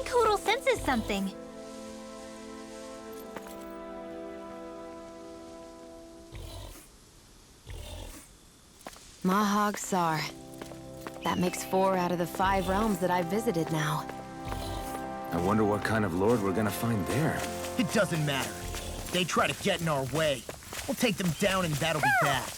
think Hoodle senses something. Mahag Sar. That makes 4 out of the 5 realms that I've visited now. I wonder what kind of lord we're gonna find there. It doesn't matter. They try to get in our way. We'll take them down and that'll be that.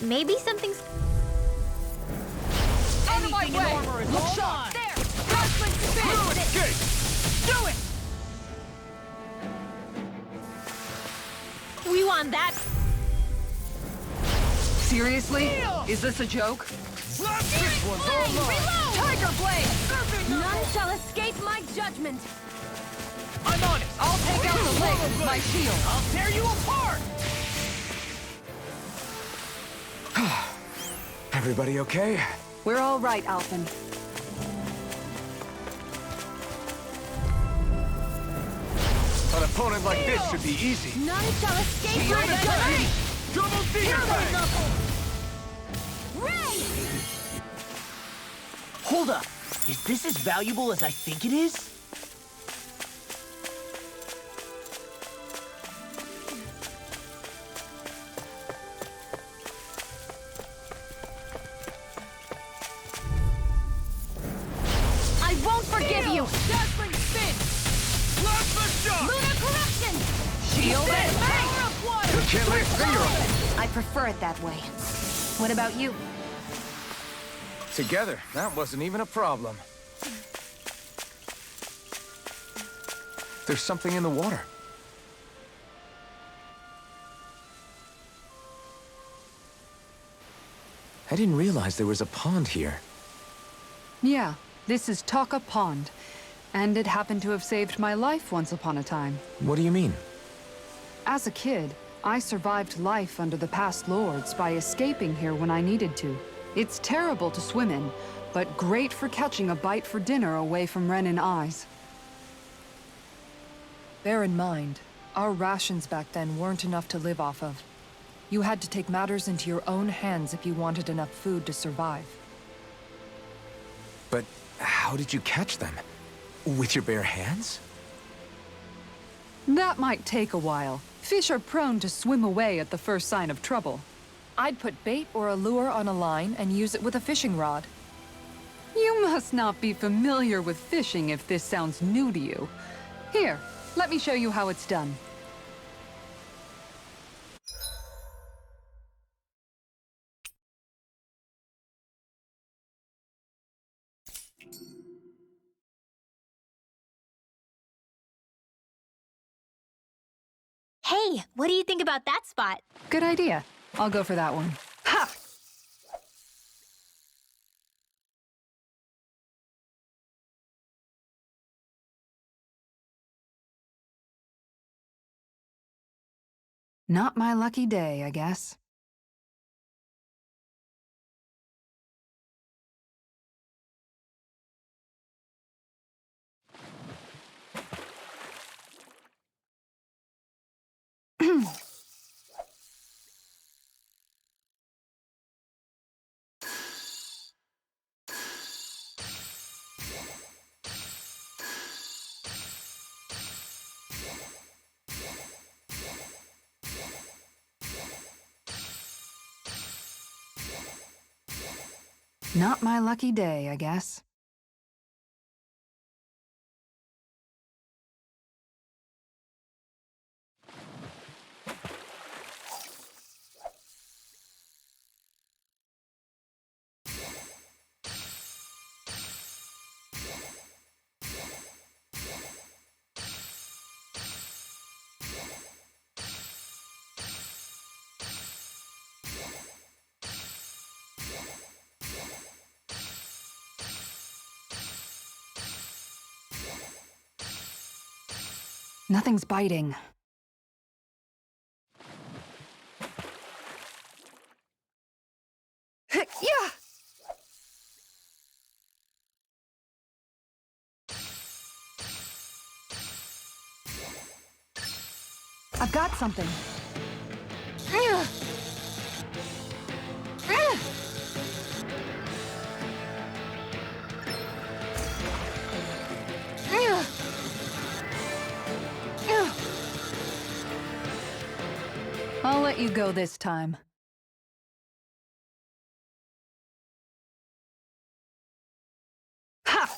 Maybe something's... Out of my way! Look sharp! There! Cosmic spin! Do it! We want that. Seriously? Is this a joke? This one's all mine. Tiger Blade! None shall escape my judgment! I'm on it! I'll take out the leg with my shield! I'll tear you apart! Everybody okay? We're all right, Alphen. An opponent like this should be easy. None shall escape my Shield judgment! Double D-Bang! Ray! Hold up. Is this as valuable as I think it is? I won't forgive you! Dazzling spin! Plasma shot! Lunar corruption! Shield and Power of water! Can't lay a finger on it. I prefer it that way. What about you? Together, that wasn't even a problem. There's something in the water. I didn't realize there was a pond here. Yeah, this is Taka Pond. And it happened to have saved my life once upon a time. What do you mean? As a kid, I survived life under the past lords by escaping here when I needed to. It's terrible to swim in, but great for catching a bite for dinner away from Renan eyes. Bear in mind, our rations back then weren't enough to live off of. You had to take matters into your own hands if you wanted enough food to survive. But how did you catch them? With your bare hands? That might take a while. Fish are prone to swim away at the first sign of trouble. I'd put bait or a lure on a line and use it with a fishing rod. You must not be familiar with fishing if this sounds new to you. Here, let me show you how it's done. Hey, what do you think about that spot? Good idea. I'll go for that one. Ha! Not my lucky day, I guess. Not my lucky day, I guess. Nothing's biting. I've got something. I'll let you go this time. Ha!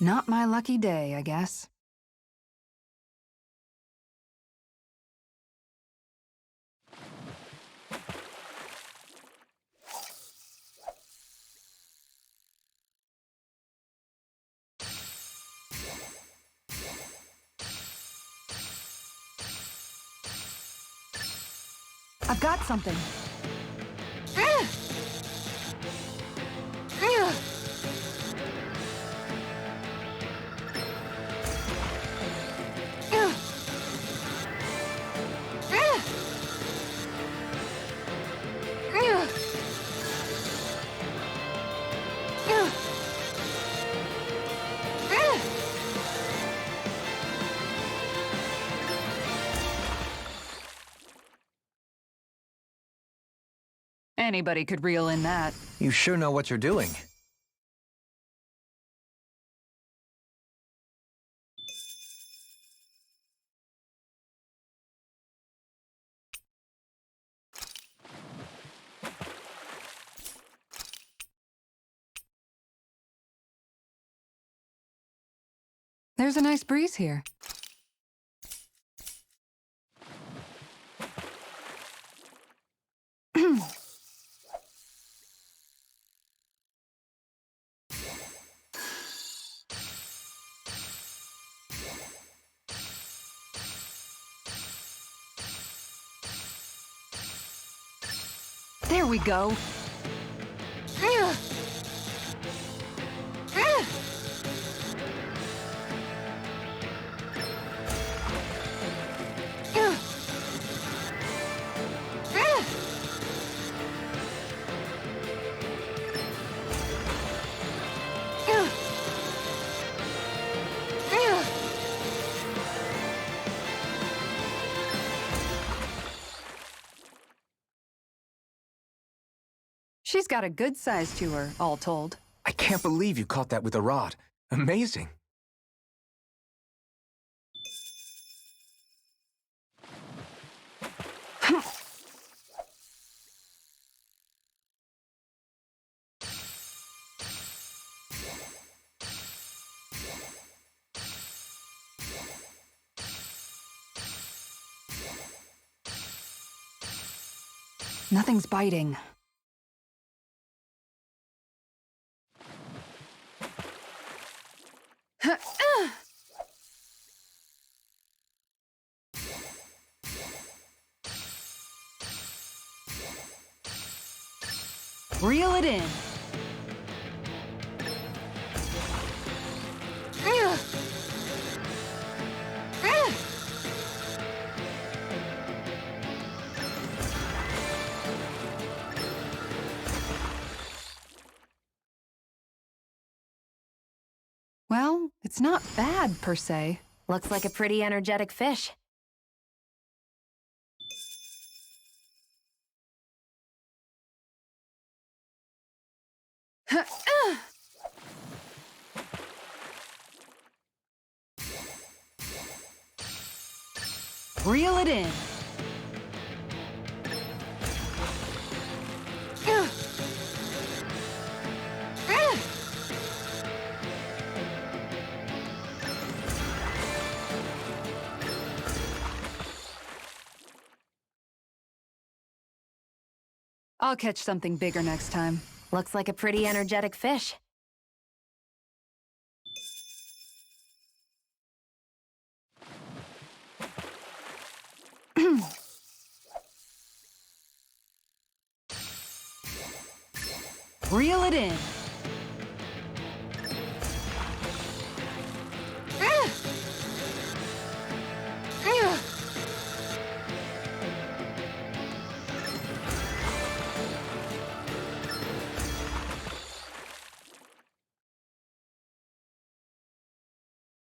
Not my lucky day, I guess. I've got something. Anybody could reel in that. You sure know what you're doing. There's a nice breeze here. There we go. She's got a good size to her, all told. I can't believe you caught that with a rod. Amazing. Nothing's biting. Reel it in. Well, it's not bad, per se. Looks like a pretty energetic fish. Reel it in. I'll catch something bigger next time. Looks like a pretty energetic fish. Reel it in.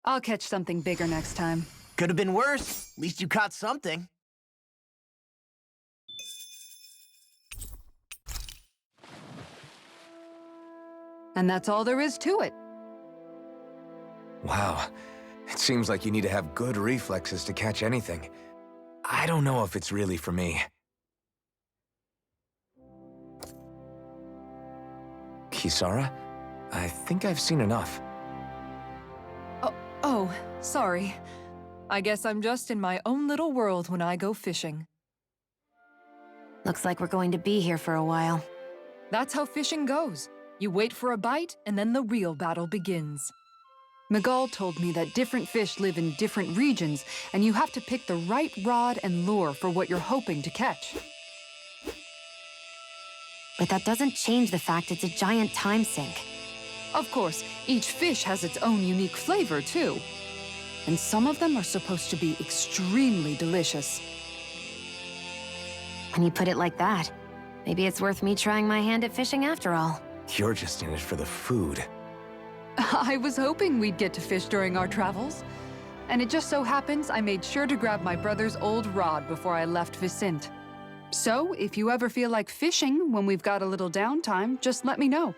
I'll catch something bigger next time. Could have been worse. At least you caught something. And that's all there is to it. Wow. It seems like you need to have good reflexes to catch anything. I don't know if it's really for me. Kisara? I think I've seen enough. Oh, sorry. I guess I'm just in my own little world when I go fishing. Looks like we're going to be here for a while. That's how fishing goes. You wait for a bite, and then the real battle begins. Miguel told me that different fish live in different regions, and you have to pick the right rod and lure for what you're hoping to catch. But that doesn't change the fact it's a giant time sink. Of course, each fish has its own unique flavor, too. And some of them are supposed to be extremely delicious. When you put it like that, maybe it's worth me trying my hand at fishing after all. You're just in it for the food. I was hoping we'd get to fish during our travels. And it just so happens I made sure to grab my brother's old rod before I left Vicente. So, if you ever feel like fishing when we've got a little downtime, just let me know.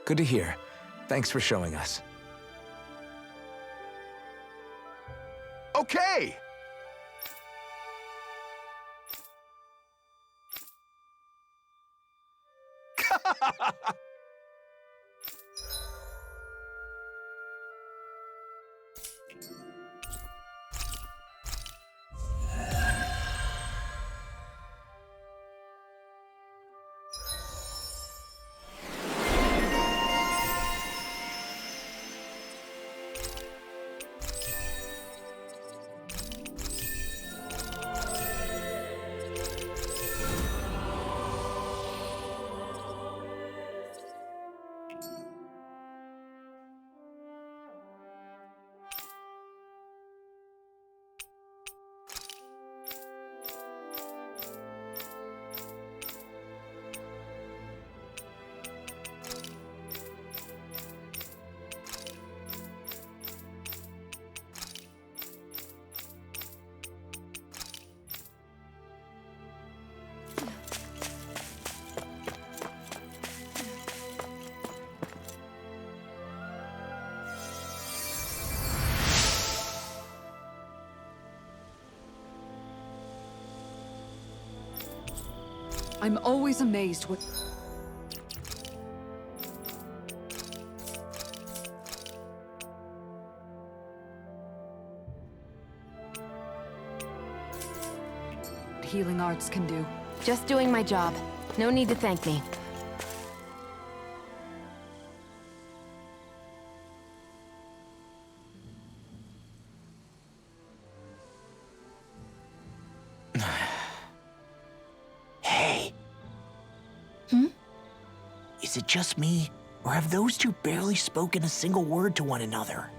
Good to hear. Thanks for showing us. Okay! I'm always amazed with... healing arts can do. Just doing my job. No need to thank me. Hey. Is it just me, or have those two barely spoken a single word to one another?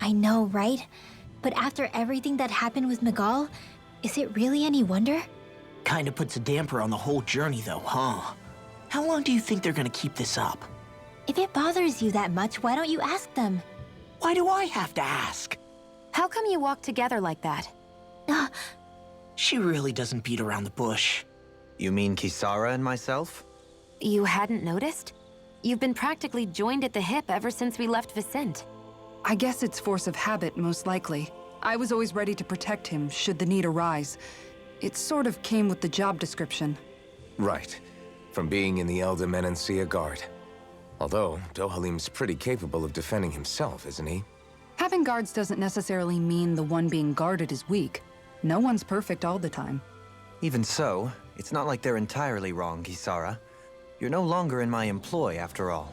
I know, right? But after everything that happened with Miguel, is it really any wonder? Kinda puts a damper on the whole journey though, huh? How long do you think they're gonna keep this up? If it bothers you that much, why don't you ask them? Why do I have to ask? How come you walk together like that? She really doesn't beat around the bush. You mean Kisara and myself? You hadn't noticed? You've been practically joined at the hip ever since we left Vicente. I guess it's force of habit, most likely. I was always ready to protect him, should the need arise. It sort of came with the job description. Right. From being in the Elder Menancia Guard. Although, Dohalim's pretty capable of defending himself, isn't he? Having guards doesn't necessarily mean the one being guarded is weak. No one's perfect all the time. Even so, it's not like they're entirely wrong, Kisara. You're no longer in my employ, after all.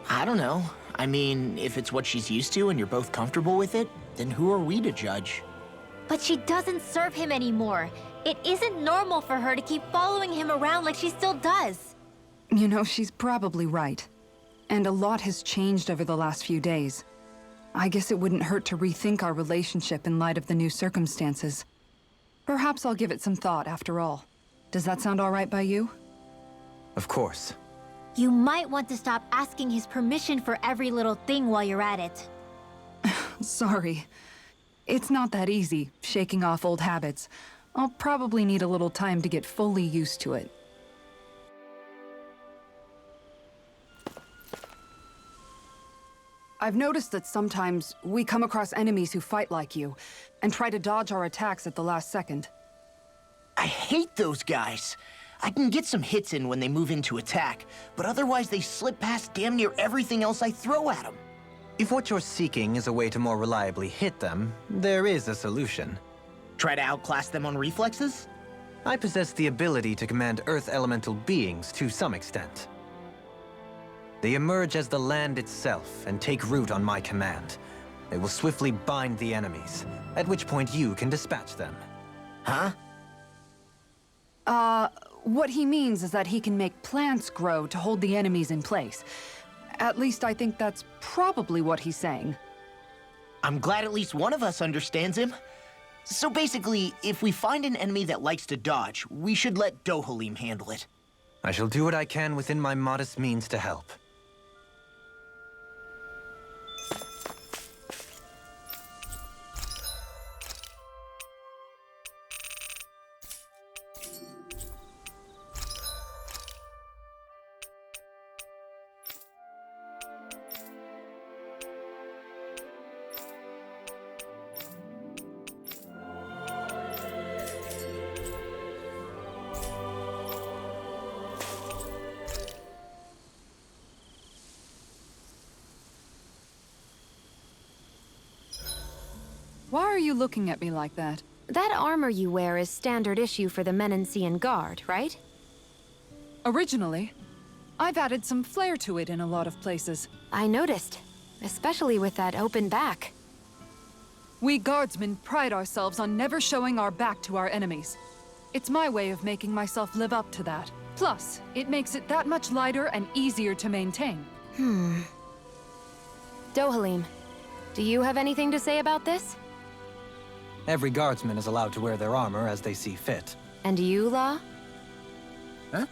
I don't know. I mean, if it's what she's used to and you're both comfortable with it, then who are we to judge? But she doesn't serve him anymore. It isn't normal for her to keep following him around like she still does. You know, she's probably right. And a lot has changed over the last few days. I guess it wouldn't hurt to rethink our relationship in light of the new circumstances. Perhaps I'll give it some thought after all. Does that sound all right by you? Of course. You might want to stop asking his permission for every little thing while you're at it. Sorry. It's not that easy, shaking off old habits. I'll probably need a little time to get fully used to it. I've noticed that sometimes we come across enemies who fight like you, and try to dodge our attacks at the last second. I hate those guys. I can get some hits in when they move into attack, but otherwise they slip past damn near everything else I throw at them. If what you're seeking is a way to more reliably hit them, there is a solution. Try to outclass them on reflexes? I possess the ability to command Earth elemental beings to some extent. They emerge as the land itself and take root on my command. They will swiftly bind the enemies, at which point you can dispatch them. Huh? What he means is that he can make plants grow to hold the enemies in place. At least I think that's probably what he's saying. I'm glad at least one of us understands him. So basically, if we find an enemy that likes to dodge, we should let Dohalim handle it. I shall do what I can within my modest means to help. Why are you looking at me like that? That armor you wear is standard issue for the Menancian Guard, right? Originally, I've added some flair to it in a lot of places. I noticed, especially with that open back. We guardsmen pride ourselves on never showing our back to our enemies. It's my way of making myself live up to that. Plus, it makes it that much lighter and easier to maintain. Dohalim, do you have anything to say about this? Every guardsman is allowed to wear their armor as they see fit. And you, La? Huh?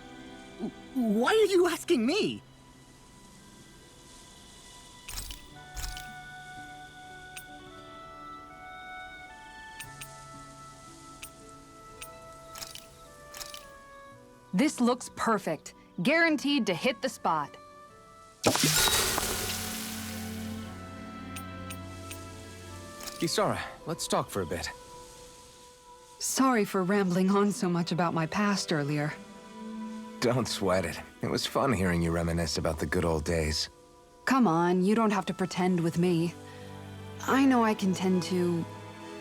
Why are you asking me? This looks perfect. Guaranteed to hit the spot. Kisara, let's talk for a bit. Sorry for rambling on so much about my past earlier. Don't sweat it. It was fun hearing you reminisce about the good old days. Come on, you don't have to pretend with me. I know I can tend to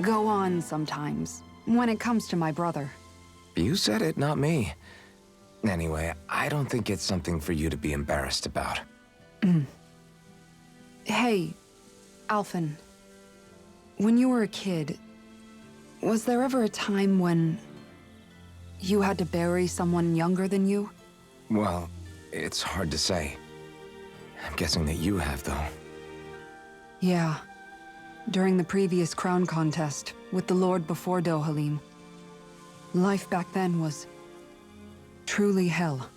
go on sometimes, when it comes to my brother. You said it, not me. Anyway, I don't think it's something for you to be embarrassed about. Hey, Alphen. When you were a kid, was there ever a time when you had to bury someone younger than you? Well, it's hard to say. I'm guessing that you have, though. Yeah. During the previous crown contest, with the Lord before Dohalim. Life back then was truly hell.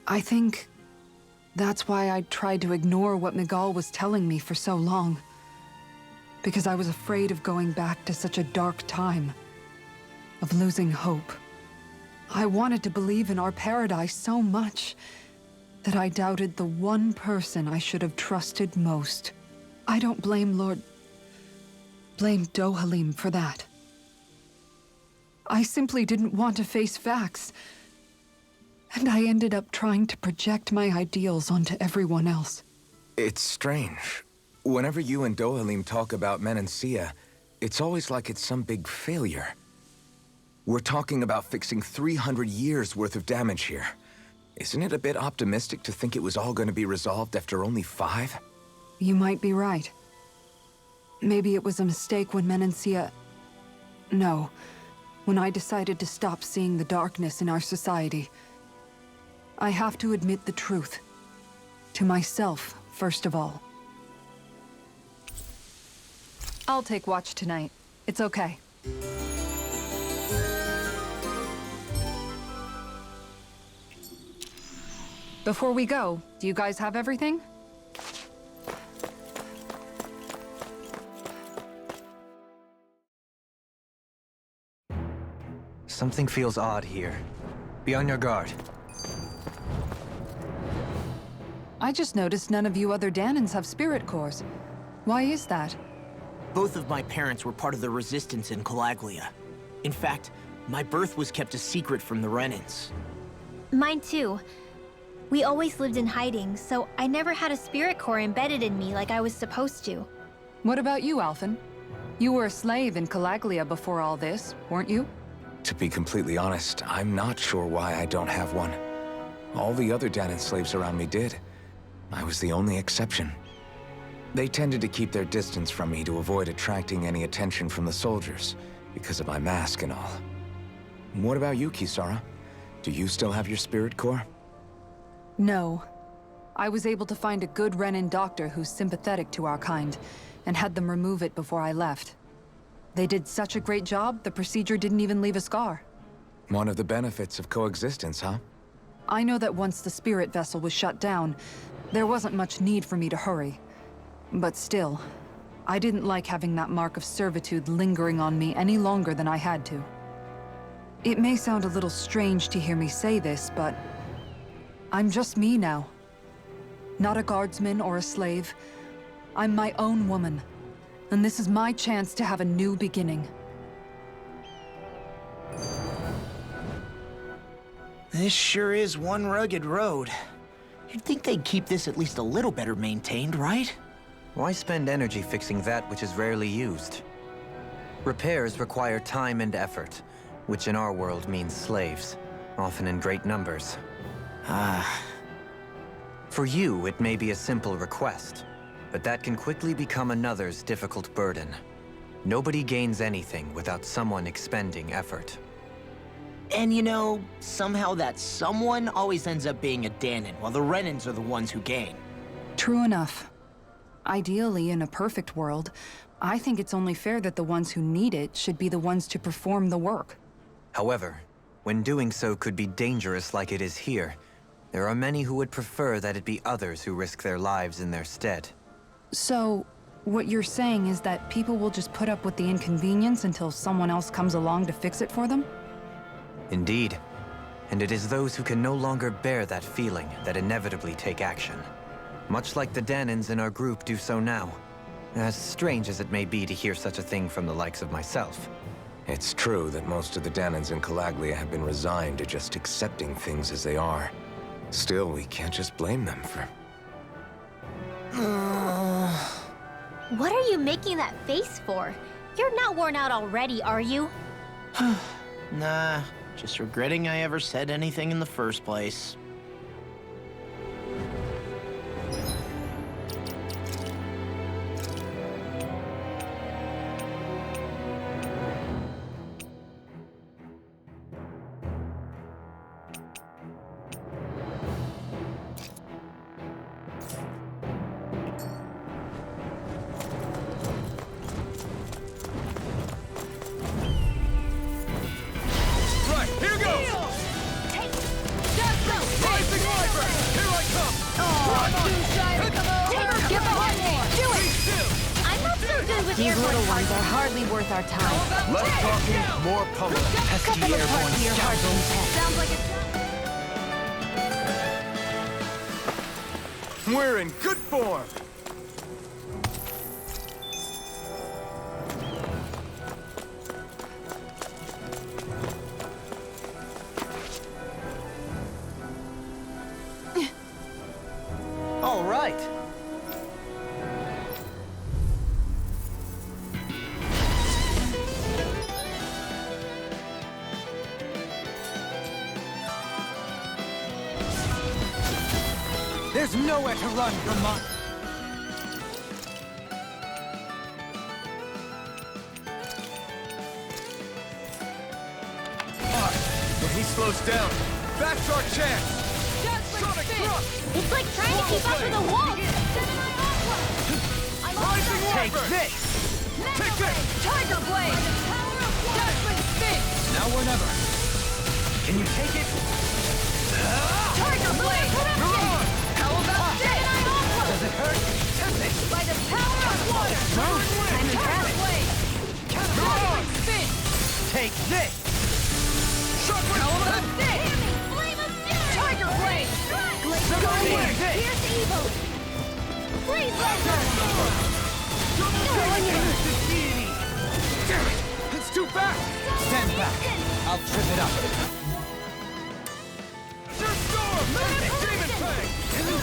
I think that's why I tried to ignore what Miguel was telling me for so long. Because I was afraid of going back to such a dark time. Of losing hope. I wanted to believe in our paradise so much that I doubted the one person I should have trusted most. I don't blame blame Dohalim for that. I simply didn't want to face facts. And I ended up trying to project my ideals onto everyone else. It's strange. Whenever you and Dohalim talk about Menancia, it's always like it's some big failure. We're talking about fixing 300 years worth of damage here. Isn't it a bit optimistic to think it was all going to be resolved after only 5? You might be right. Maybe it was a mistake when Menancia... No. When I decided to stop seeing the darkness in our society. I have to admit the truth. To myself, first of all. I'll take watch tonight. It's okay. Before we go, do you guys have everything? Something feels odd here. Be on your guard. I just noticed none of you other Dahnans have spirit cores. Why is that? Both of my parents were part of the resistance in Calaglia. In fact, my birth was kept a secret from the Renans. Mine too. We always lived in hiding, so I never had a spirit core embedded in me like I was supposed to. What about you, Alphen? You were a slave in Calaglia before all this, weren't you? To be completely honest, I'm not sure why I don't have one. All the other Dahnan slaves around me did. I was the only exception. They tended to keep their distance from me to avoid attracting any attention from the soldiers, because of my mask and all. What about you, Kisara? Do you still have your spirit core? No. I was able to find a good Renan doctor who's sympathetic to our kind, and had them remove it before I left. They did such a great job, the procedure didn't even leave a scar. One of the benefits of coexistence, huh? I know that once the spirit vessel was shut down, there wasn't much need for me to hurry. But still, I didn't like having that mark of servitude lingering on me any longer than I had to. It may sound a little strange to hear me say this, but I'm just me now. Not a guardsman or a slave. I'm my own woman. And this is my chance to have a new beginning. This sure is one rugged road. You'd think they'd keep this at least a little better maintained, right? Why spend energy fixing that which is rarely used? Repairs require time and effort, which in our world means slaves, often in great numbers. For you, it may be a simple request, but that can quickly become another's difficult burden. Nobody gains anything without someone expending effort. And you know, somehow that someone always ends up being a Dahnan, while the Renans are the ones who gain. True enough. Ideally, in a perfect world, I think it's only fair that the ones who need it should be the ones to perform the work. However, when doing so could be dangerous like it is here, there are many who would prefer that it be others who risk their lives in their stead. So, what you're saying is that people will just put up with the inconvenience until someone else comes along to fix it for them? Indeed. And it is those who can no longer bear that feeling that inevitably take action. Much like the Dahnans in our group do so now. As strange as it may be to hear such a thing from the likes of myself. It's true that most of the Dahnans in Calaglia have been resigned to just accepting things as they are. Still, we can't just blame them for... What are you making that face for? You're not worn out already, are you? Nah, just regretting I ever said anything in the first place. These little ones are hardly worth our time. Less talking, more pummeling. Pesky airborne scoundrels. Sounds like We're in good form! All right. There's nowhere to run, Vermont. When he slows down, that's our chance! Sonic Thrust! It's like trying to keep up with a wolf! Take this! Take this! Tiger Blade! Dazzling Spin! Now or never. Can you take it? Tiger Blade! How about this? Does it hurt? By the power of water! Tiger Blade! Dazzling Spin! Take this! How about this? Tiger Blade! Skyward! Here's evil! Freeze Laser! Damn it! It's too fast! Stand back. I'll trip it up. Your storm! Demon Fang!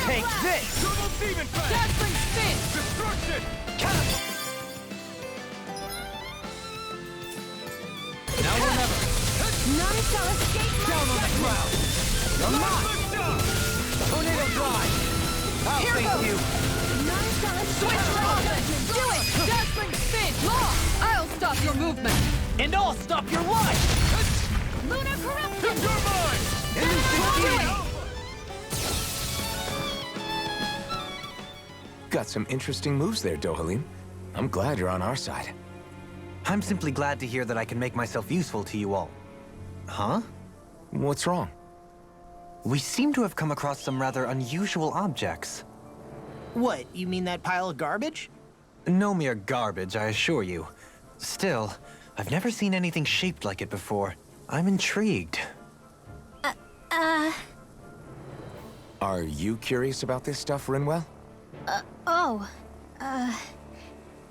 Take this! Double Demon Fang! Dazzling Spin! Destruction! Now or never. None shall escape my Down on the ground. You're mine. Tornado Drive. I'll Here face goes. you. None shall escape Switch my offense! Do it! Dazzling Spin! Law! I'll stop your movement! And I'll stop your life! Lunar corruption! You're mine! Got some interesting moves there, Dohalim. I'm glad you're on our side. I'm simply glad to hear that I can make myself useful to you all. Huh? What's wrong? We seem to have come across some rather unusual objects. What, you mean that pile of garbage? No mere garbage, I assure you. Still, I've never seen anything shaped like it before. I'm intrigued. Are you curious about this stuff, Rinwell?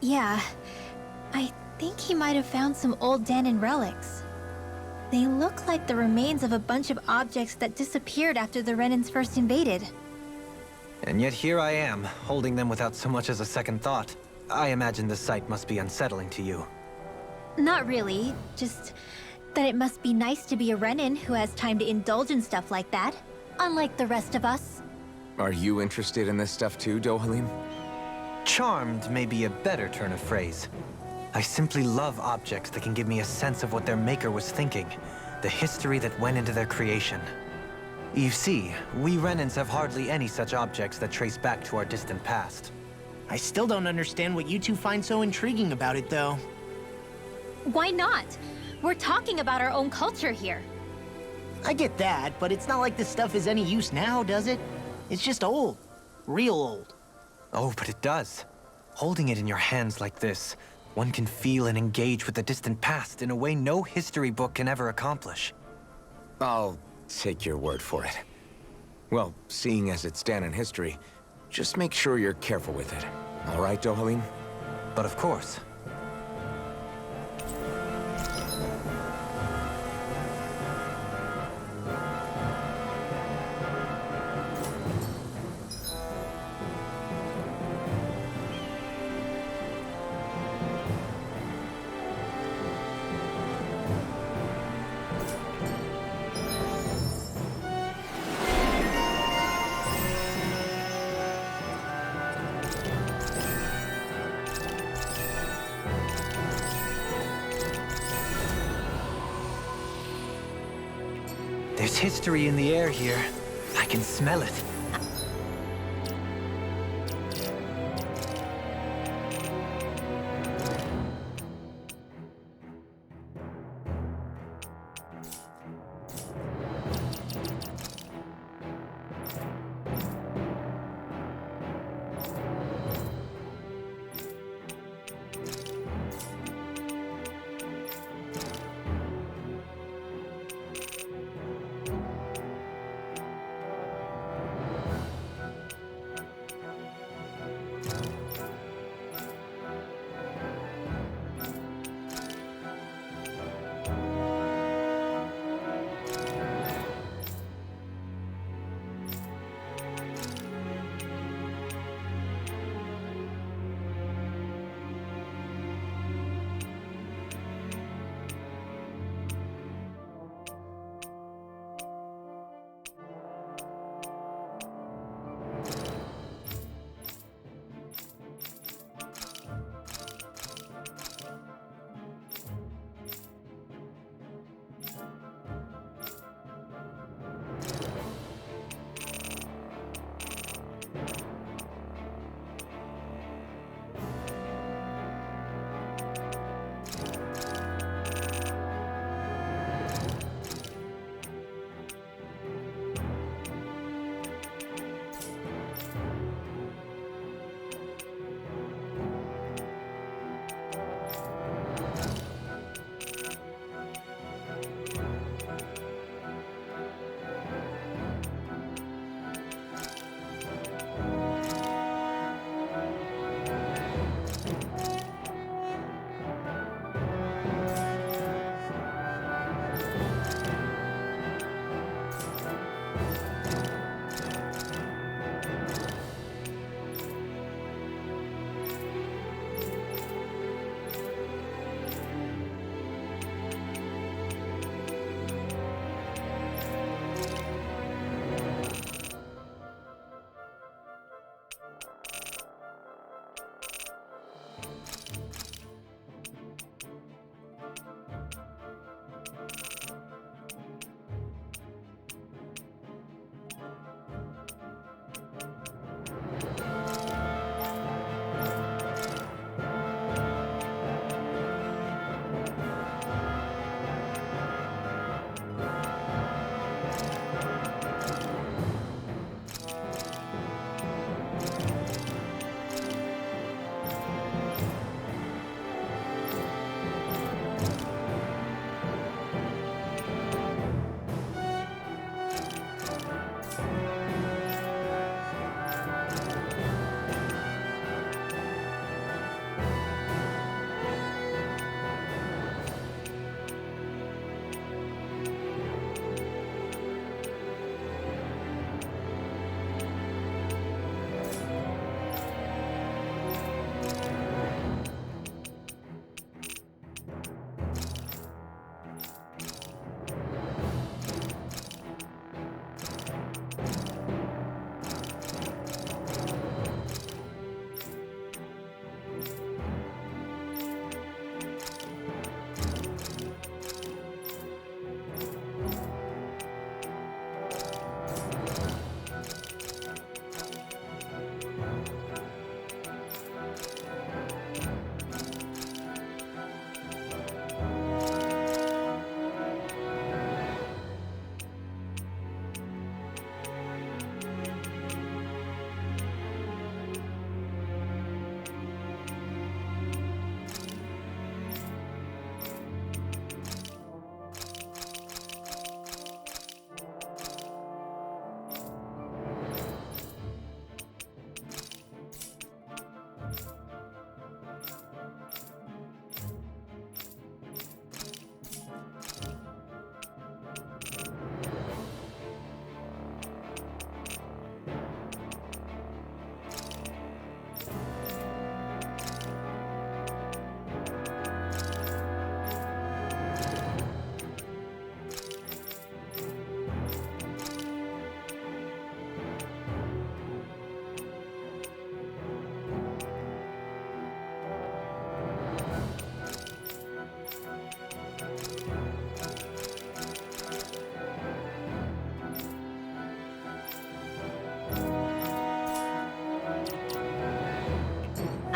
Yeah. I think he might have found some old Dahnan relics. They look like the remains of a bunch of objects that disappeared after the Renans first invaded. And yet here I am, holding them without so much as a second thought. I imagine the sight must be unsettling to you. Not really, just that it must be nice to be a Renan who has time to indulge in stuff like that, unlike the rest of us. Are you interested in this stuff too, Dohalim? Charmed may be a better turn of phrase. I simply love objects that can give me a sense of what their maker was thinking, the history that went into their creation. You see, we Renans have hardly any such objects that trace back to our distant past. I still don't understand what you two find so intriguing about it, though. Why not? We're talking about our own culture here. I get that, but it's not like this stuff is any use now, does it? It's just old. Real old. Oh, but it does. Holding it in your hands like this, one can feel and engage with the distant past in a way no history book can ever accomplish. I'll take your word for it. Well, seeing as it's Dahnan history, just make sure you're careful with it. All right, Dohalim? But of course. There's history in the air here. I can smell it.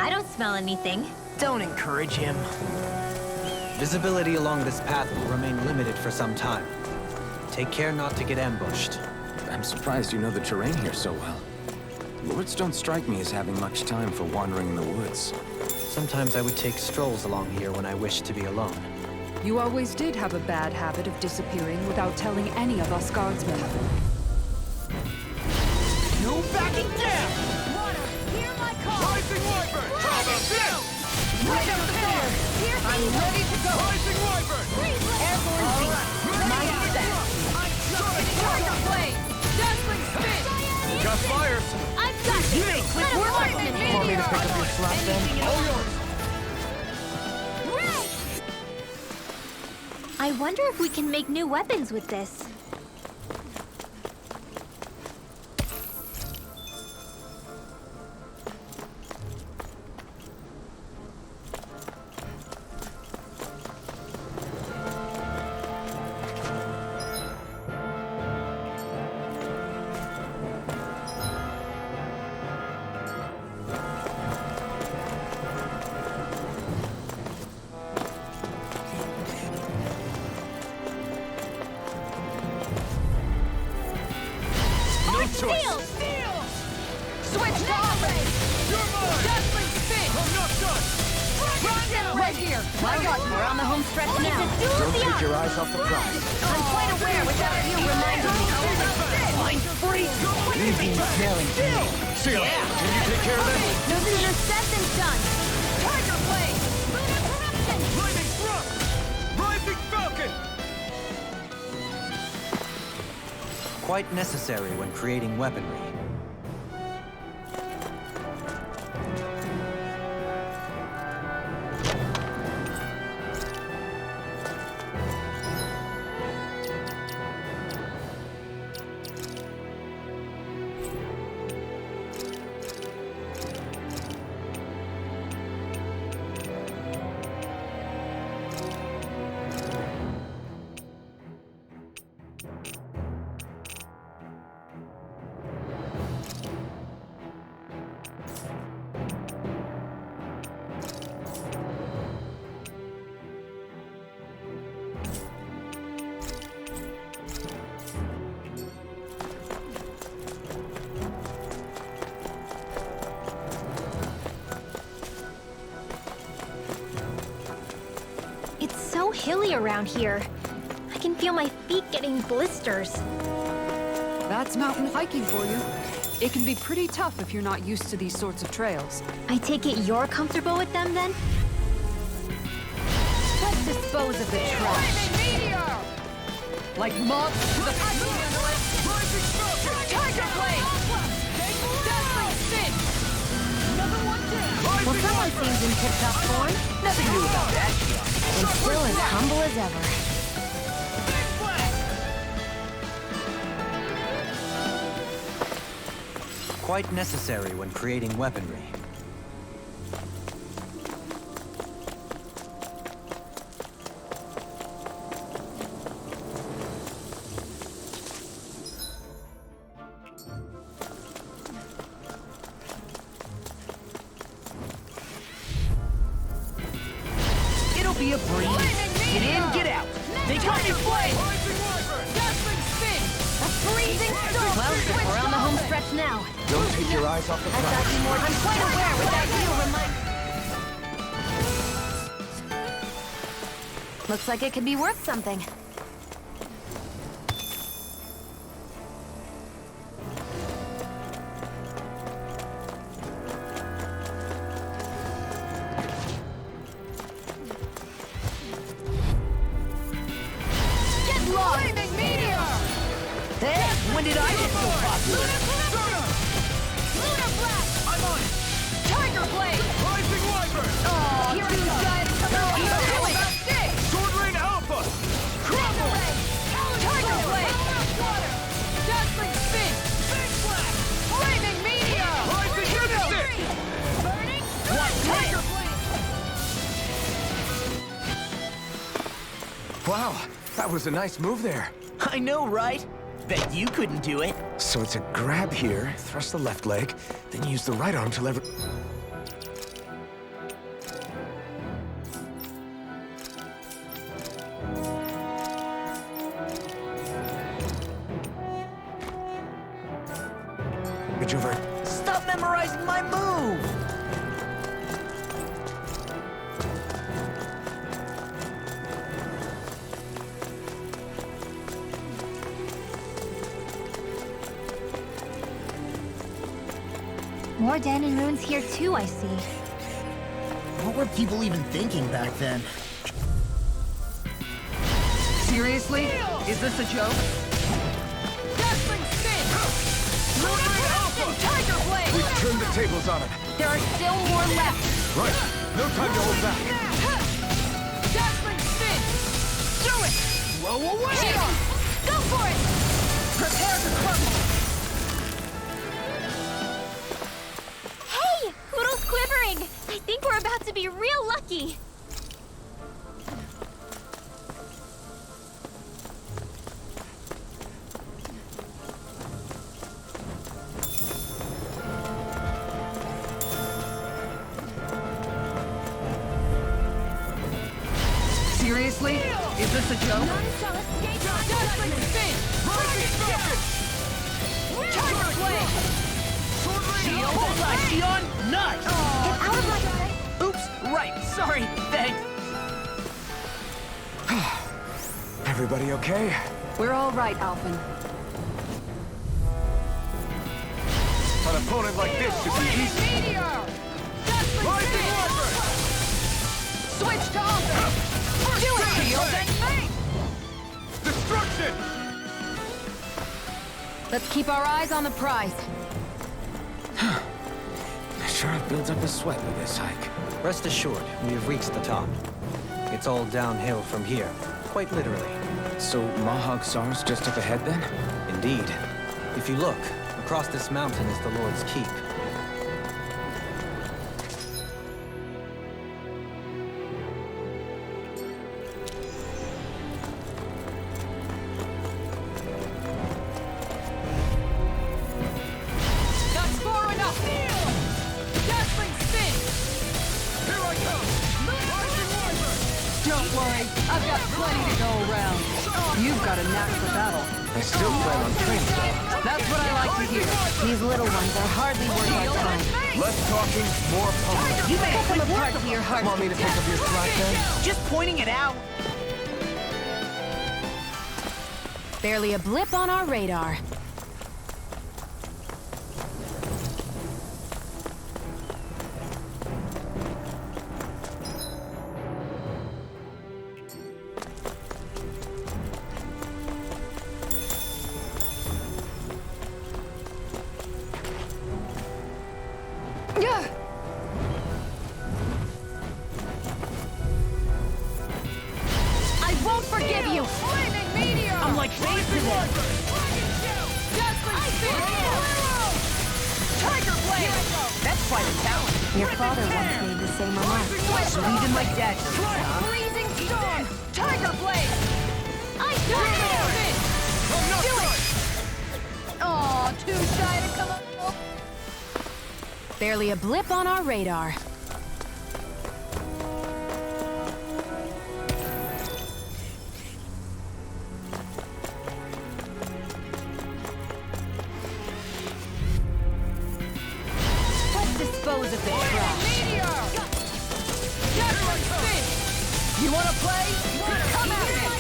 I don't smell anything. Don't encourage him. Visibility along this path will remain limited for some time. Take care not to get ambushed. I'm surprised you know the terrain here so well. Lords don't strike me as having much time for wandering in the woods. Sometimes I would take strolls along here when I wished to be alone. You always did have a bad habit of disappearing without telling any of us guardsmen. No backing down! Hear my call! Rising Wyvern! Trauma down! Right up the door! I'm ready to go! Rising Wyvern! Airborne beast! My set! Tiger blade! Dazzling spin! Got fires! I've got this! Let him work in here! Want me to pick up your slack then? All yours! I wonder if we can make new weapons with this. Choice. Switch down! You're mine! Dazzling spin! I'm not done! Right here! My God, we're on the home stretch now. It's a duel of the Take your arms. eyes off the prize. I'm quite aware without you reminding me. Mind freeze! See ya. Can you take care of them? No sooner said than done. Tiger blade! Lunar corruption! Lightning thrust! Rising Falcon! Quite necessary when creating weaponry. So hilly around here. I can feel my feet getting blisters. That's mountain hiking for you. It can be pretty tough if you're not used to these sorts of trails. I take it you're comfortable with them then? Let's dispose of the trash. Like moths to the... Tiger blade! Dazzling spin! Well, someone seems in tip-top form. Nothing new about that. And still as humble as ever. Quite necessary when creating weaponry. Be a breeze. Get in, get out. They got your flame! Dazzling spin! A freezing storm! Well, we're on the home stretch now. Don't take your eyes off the I've got prize. you more. I'm quite aware without you remind. Looks like it could be worth something. When did I get so popular? Lunar blast! I'm on it! Tiger blade! Rising Wyvern! Oh, here you guys come on! Sword Rain Alpha! Crumble! Tiger blade! Dazzling spin! Big blast! Flaming meteor! Rising Unity! Burning! Tiger blade! Wow, that was a nice move there. I know, right? Bet you couldn't do it. So it's a grab here, thrust the left leg, then use the right arm to lever... damage over... Stop memorizing my move! More Dahna runes here too, I see. What were people even thinking back then? Seriously? Is this a joke? Dazzling spin! Tiger blade! We've turned the tables on him. There are still more left. Right. No time to hold back. Dazzling spin! Do it! Blow away! Shield! Go for it! Prepare to crumble! Hey! Poodle's quivering! I think we're about to be real lucky! Seriously? Is this a joke? Dazzling spin! Tiger blade! Shield! Bullseye, Sion! Nice! Get out of my... Oops, right, sorry, thanks. Everybody okay? We're all right, Alphen. An opponent like this should be easy. Meteor! Dazzling spin! Switch to offense! Do it! Shield and fate! Destruction! Let's keep our eyes on the prize. Sure have built up a sweat with this hike. Rest assured, we have reached the top. It's all downhill from here, quite literally. So Mahag Sar's just up ahead then? Indeed. If you look, across this mountain is the Lord's Keep. That's far enough! Dazzling spin! Here I go! Don't worry, I've got plenty to go around. You've got a knack for battle. I still plan on training though. That's what I like to hear. These little ones are hardly worth our time. Less talking, more pummeling. You may Pick them apart to your heart. Want me to pick up your slack then? just pointing it out. Barely a blip on our radar. I won't forgive you! Flaming meteor! I'm like facing it. Dazzling spin! Tiger blade! That's quite a talent. Your father once made the same remark. Even like that. Blazing storm! Tiger blade! I got it! Do it! Aw, too shy to come up. Barely a blip on our radar. Let's dispose of this trash. Meteor! Dazzling spin! You wanna play? Come at me!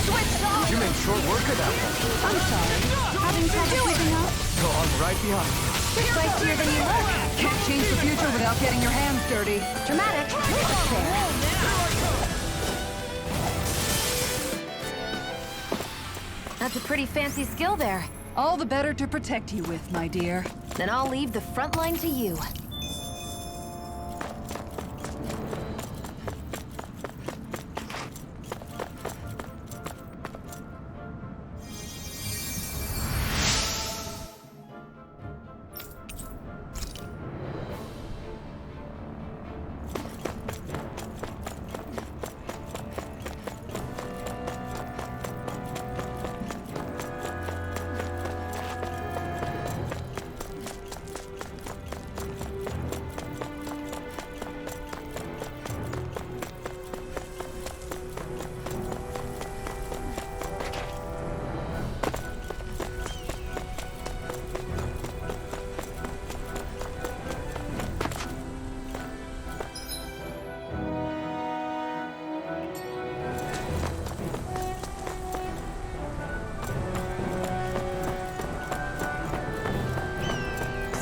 Switch off! You made short work of that one. I'm sorry. Having trouble keeping up? Go on right behind you. Spicier than you look. Can't change the future without getting your hands dirty. Dramatic. That's a pretty fancy skill there. All the better to protect you with, my dear. Then I'll leave the front line to you.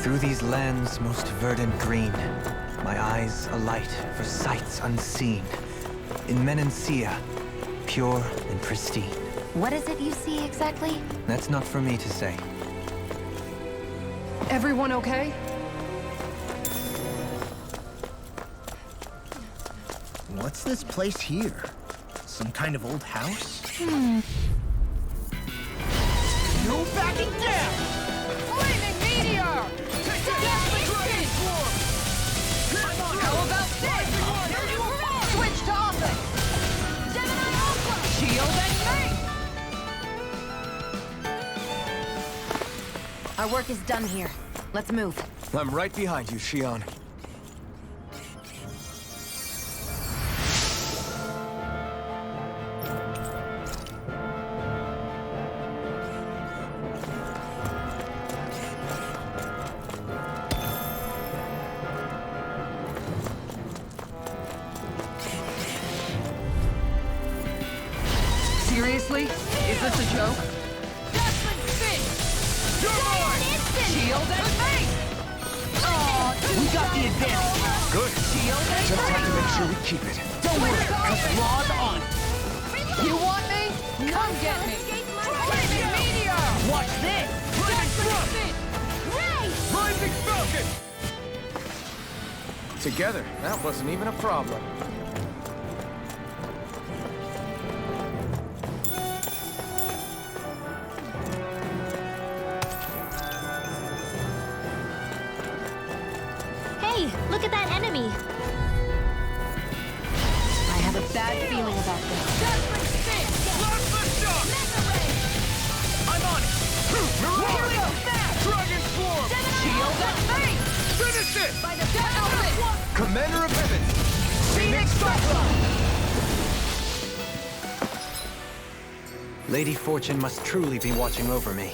Through these lands most verdant green, my eyes alight for sights unseen. In Menancia, pure and pristine. What is it you see exactly? That's not for me to say. Everyone okay? What's this place here? Some kind of old house? No backing down! Flaming meteor! How about this? Switch to offense! Shield and main! Our work is done here. Let's move. I'm right behind you, Shion. Seriously? Is this a joke? Dazzling spin! Shield and main! We got the advantage! Good. Shield and Just have to main! make sure we keep it. Don't worry, cause Raw's on! You want me? Come get me! Flaming meteor! Watch this! Dazzling spin! Rising Falcon! Together, that wasn't even a problem. Hey, look at that enemy! I have a bad feeling about this. Dazzling spin! Mega ray! I'm on it! Hero snap! Dragon Swarm! Shield and main! Finish it! By the Dazzling! Commander of Heaven! Phoenix Cyclone! Lady Fortune must truly be watching over me.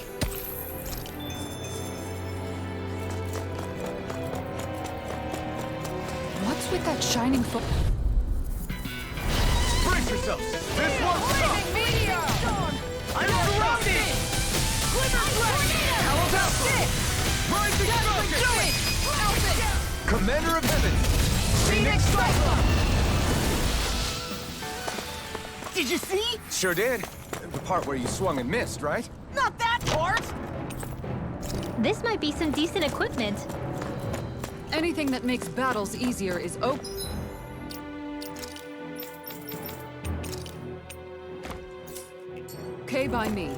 What's with that shining foot? Brace yourselves! This won't stop! Flaming meteor! I'm surrounded! Glimmer flash! How about this? Rising Dazzling Falcon! spin! Elfin! Commander of Heaven! Phoenix Cyclone! Did you see? Sure did. The part where you swung and missed, right? Not that part! This might be some decent equipment. Anything that makes battles easier is okay by me.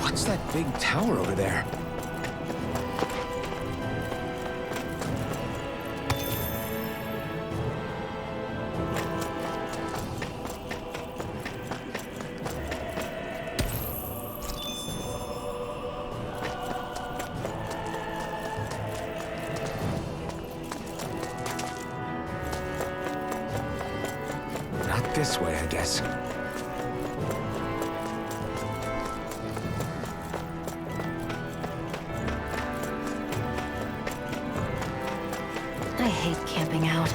What's that big tower over there? Not this way, I guess. I hate camping out.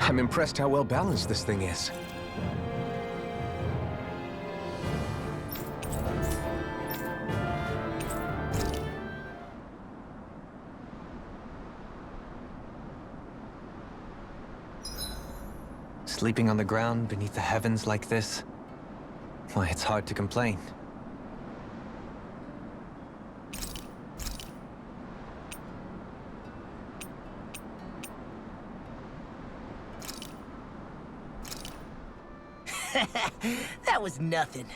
I'm impressed how well balanced this thing is. Sleeping on the ground beneath the heavens like this? Why, it's hard to complain. That was nothing.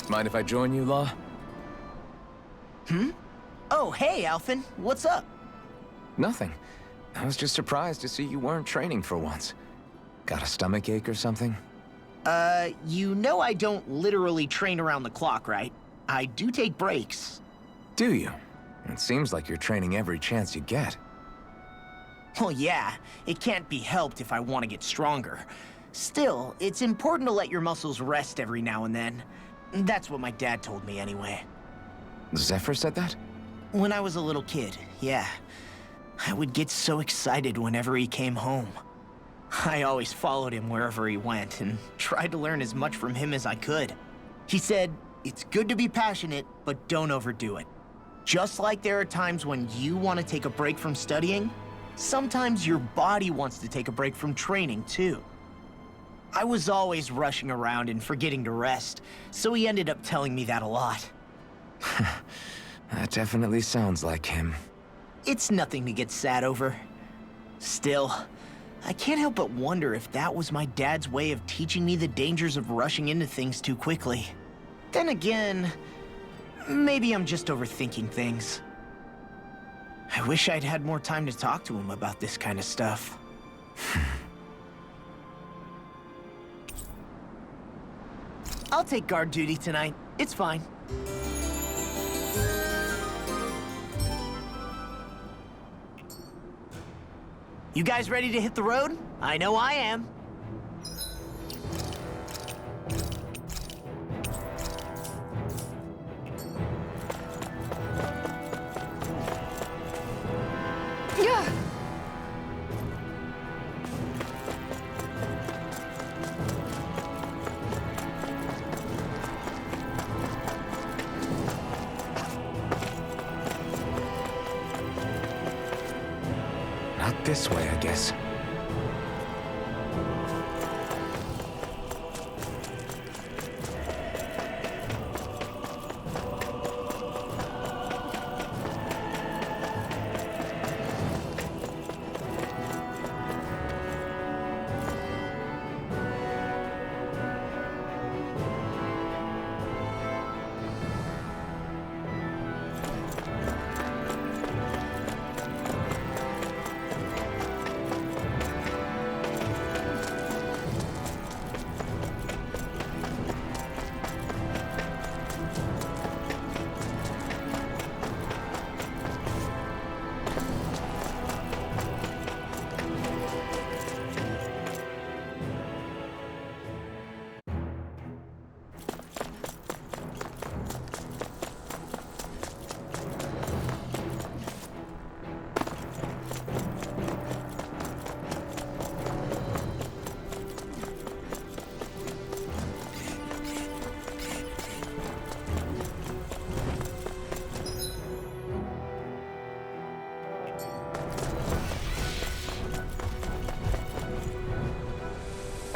Mind if I join you, Law? Oh, hey, Alphen. What's up? Nothing. I was just surprised to see you weren't training for once. Got a stomach ache or something? You know I don't literally train around the clock, right? I do take breaks. Do you? It seems like you're training every chance you get. Well, yeah, it can't be helped if I want to get stronger. Still, it's important to let your muscles rest every now and then. That's what my dad told me anyway. Zephyr said that? When I was a little kid, yeah. I would get so excited whenever he came home. I always followed him wherever he went and tried to learn as much from him as I could. He said, it's good to be passionate, but don't overdo it. Just like there are times when you want to take a break from studying, sometimes your body wants to take a break from training, too. I was always rushing around and forgetting to rest, so he ended up telling me that a lot. That definitely sounds like him. It's nothing to get sad over. Still, I can't help but wonder if that was my dad's way of teaching me the dangers of rushing into things too quickly. Then again, maybe I'm just overthinking things. I wish I'd had more time to talk to him about this kind of stuff. I'll take guard duty tonight. It's fine. You guys ready to hit the road? I know I am. Yeah. Not This way, I guess.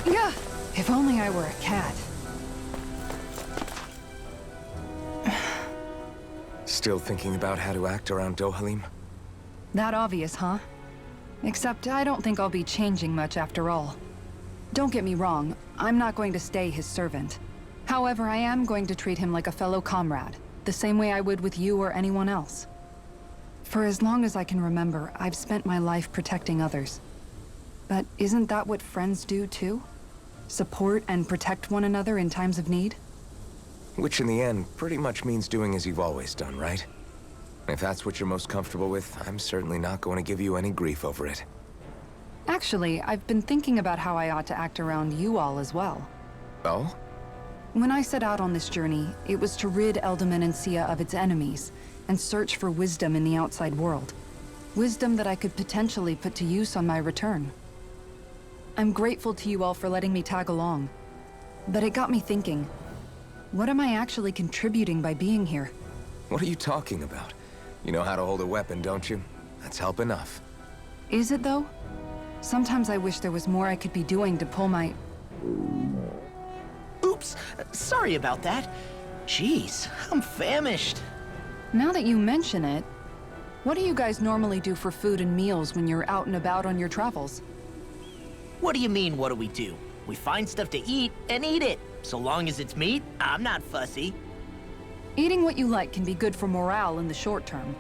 Yeah, if only I were a cat. Still thinking about how to act around Dohalim? That obvious, huh? Except I don't think I'll be changing much after all. Don't get me wrong, I'm not going to stay his servant. However, I am going to treat him like a fellow comrade, the same way I would with you or anyone else. For as long as I can remember, I've spent my life protecting others. But isn't that what friends do too? Support and protect one another in times of need? Which in the end pretty much means doing as you've always done, right? If that's what you're most comfortable with, I'm certainly not going to give you any grief over it. Actually, I've been thinking about how I ought to act around you all as well. Oh? When I set out on this journey, it was to rid Eldaman and Sia of its enemies, and search for wisdom in the outside world. Wisdom that I could potentially put to use on my return. I'm grateful to you all for letting me tag along. But it got me thinking, what am I actually contributing by being here? What are you talking about? You know how to hold a weapon, don't you? That's help enough. Is it though? Sometimes I wish there was more I could be doing to pull my... Oops, sorry about that. Jeez, I'm famished. Now that you mention it, what do you guys normally do for food and meals when you're out and about on your travels? What do you mean, what do we do? We find stuff to eat and eat it. So long as it's meat, I'm not fussy. Eating what you like can be good for morale in the short term,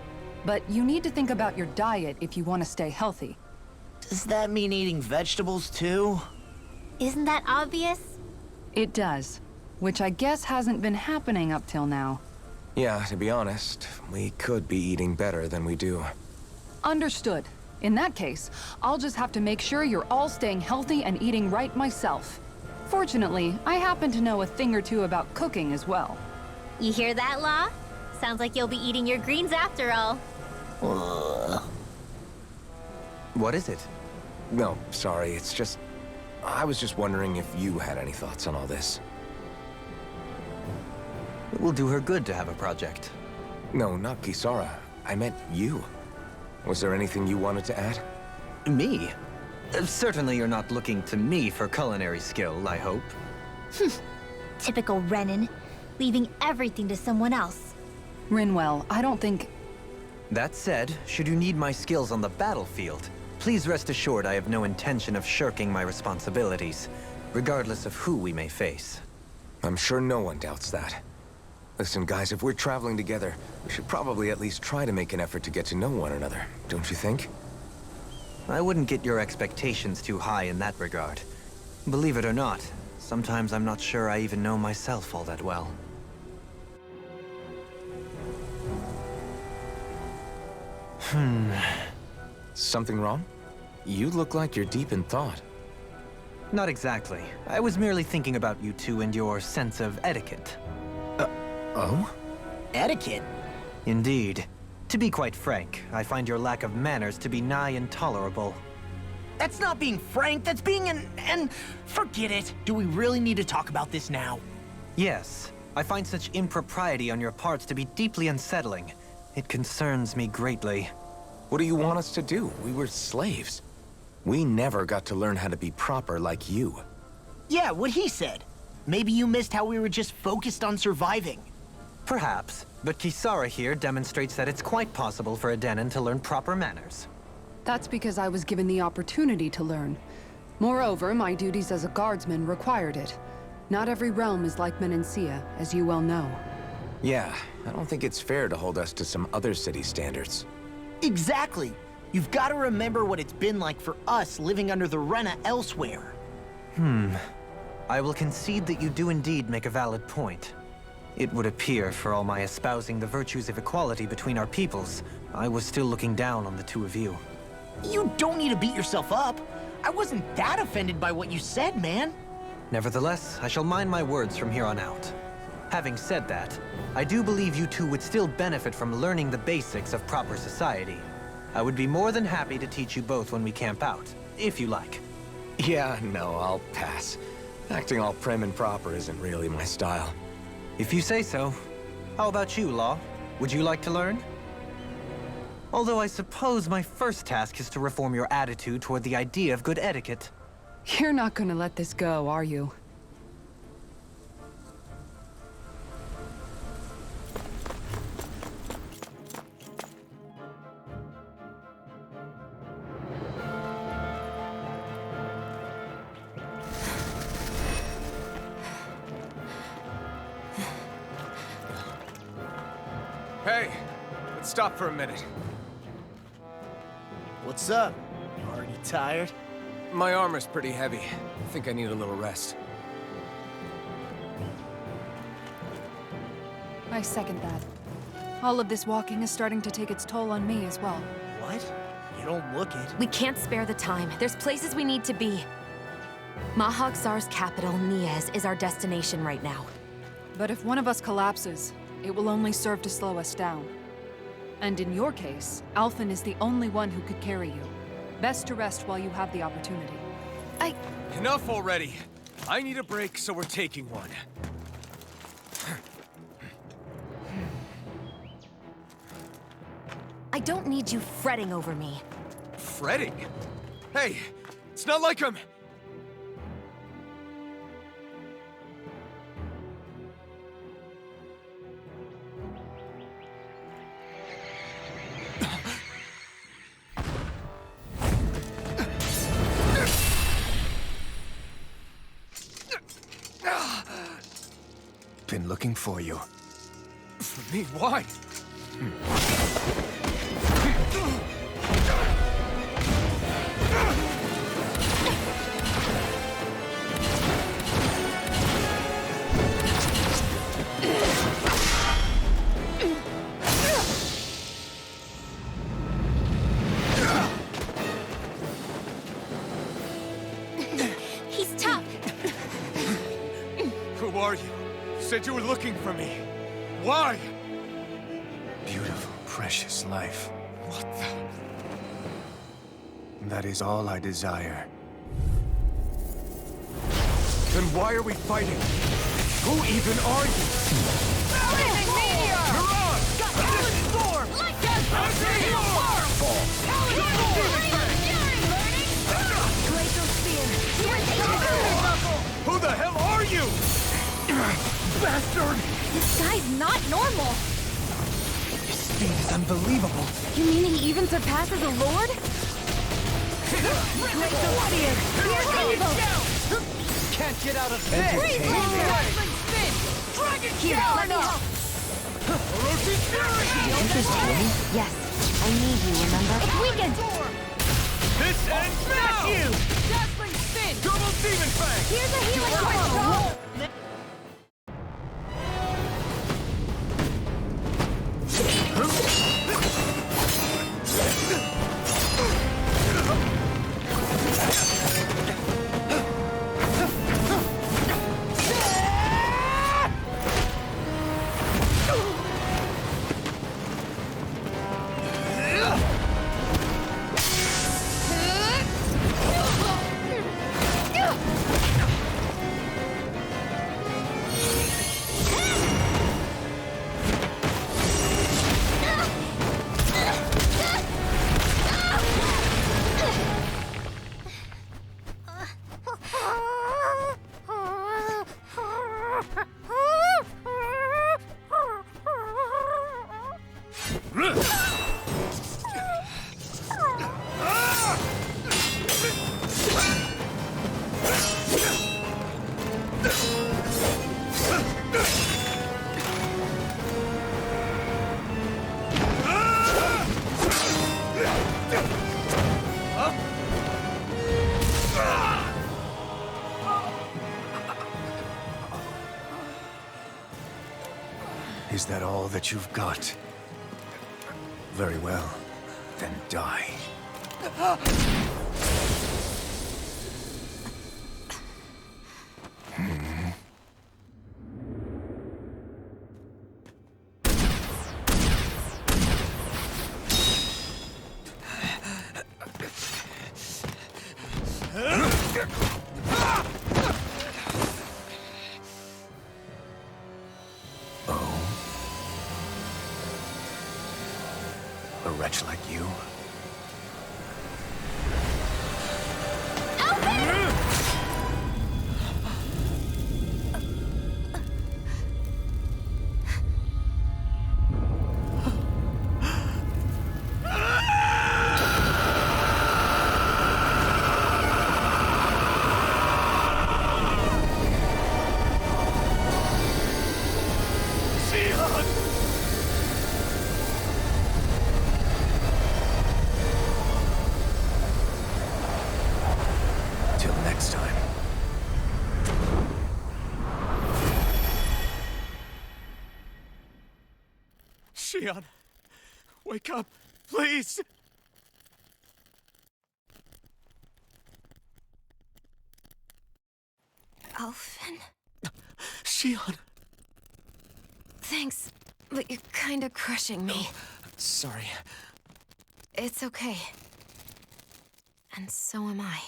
but you need to think about your diet if you want to stay healthy. Does that mean eating vegetables too? Isn't that obvious? It does, which I guess hasn't been happening up till now. Yeah, to be honest, we could be eating better than we do. Understood. In that case, I'll just have to make sure you're all staying healthy and eating right myself. Fortunately, I happen to know a thing or two about cooking as well. You hear that, Law? Sounds like you'll be eating your greens after all. What is it? No, sorry, it's just... I was just wondering if you had any thoughts on all this. It will do her good to have a project. No, not Kisara. I meant you. Was there anything you wanted to add? Me? Certainly you're not looking to me for culinary skill, I hope. Typical Renan, leaving everything to someone else. Rinwell, I don't think... That said, should you need my skills on the battlefield, please rest assured I have no intention of shirking my responsibilities, regardless of who we may face. I'm sure no one doubts that. Listen, guys, if we're traveling together, we should probably at least try to make an effort to get to know one another, don't you think? I wouldn't get your expectations too high in that regard. Believe it or not, sometimes I'm not sure I even know myself all that well. Something wrong? You look like you're deep in thought. Not exactly. I was merely thinking about you two and your sense of etiquette. Oh? Etiquette? Indeed. To be quite frank, I find your lack of manners to be nigh intolerable. That's not being frank, that's being and forget it. Do we really need to talk about this now? Yes. I find such impropriety on your parts to be deeply unsettling. It concerns me greatly. What do you want us to do? We were slaves. We never got to learn how to be proper like you. Yeah, what he said. Maybe you missed how we were just focused on surviving. Perhaps, but Kisara here demonstrates that it's quite possible for a Denon to learn proper manners. That's because I was given the opportunity to learn. Moreover, my duties as a guardsman required it. Not every realm is like Menancia, as you well know. Yeah, I don't think it's fair to hold us to some other city standards. Exactly. You've got to remember what it's been like for us living under the Rena elsewhere. I will concede that you do indeed make a valid point. It would appear, for all my espousing the virtues of equality between our peoples, I was still looking down on the two of you. You don't need to beat yourself up. I wasn't that offended by what you said, man. Nevertheless, I shall mind my words from here on out. Having said that, I do believe you two would still benefit from learning the basics of proper society. I would be more than happy to teach you both when we camp out, if you like. Yeah, no, I'll pass. Acting all prim and proper isn't really my style. If you say so. How about you, Law? Would you like to learn? Although I suppose my first task is to reform your attitude toward the idea of good etiquette. You're not gonna let this go, are you? Hey, let's stop for a minute. What's up? You already tired? My armor's pretty heavy. I think I need a little rest. I second that. All of this walking is starting to take its toll on me as well. What? You don't look it. We can't spare the time. There's places we need to be. Mahag-Sar's capital, Niez, is our destination right now. But if one of us collapses, it will only serve to slow us down. And in your case, Alphen is the only one who could carry you. Best to rest while you have the opportunity. Enough already. I need a break, so we're taking one. I don't need you fretting over me. Fretting? Hey, it's not like I'm... Been looking for you. For me, why? He's tough. Who are you? You said you were looking for me. Why? Beautiful, precious life. What the... That is all I desire. Then why are we fighting? Who even are you? Blazing meteor! You're on! Talon storm! Light gas Berseria! Talon storm! Glacial spear! Who the hell are you? Bastard! This guy's not normal. His speed is unbelievable. You mean he even surpasses a lord? Glacial spear! Here's evil! Can't get out of Freeze laser! Dazzling spin! Dragon Here, let me help. Yes, I need you, remember? It's weakened. This ends now! You! Dazzling spin! Double Demon Fang! Here's a healing crystal. Is that all that you've got? Very well. Then die. A wretch like you? Till next time. Shion, wake up, please! Alphen? Shion! Thanks, but you're kinda crushing me. Sorry. It's okay. And so am I.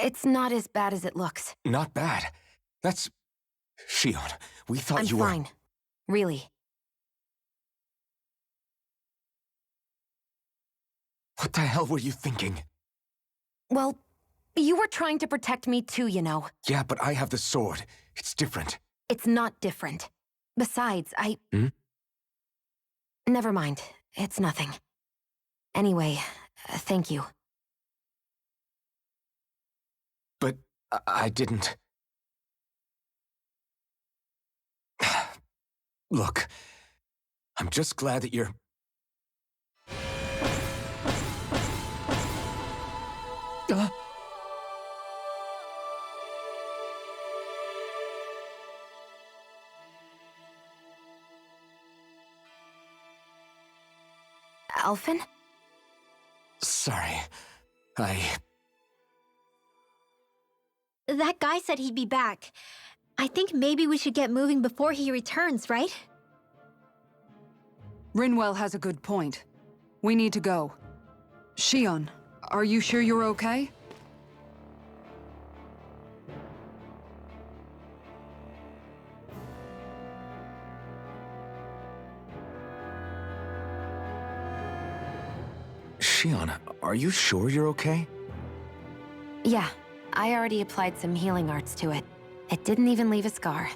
It's not as bad as it looks. Not bad. That's... Shion, we thought I'm you were... fine. Really. What the hell were you thinking? Well, you were trying to protect me too, you know. Yeah, but I have the sword. It's different. It's not different. Besides, Hmm? Never mind. It's nothing. Anyway, thank you. But I didn't... Look, I'm just glad that you're... Alphen? Sorry. That guy said he'd be back. I think maybe we should get moving before he returns, right? Rinwell has a good point. We need to go. Shion, are you sure you're okay? Shion, are you sure you're okay? Yeah, I already applied some healing arts to it. It didn't even leave a scar.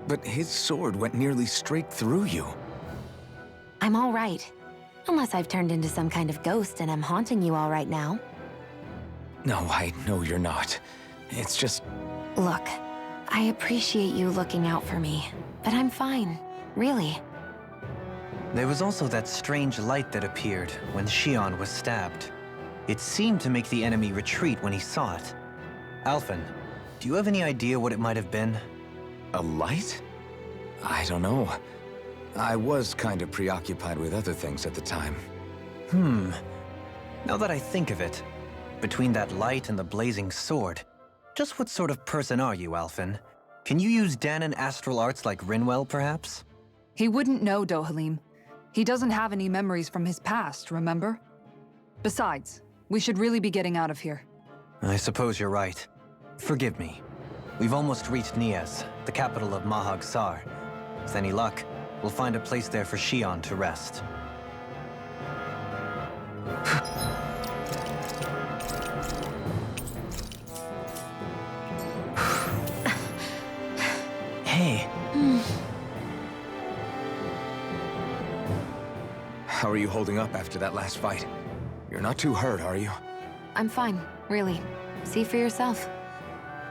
But his sword went nearly straight through you. I'm all right. Unless I've turned into some kind of ghost and I'm haunting you all right now. No, I know you're not. It's just... Look, I appreciate you looking out for me, but I'm fine, really. There was also that strange light that appeared when Shion was stabbed. It seemed to make the enemy retreat when he saw it. Alphen, do you have any idea what it might have been? A light? I don't know. I was kind of preoccupied with other things at the time. Now that I think of it, between that light and the blazing sword, just what sort of person are you, Alphen? Can you use Dahna astral arts like Rinwell, perhaps? He wouldn't know, Dohalim. He doesn't have any memories from his past, remember? Besides, we should really be getting out of here. I suppose you're right. Forgive me. We've almost reached Niez, the capital of Mahag Sar. With any luck, we'll find a place there for Shion to rest. Hey. How are you holding up after that last fight? You're not too hurt, are you? I'm fine, really. See for yourself.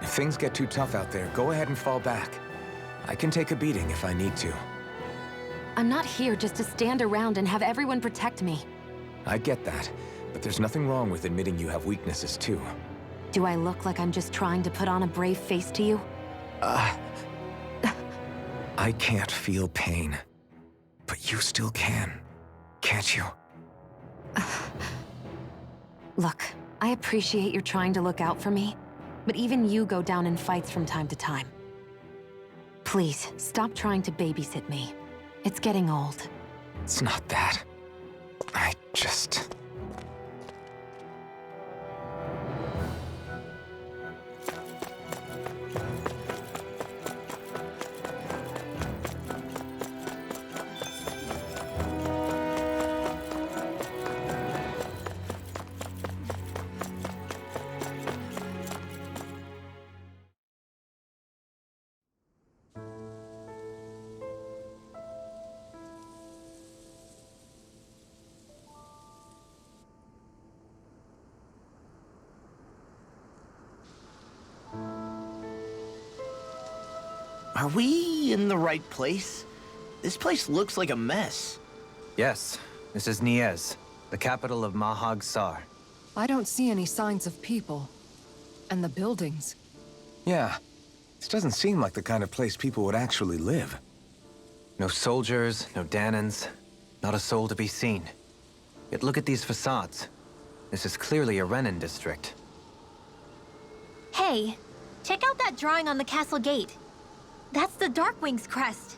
If things get too tough out there, go ahead and fall back. I can take a beating if I need to. I'm not here just to stand around and have everyone protect me. I get that, but there's nothing wrong with admitting you have weaknesses too. Do I look like I'm just trying to put on a brave face to you? I can't feel pain. But you still can, can't you? Look, I appreciate you're trying to look out for me, but even you go down in fights from time to time. Please, stop trying to babysit me. It's getting old. It's not that. I just... Are we in the right place? This place looks like a mess. Yes, this is Niez, the capital of Mahag Sar. I don't see any signs of people. And the buildings. Yeah, this doesn't seem like the kind of place people would actually live. No soldiers, no Dahnans, not a soul to be seen. Yet look at these facades. This is clearly a Renan district. Hey, check out that drawing on the castle gate. That's the Darkwing's crest.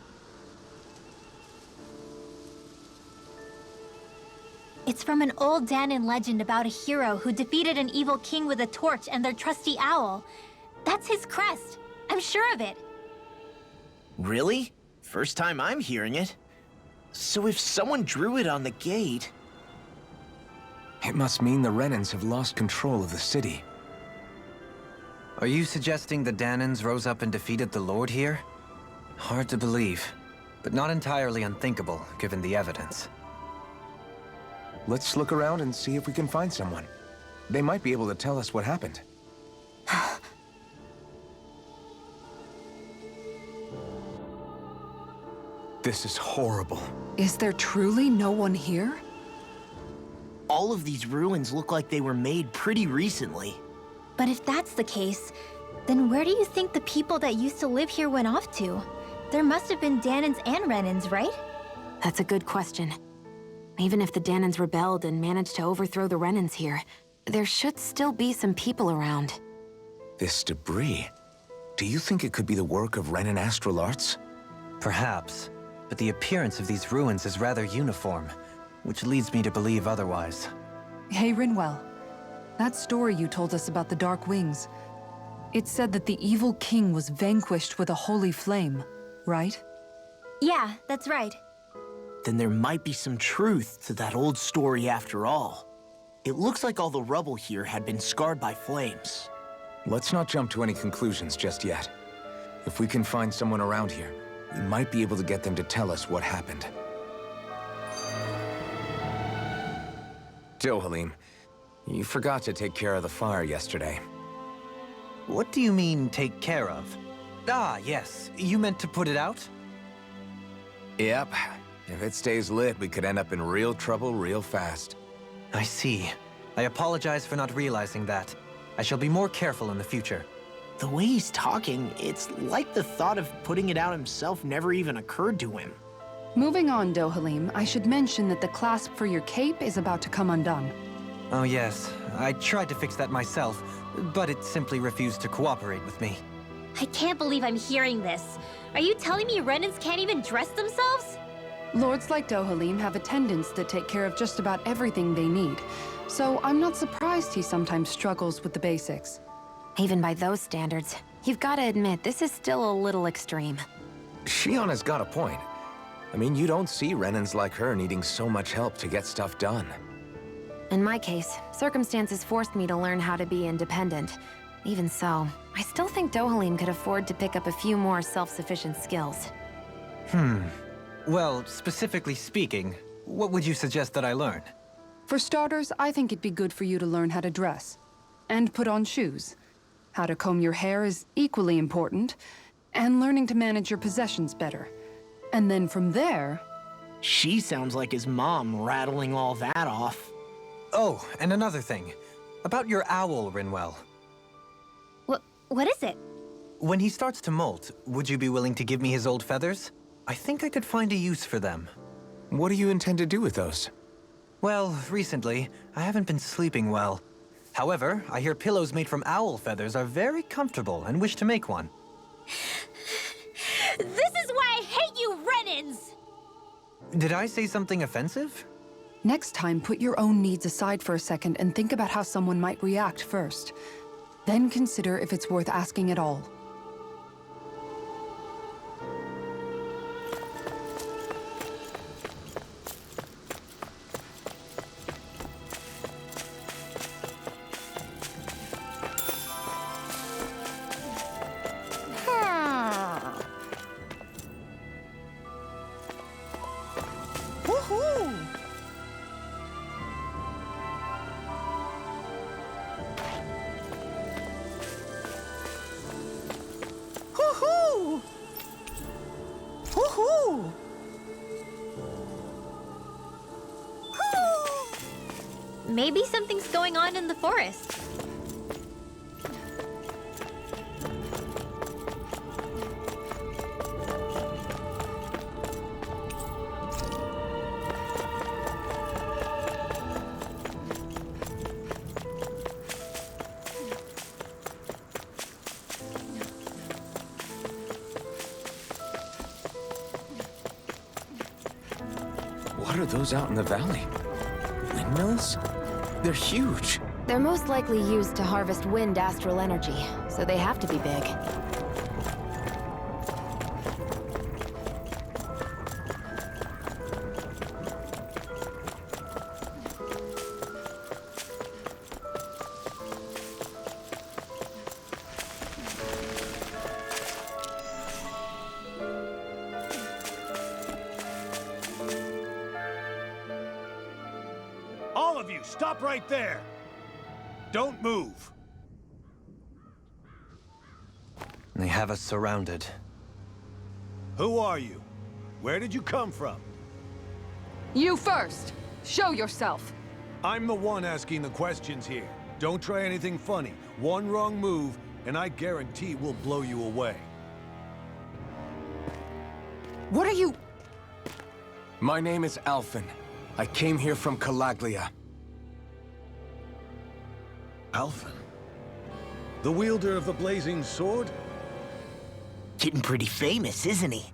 It's from an old Dahnan legend about a hero who defeated an evil king with a torch and their trusty owl. That's his crest. I'm sure of it. Really? First time I'm hearing it. So if someone drew it on the gate... It must mean the Renans have lost control of the city. Are you suggesting the Dahnans rose up and defeated the Lord here? Hard to believe, but not entirely unthinkable, given the evidence. Let's look around and see if we can find someone. They might be able to tell us what happened. This is horrible. Is there truly no one here? All of these ruins look like they were made pretty recently. But if that's the case, then where do you think the people that used to live here went off to? There must have been Dahnans and Renans, right? That's a good question. Even if the Dahnans rebelled and managed to overthrow the Renans here, there should still be some people around. This debris... Do you think it could be the work of Renan astral arts? Perhaps, but the appearance of these ruins is rather uniform, which leads me to believe otherwise. Hey, Rinwell. That story you told us about the Dark Wings, it said that the evil king was vanquished with a holy flame, right? Yeah, that's right. Then there might be some truth to that old story after all. It looks like all the rubble here had been scarred by flames. Let's not jump to any conclusions just yet. If we can find someone around here, we might be able to get them to tell us what happened. Dohalim, you forgot to take care of the fire yesterday. What do you mean, take care of? Ah, yes. You meant to put it out? Yep. If it stays lit, we could end up in real trouble real fast. I see. I apologize for not realizing that. I shall be more careful in the future. The way he's talking, it's like the thought of putting it out himself never even occurred to him. Moving on, Dohalim, I should mention that the clasp for your cape is about to come undone. Oh yes, I tried to fix that myself, but it simply refused to cooperate with me. I can't believe I'm hearing this. Are you telling me Renans can't even dress themselves? Lords like Dohalim have attendants that take care of just about everything they need, so I'm not surprised he sometimes struggles with the basics. Even by those standards, you've got to admit this is still a little extreme. Shiona's got a point. I mean, you don't see Renans like her needing so much help to get stuff done. In my case, circumstances forced me to learn how to be independent. Even so, I still think Dohalim could afford to pick up a few more self-sufficient skills. Well, specifically speaking, what would you suggest that I learn? For starters, I think it'd be good for you to learn how to dress. And put on shoes. How to comb your hair is equally important. And learning to manage your possessions better. And then from there... She sounds like his mom rattling all that off. Oh, and another thing. About your owl, Rinwell. What is it? When he starts to molt, would you be willing to give me his old feathers? I think I could find a use for them. What do you intend to do with those? Well, recently, I haven't been sleeping well. However, I hear pillows made from owl feathers are very comfortable and wish to make one. This is why I hate you, Renans! Did I say something offensive? Next time, put your own needs aside for a second and think about how someone might react first. Then consider if it's worth asking at all. Maybe something's going on in the forest. What are those out in the valley? Windmills? They're huge. They're most likely used to harvest wind astral energy, so they have to be big. All of you, stop right there! Don't move! They have us surrounded. Who are you? Where did you come from? You first! Show yourself! I'm the one asking the questions here. Don't try anything funny. One wrong move, and I guarantee we'll blow you away. What are you... My name is Alphen. I came here from Calaglia. Alphen? The wielder of the blazing sword? Getting pretty famous, isn't he?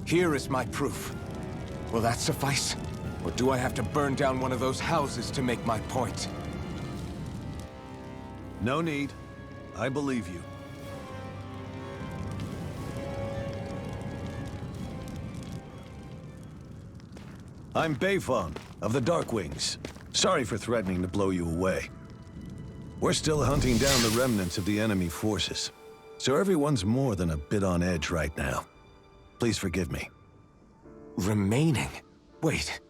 Here is my proof. Will that suffice? Or do I have to burn down one of those houses to make my point? No need. I believe you. I'm Beifong, of the Darkwings. Sorry for threatening to blow you away. We're still hunting down the remnants of the enemy forces, so everyone's more than a bit on edge right now. Please forgive me. Remaining? Wait,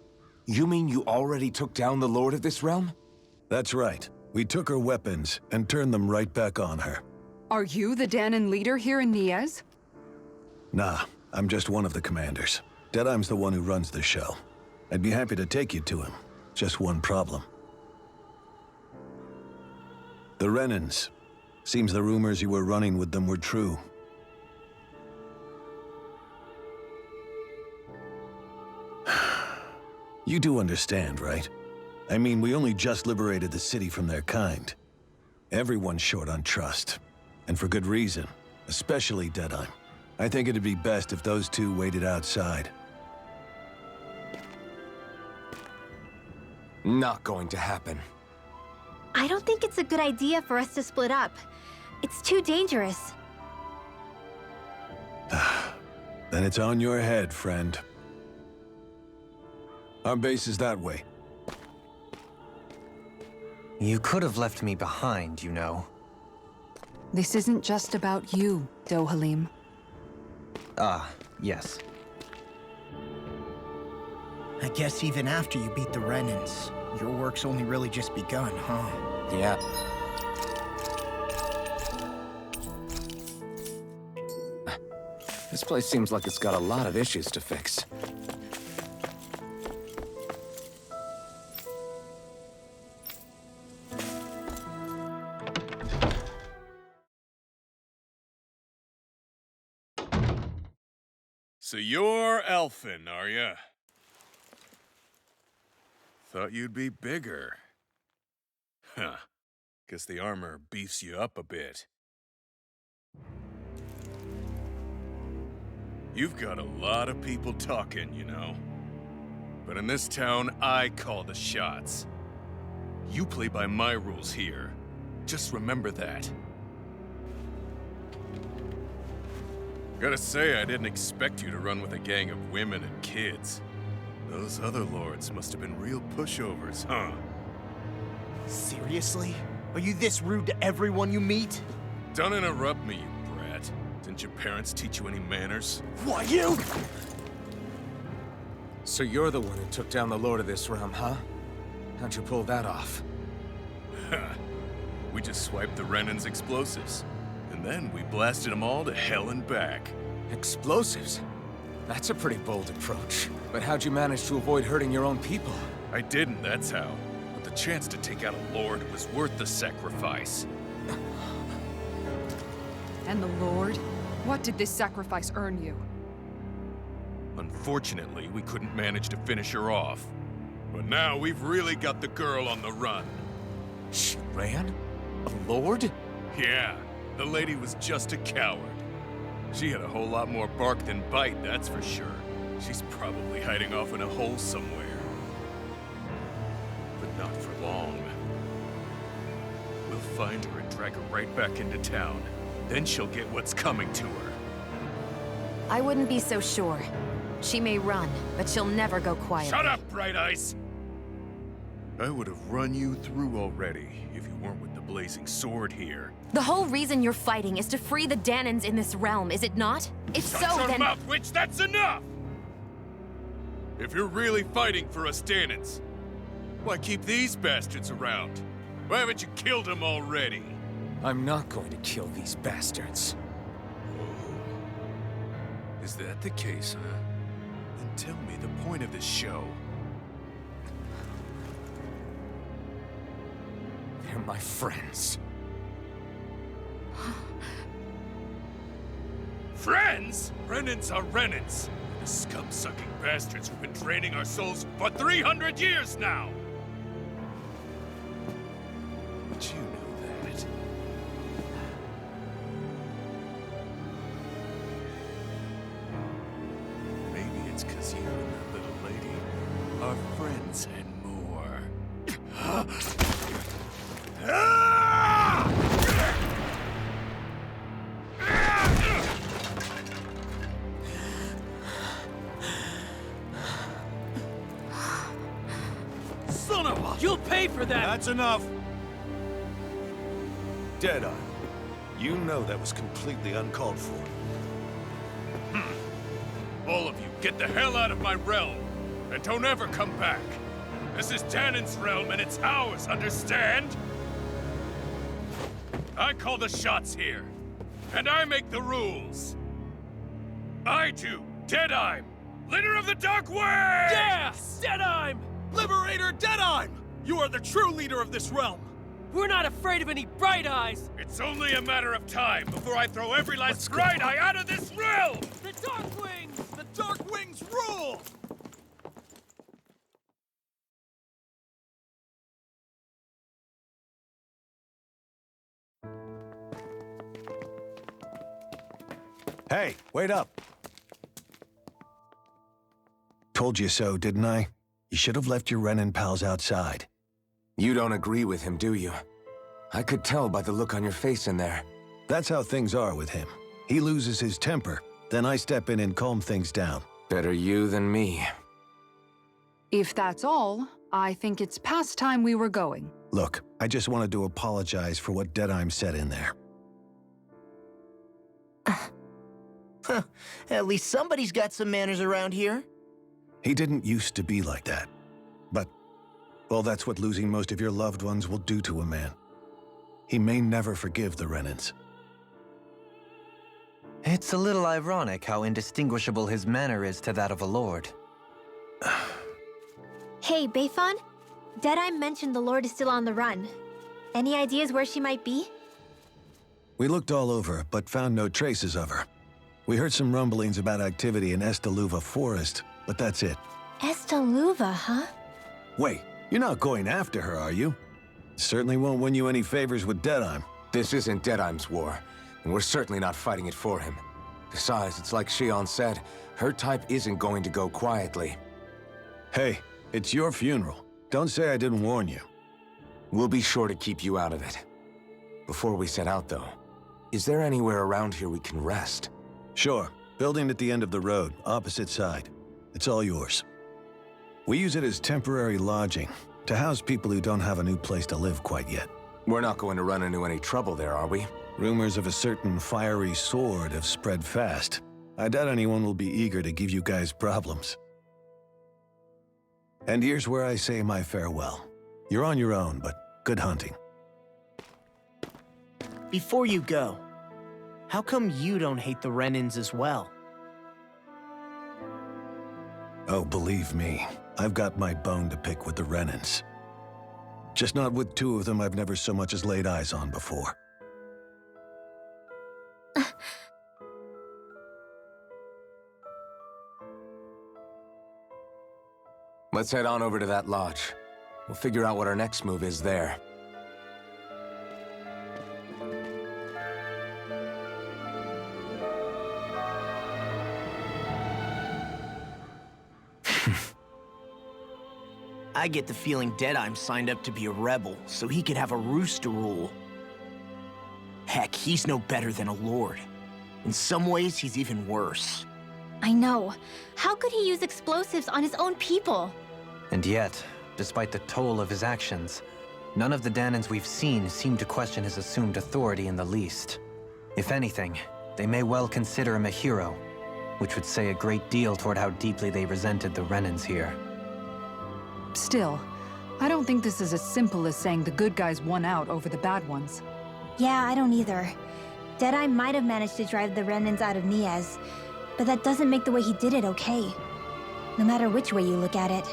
you mean you already took down the Lord of this realm? That's right. We took her weapons and turned them right back on her. Are you the Dahnan leader here in Niez? Nah, I'm just one of the commanders. Deadheim's the one who runs the show. I'd be happy to take you to him. Just one problem. The Renans. Seems the rumors you were running with them were true. You do understand, right? I mean, we only just liberated the city from their kind. Everyone's short on trust. And for good reason. Especially Deadheim. I think it'd be best if those two waited outside. Not going to happen. I don't think it's a good idea for us to split up. It's too dangerous. Then it's on your head, friend. Our base is that way. You could have left me behind, you know. This isn't just about you, Dohalim. Ah, yes. I guess even after you beat the Renans, your work's only really just begun, huh? Yeah. This place seems like it's got a lot of issues to fix. So you're Elfin, are ya? Thought you'd be bigger. Huh. Guess the armor beefs you up a bit. You've got a lot of people talking, you know. But in this town, I call the shots. You play by my rules here. Just remember that. Gotta say, I didn't expect you to run with a gang of women and kids. Those other lords must have been real pushovers, huh? Seriously? Are you this rude to everyone you meet? Don't interrupt me, you brat. Didn't your parents teach you any manners? Why, you? So you're the one who took down the Lord of this realm, huh? How'd you pull that off? We just swiped the Renan's explosives. And then we blasted them all to hell and back. Explosives? That's a pretty bold approach. But how'd you manage to avoid hurting your own people? I didn't, that's how. But the chance to take out a lord was worth the sacrifice. And the Lord? What did this sacrifice earn you? Unfortunately, we couldn't manage to finish her off. But now we've really got the girl on the run. She ran? A lord? Yeah, the lady was just a coward. She had a whole lot more bark than bite, that's for sure. She's probably hiding off in a hole somewhere. But not for long. We'll find her and drag her right back into town. Then she'll get what's coming to her. I wouldn't be so sure. She may run, but she'll never go quiet. Shut up, Bright Eyes! I would have run you through already if you weren't with the blazing sword here. The whole reason you're fighting is to free the Dahnans in this realm, is it not? If so, Shut your then— mouth, witch! That's enough! If you're really fighting for us Dahnans, why keep these bastards around? Why haven't you killed them already? I'm not going to kill these bastards. Oh. Is that the case, huh? Then tell me the point of this show. They're my friends. Friends? Renans are Renans. The scum-sucking bastards who've been draining our souls for 300 years now! But you know that. Maybe it's 'cause you and that little lady are friends and more. Son of a... You'll pay for that! That's enough! Deadeye, you know that was completely uncalled for. All of you, get the hell out of my realm! And don't ever come back! This is Dahnan's realm and it's ours, understand? I call the shots here. And I make the rules. I do, Deadeye, leader of the Dark Way! Yeah! Deadeye! Liberator Deadeye! You are the true leader of this realm! We're not afraid of any Bright Eyes! It's only a matter of time before I throw every last Bright Eye out of this realm! The Dark Wings! The Dark Wings rule! Hey, wait up! Told you so, didn't I? You should have left your Renan pals outside. You don't agree with him, do you? I could tell by the look on your face in there. That's how things are with him. He loses his temper, then I step in and calm things down. Better you than me. If that's all, I think it's past time we were going. Look, I just wanted to apologize for what Deadheim said in there. At least somebody's got some manners around here. He didn't used to be like that. But, well, that's what losing most of your loved ones will do to a man. He may never forgive the Renans. It's a little ironic how indistinguishable his manner is to that of a lord. Hey, Beifon? Deadeye mentioned the Lord is still on the run. Any ideas where she might be? We looked all over, but found no traces of her. We heard some rumblings about activity in Estaluva Forest, but that's it. Estaluva, huh? Wait, you're not going after her, are you? Certainly won't win you any favors with Deadheim. This isn't Deadheim's war, and we're certainly not fighting it for him. Besides, it's like Shion said, her type isn't going to go quietly. Hey, it's your funeral. Don't say I didn't warn you. We'll be sure to keep you out of it. Before we set out, though, is there anywhere around here we can rest? Sure. Building at the end of the road, opposite side. It's all yours. We use it as temporary lodging, to house people who don't have a new place to live quite yet. We're not going to run into any trouble there, are we? Rumors of a certain fiery sword have spread fast. I doubt anyone will be eager to give you guys problems. And here's where I say my farewell. You're on your own, but good hunting. Before you go, how come you don't hate the Renans as well? Oh, believe me, I've got my bone to pick with the Renans. Just not with two of them I've never so much as laid eyes on before. Let's head on over to that lodge. We'll figure out what our next move is there. I get the feeling Deadheim signed up to be a rebel, so he could have a rooster rule. Heck, he's no better than a lord. In some ways, he's even worse. I know. How could he use explosives on his own people? And yet, despite the toll of his actions, none of the Dahnans we've seen seem to question his assumed authority in the least. If anything, they may well consider him a hero, which would say a great deal toward how deeply they resented the Renans here. Still, I don't think this is as simple as saying the good guys won out over the bad ones. Yeah, I don't either. Deadeye might have managed to drive the Renans out of Niez, but that doesn't make the way he did it okay. No matter which way you look at it.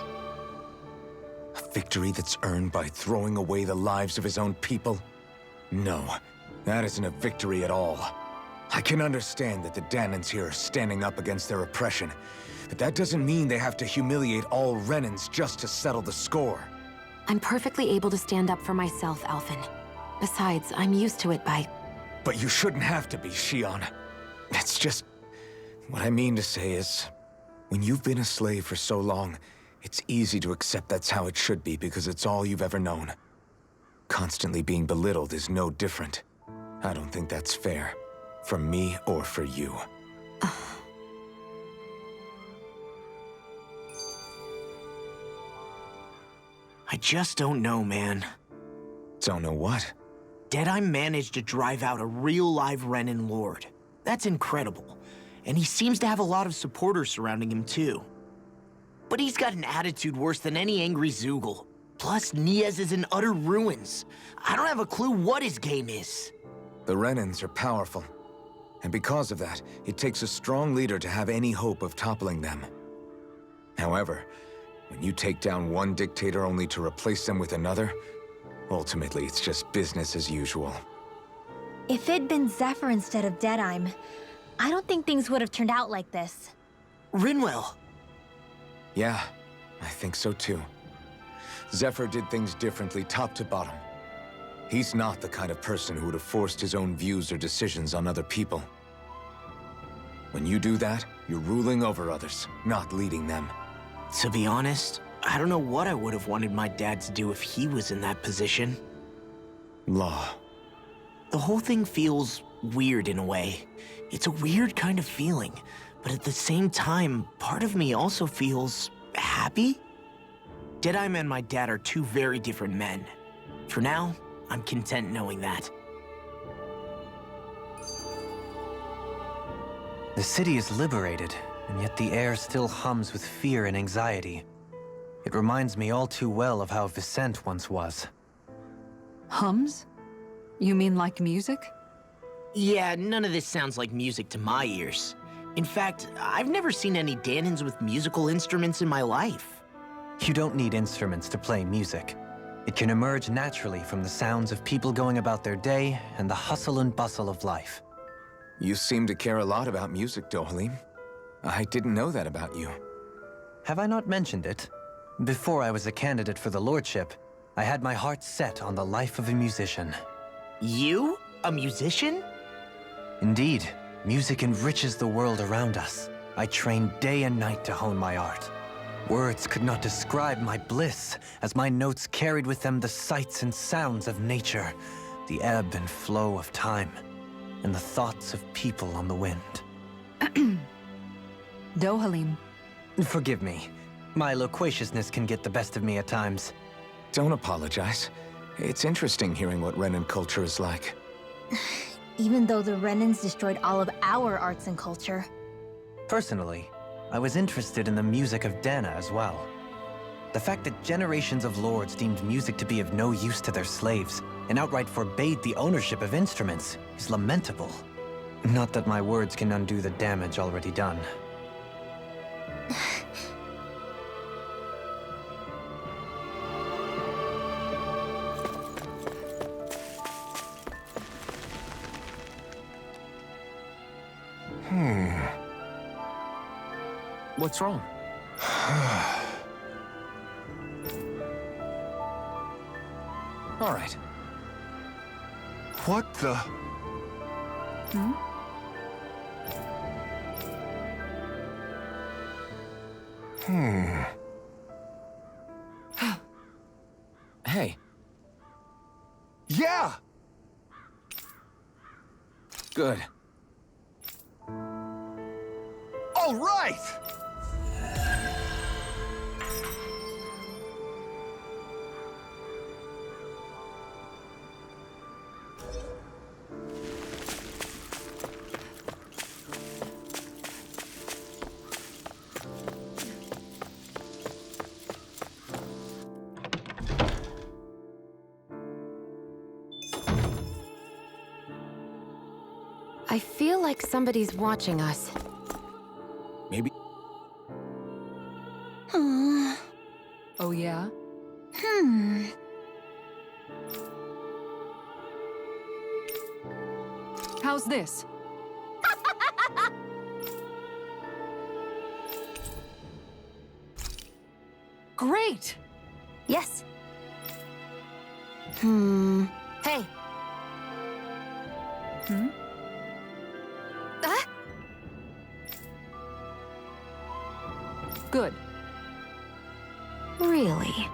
A victory that's earned by throwing away the lives of his own people? No, that isn't a victory at all. I can understand that the Dahnans here are standing up against their oppression, but that doesn't mean they have to humiliate all Renans just to settle the score. I'm perfectly able to stand up for myself, Alphen. Besides, I'm used to it by... But you shouldn't have to be, Shion. It's just... What I mean to say is, when you've been a slave for so long, it's easy to accept that's how it should be because it's all you've ever known. Constantly being belittled is no different. I don't think that's fair. For me or for you. I just don't know, man. Don't know what? Deadeye managed to drive out a real live Renan lord. That's incredible. And he seems to have a lot of supporters surrounding him too. But he's got an attitude worse than any angry Zoogle. Plus, Niez is in utter ruins. I don't have a clue what his game is. The Renans are powerful. And because of that, it takes a strong leader to have any hope of toppling them. However, when you take down one dictator only to replace them with another, ultimately it's just business as usual. If it'd been Zephyr instead of Deadeye, I don't think things would have turned out like this. Rinwell. Yeah, I think so too. Zephyr did things differently top to bottom. He's not the kind of person who would have forced his own views or decisions on other people. When you do that, you're ruling over others, not leading them. To be honest, I don't know what I would have wanted my dad to do if he was in that position. Law. The whole thing feels weird in a way. It's a weird kind of feeling, but at the same time, part of me also feels happy. Deadeye and my dad are two very different men. For now, I'm content knowing that. The city is liberated, and yet the air still hums with fear and anxiety. It reminds me all too well of how Vicente once was. Hums? You mean like music? Yeah, none of this sounds like music to my ears. In fact, I've never seen any Dahnans with musical instruments in my life. You don't need instruments to play music. It can emerge naturally from the sounds of people going about their day and the hustle and bustle of life. You seem to care a lot about music, Dohalim. I didn't know that about you. Have I not mentioned it? Before I was a candidate for the lordship, I had my heart set on the life of a musician. You? A musician? Indeed, music enriches the world around us. I trained day and night to hone my art. Words could not describe my bliss, as my notes carried with them the sights and sounds of nature, the ebb and flow of time, and the thoughts of people on the wind. Dohalim. Forgive me. My loquaciousness can get the best of me at times. Don't apologize. It's interesting hearing what Renan culture is like. Even though the Renans destroyed all of our arts and culture. Personally, I was interested in the music of Dahna as well. The fact that generations of lords deemed music to be of no use to their slaves and outright forbade the ownership of instruments is lamentable. Not that my words can undo the damage already done. What's wrong? All right. What the? Hey. Yeah! Good. All right! I feel like somebody's watching us. Maybe. Oh yeah? How's this? Great! Yes. Hey. Good. Really?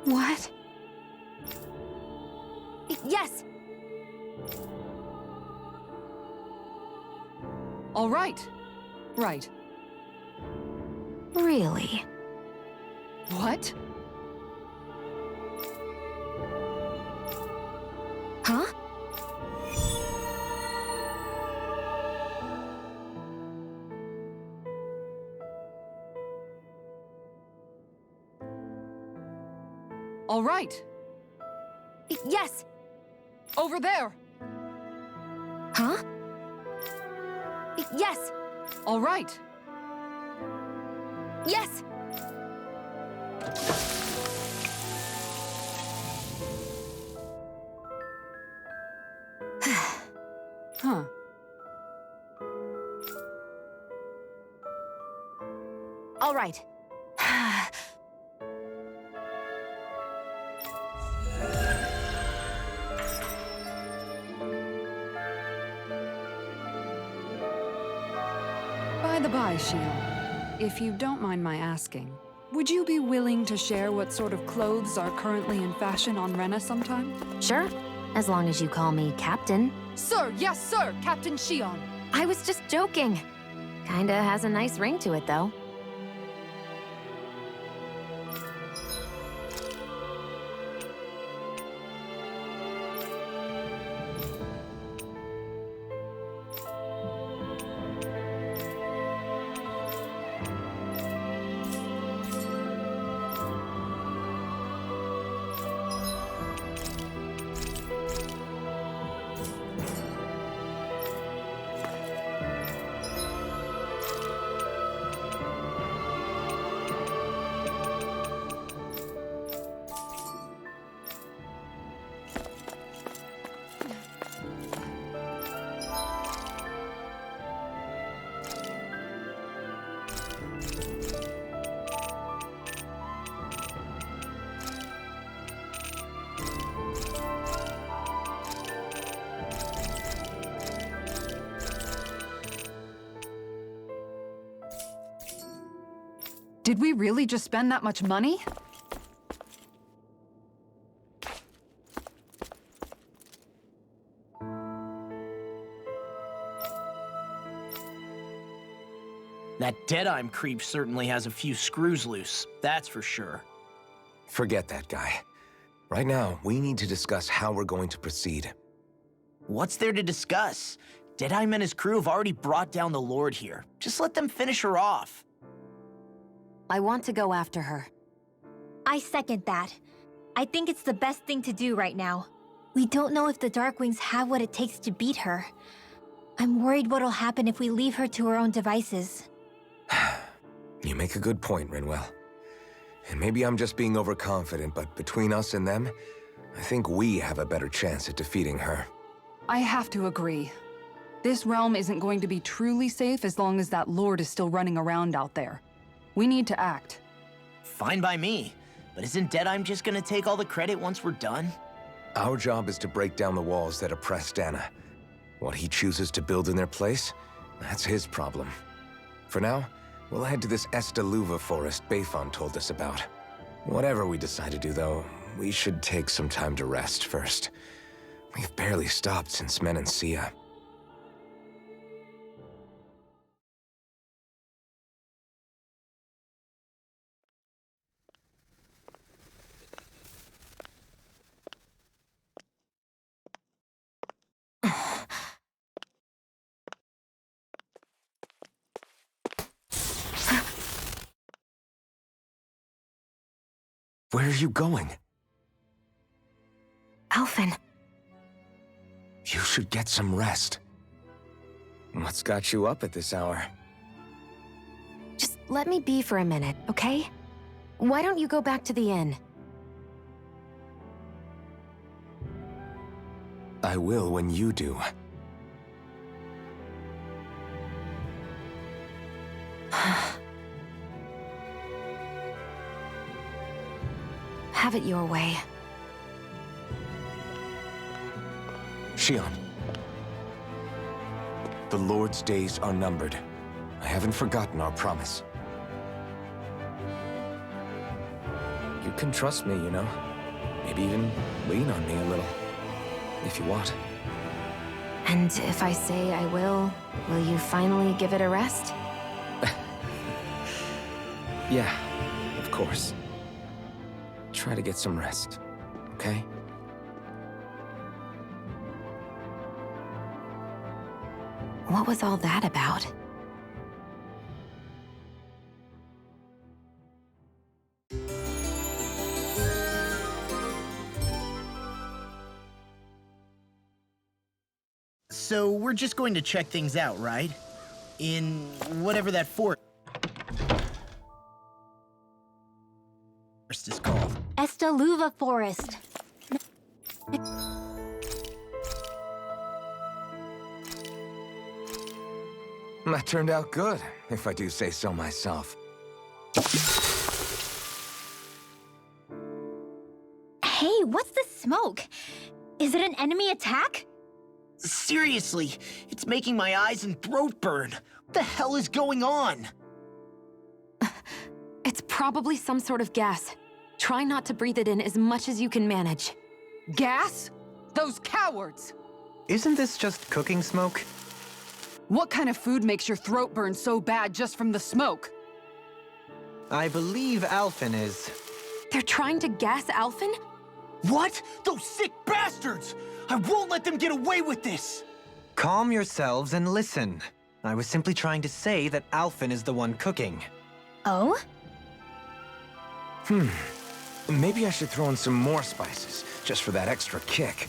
What? Yes! All right. Right. Really? What? Huh? All right. Yes! Over there. Huh? Yes! All right. Yes! Huh. All right. the by, Shion, if you don't mind my asking, would you be willing to share what sort of clothes are currently in fashion on Rena sometime? Sure, as long as you call me Captain. Sir, yes, sir, Captain Shion. I was just joking. Kinda has a nice ring to it, though. Did we really just spend that much money? That Deadeye creep certainly has a few screws loose, that's for sure. Forget that guy. Right now, we need to discuss how we're going to proceed. What's there to discuss? Deadeye and his crew have already brought down the Lord here. Just let them finish her off. I want to go after her. I second that. I think it's the best thing to do right now. We don't know if the Darkwings have what it takes to beat her. I'm worried what'll happen if we leave her to her own devices. You make a good point, Rinwell. And maybe I'm just being overconfident, but between us and them, I think we have a better chance at defeating her. I have to agree. This realm isn't going to be truly safe as long as that Lord is still running around out there. We need to act. Fine by me. But isn't Deadeye just gonna take all the credit once we're done? Our job is to break down the walls that oppress Dahna. What he chooses to build in their place, that's his problem. For now, we'll head to this Estaluva forest Beifon told us about. Whatever we decide to do, though, we should take some time to rest first. We've barely stopped since Menancia. Where are you going? Alphen. You should get some rest. What's got you up at this hour? Just let me be for a minute, okay? Why don't you go back to the inn? I will when you do. Have it your way. Shion. The Lord's days are numbered. I haven't forgotten our promise. You can trust me, you know. Maybe even lean on me a little. If you want. And if I say I will you finally give it a rest? Yeah, of course. Try to get some rest, okay? What was all that about? So we're just going to check things out, right? In whatever that forest is called. Estaluva Forest. That turned out good, if I do say so myself. Hey, what's the smoke? Is it an enemy attack? Seriously, it's making my eyes and throat burn. What the hell is going on? It's probably some sort of gas. Try not to breathe it in as much as you can manage. Gas? Those cowards! Isn't this just cooking smoke? What kind of food makes your throat burn so bad just from the smoke? I believe Alphen is... They're trying to gas Alphen? What? Those sick bastards! I won't let them get away with this! Calm yourselves and listen. I was simply trying to say that Alphen is the one cooking. Oh? Maybe I should throw in some more spices, just for that extra kick.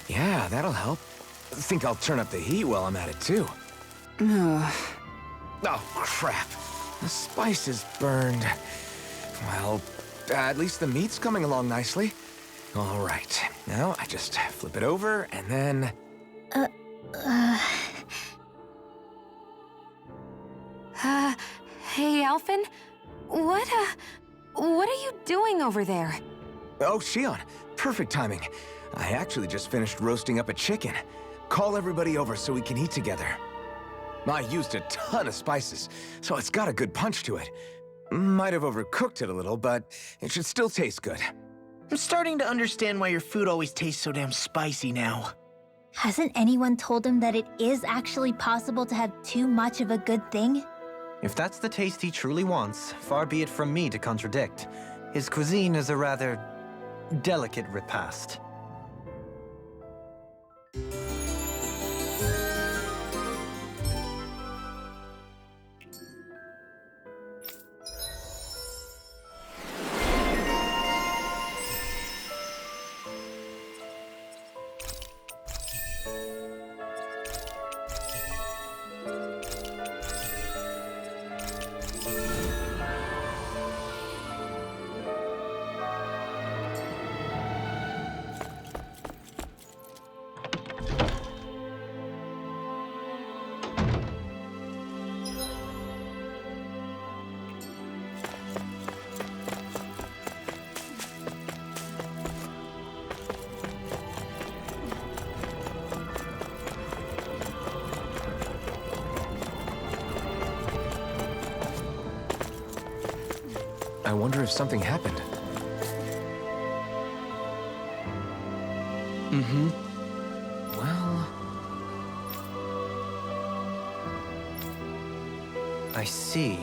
Yeah, that'll help. Think I'll turn up the heat while I'm at it, too. Oh, crap. The spice is burned. Well, at least the meat's coming along nicely. All right. Now, I just flip it over, and then... Hey, Alphen? What are you doing over there? Oh, Shion. Perfect timing. I actually just finished roasting up a chicken. Call everybody over so we can eat together. I used a ton of spices, so it's got a good punch to it. Might have overcooked it a little, but it should still taste good. I'm starting to understand why your food always tastes so damn spicy now. Hasn't anyone told him that it is actually possible to have too much of a good thing? If that's the taste he truly wants, far be it from me to contradict. His cuisine is a rather delicate repast. I wonder if something happened. Well... I see.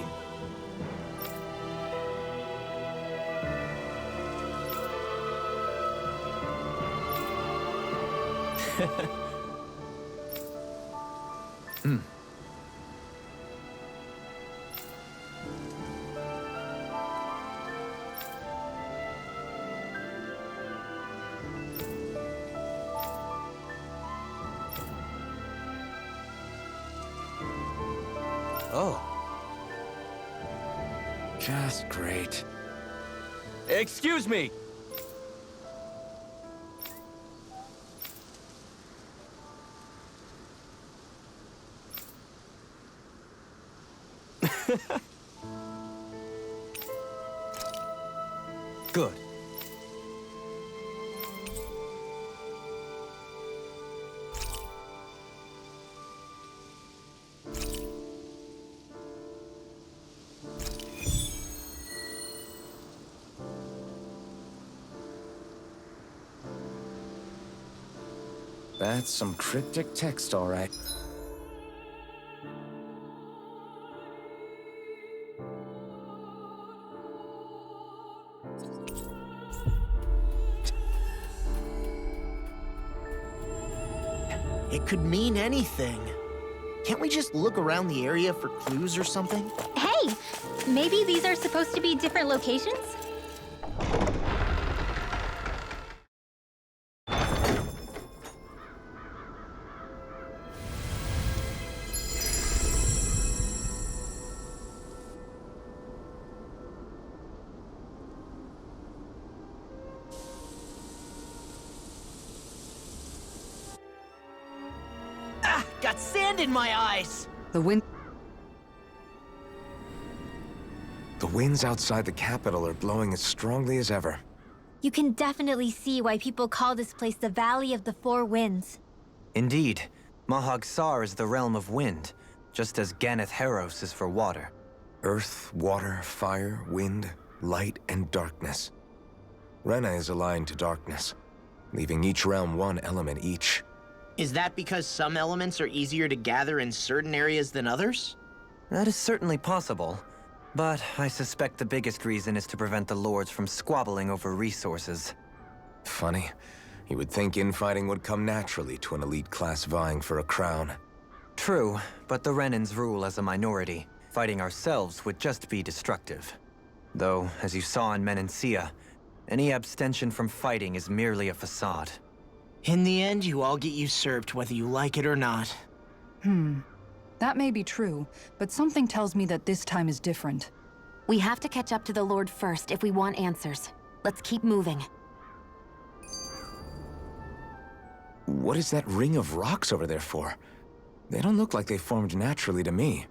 Oh. Just great. Excuse me! Good. That's some cryptic text, all right. It could mean anything. Can't we just look around the area for clues or something? Hey! Maybe these are supposed to be different locations? Ah! Got sand in my eyes! The wind... The winds outside the capital are blowing as strongly as ever. You can definitely see why people call this place the Valley of the Four Winds. Indeed, Mahag Sar is the realm of wind, just as Ganeth Heros is for water. Earth, water, fire, wind, light, and darkness. Rena is aligned to darkness, leaving each realm one element each. Is that because some elements are easier to gather in certain areas than others? That is certainly possible, but I suspect the biggest reason is to prevent the lords from squabbling over resources. Funny. You would think infighting would come naturally to an elite class vying for a crown. True, but the Renans rule as a minority. Fighting ourselves would just be destructive. Though, as you saw in Menancia, any abstention from fighting is merely a facade. In the end, you all get usurped whether you like it or not. That may be true, but something tells me that this time is different. We have to catch up to the Lord first if we want answers. Let's keep moving. What is that ring of rocks over there for? They don't look like they formed naturally to me.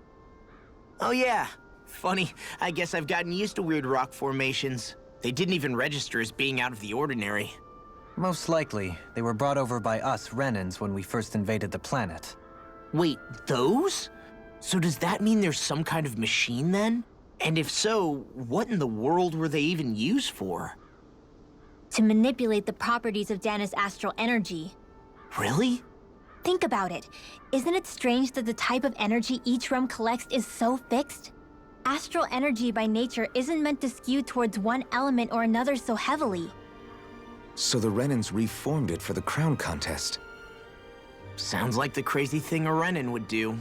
Oh yeah. Funny, I guess I've gotten used to weird rock formations. They didn't even register as being out of the ordinary. Most likely, they were brought over by us Renans when we first invaded the planet. Wait, those? So does that mean there's some kind of machine then? And if so, what in the world were they even used for? To manipulate the properties of Dahna's astral energy. Really? Think about it. Isn't it strange that the type of energy each realm collects is so fixed? Astral energy by nature isn't meant to skew towards one element or another so heavily. So the Renans reformed it for the crown contest. Sounds like the crazy thing a Renan would do.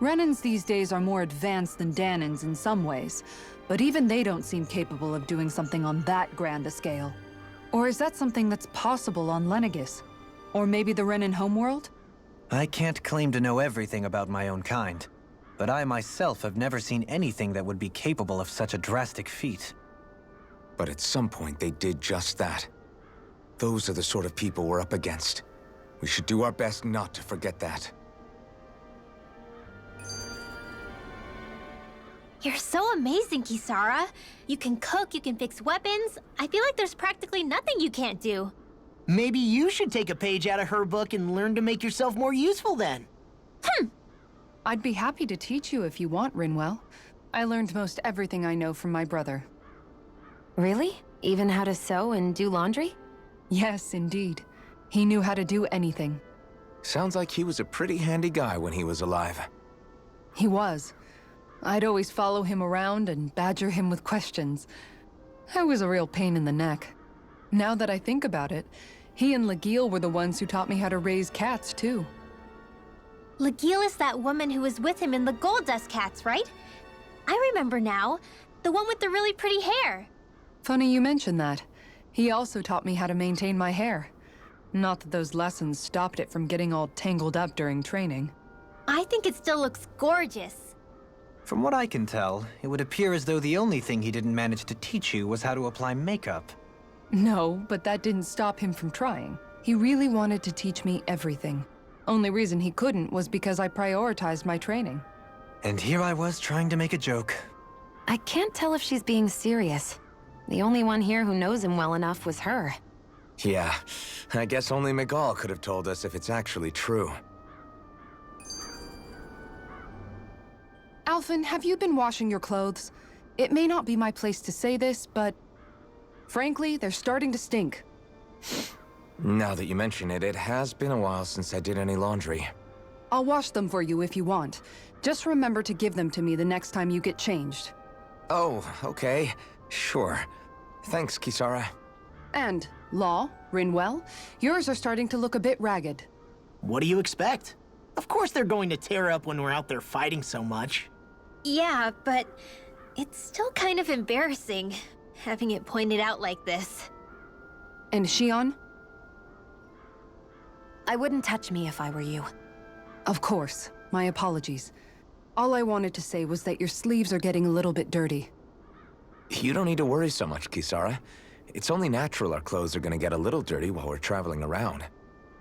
Renans these days are more advanced than Dahnans in some ways, but even they don't seem capable of doing something on that grand a scale. Or is that something that's possible on Lenegis? Or maybe the Renan homeworld? I can't claim to know everything about my own kind, but I myself have never seen anything that would be capable of such a drastic feat. But at some point they did just that. Those are the sort of people we're up against. We should do our best not to forget that. You're so amazing, Kisara. You can cook, you can fix weapons. I feel like there's practically nothing you can't do. Maybe you should take a page out of her book and learn to make yourself more useful then. I'd be happy to teach you if you want, Rinwell. I learned most everything I know from my brother. Really? Even how to sew and do laundry? Yes, indeed. He knew how to do anything. Sounds like he was a pretty handy guy when he was alive. He was. I'd always follow him around and badger him with questions. I was a real pain in the neck. Now that I think about it, he and Legil were the ones who taught me how to raise cats, too. Legil is that woman who was with him in the Gold Dust Cats, right? I remember now. The one with the really pretty hair. Funny you mention that. He also taught me how to maintain my hair. Not that those lessons stopped it from getting all tangled up during training. I think it still looks gorgeous. From what I can tell, it would appear as though the only thing he didn't manage to teach you was how to apply makeup. No, but that didn't stop him from trying. He really wanted to teach me everything. Only reason he couldn't was because I prioritized my training. And here I was trying to make a joke. I can't tell if she's being serious. The only one here who knows him well enough was her. Yeah, I guess only Miguel could have told us if it's actually true. Alphen, have you been washing your clothes? It may not be my place to say this, but... frankly, they're starting to stink. Now that you mention it, it has been a while since I did any laundry. I'll wash them for you if you want. Just remember to give them to me the next time you get changed. Oh, okay. Sure. Thanks, Kisara. And, Law, Rinwell, yours are starting to look a bit ragged. What do you expect? Of course they're going to tear up when we're out there fighting so much. Yeah, but it's still kind of embarrassing, having it pointed out like this. And Shion? I wouldn't touch me if I were you. Of course. My apologies. All I wanted to say was that your sleeves are getting a little bit dirty. You don't need to worry so much, Kisara. It's only natural our clothes are gonna get a little dirty while we're traveling around.